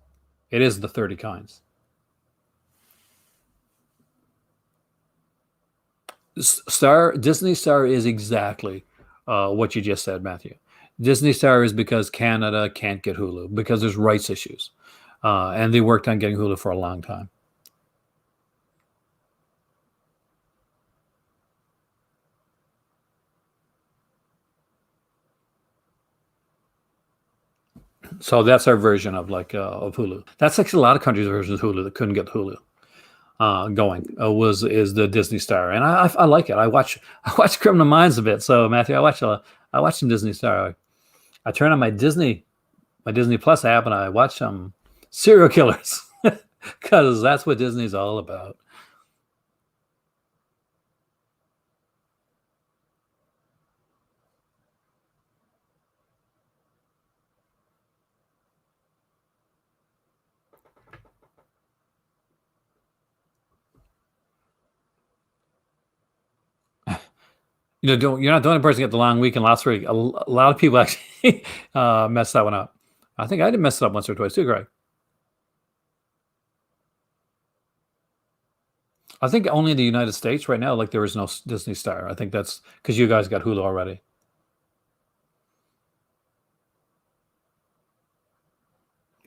It is the 30 Kinds. Disney Star is exactly what you just said, Matthew. Disney Star is because Canada can't get Hulu because there's rights issues. And they worked on getting Hulu for a long time. So that's our version of of Hulu. That's actually a lot of countries' version of Hulu that couldn't get Hulu going. Is the Disney Star, and I like it. I watch Criminal Minds a bit. So Matthew, I watch some Disney Star. I turn on my Disney Plus app and I watch some serial killers because that's what Disney's all about. You're not the only person to get the long weekend last week. A lot of people actually messed that one up. I think I did mess it up once or twice too, Greg. I think only in the United States right now, like there is no Disney Star. I think that's because you guys got Hulu already.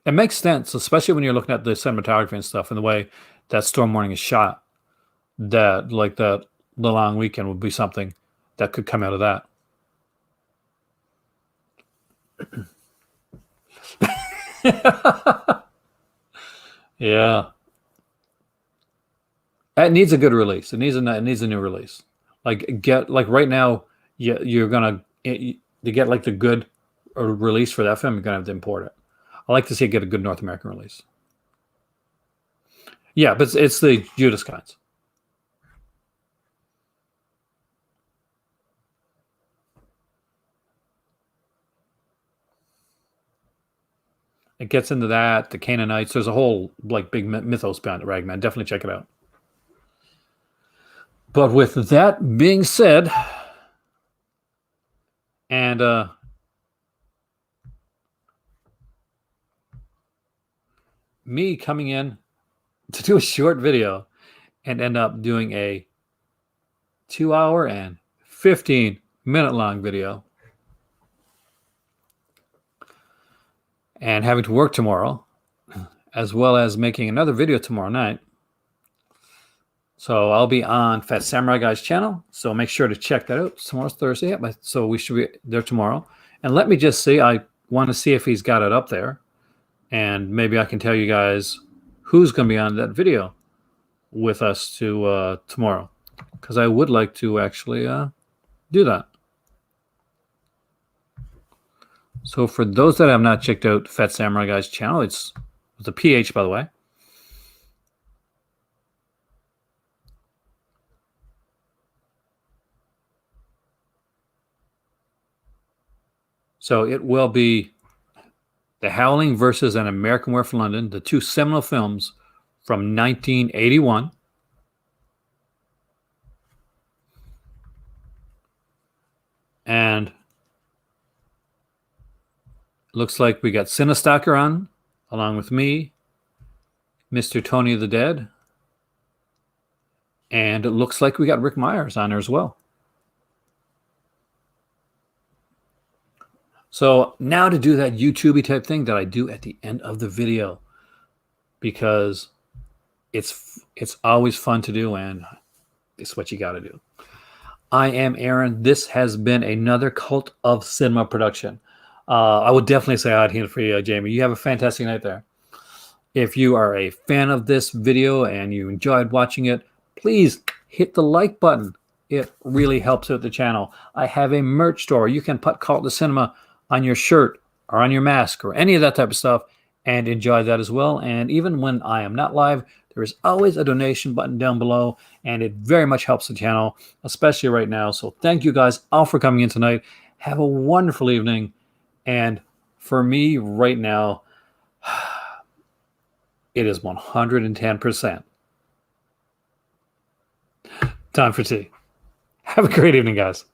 It makes sense, especially when you're looking at the cinematography and stuff and the way that Storm Warning is shot. That like the long weekend would be something that could come out of that. Yeah, it needs a good release. It needs a new release. Like right now, you're gonna to get like the good release for that film. You're gonna have to import it. I like to see it get a good North American release. Yeah, but it's the Judas kinds. It gets into that, the Canaanites. There's a whole like big mythos behind it, Ragman. Definitely check it out. But with that being said, and me coming in to do a short video and end up doing a 2-hour and 15-minute long video, and having to work tomorrow, as well as making another video tomorrow night. So I'll be on Fat Samurai Guy's channel. So make sure to check that out. Tomorrow's Thursday. So we should be there tomorrow. And let me just see. I want to see if he's got it up there. And maybe I can tell you guys who's going to be on that video with us tomorrow. Because I would like to actually do that. So for those that have not checked out Fat Samurai Guy's channel, it's with a PH, by the way. So it will be The Howling versus An American Werewolf in London, the two seminal films from 1981. And it looks like we got Cinestalker on, along with me, Mr. Tony the Dead. And it looks like we got Rick Myers on there as well. So now to do that YouTube-y type thing that I do at the end of the video, because it's always fun to do, and it's what you got to do. I am Aaron. This has been another Cult of Cinema production. I would definitely say out here for you, Jamie. You have a fantastic night there. If you are a fan of this video and you enjoyed watching it, please hit the like button. It really helps out the channel. I have a merch store. You can put Cult of Cinema on your shirt or on your mask or any of that type of stuff and enjoy that as well. And even when I am not live, there is always a donation button down below, and it very much helps the channel, especially right now. So thank you guys all for coming in tonight. Have a wonderful evening. And for me right now, it is 110% time for tea. Have a great evening, guys.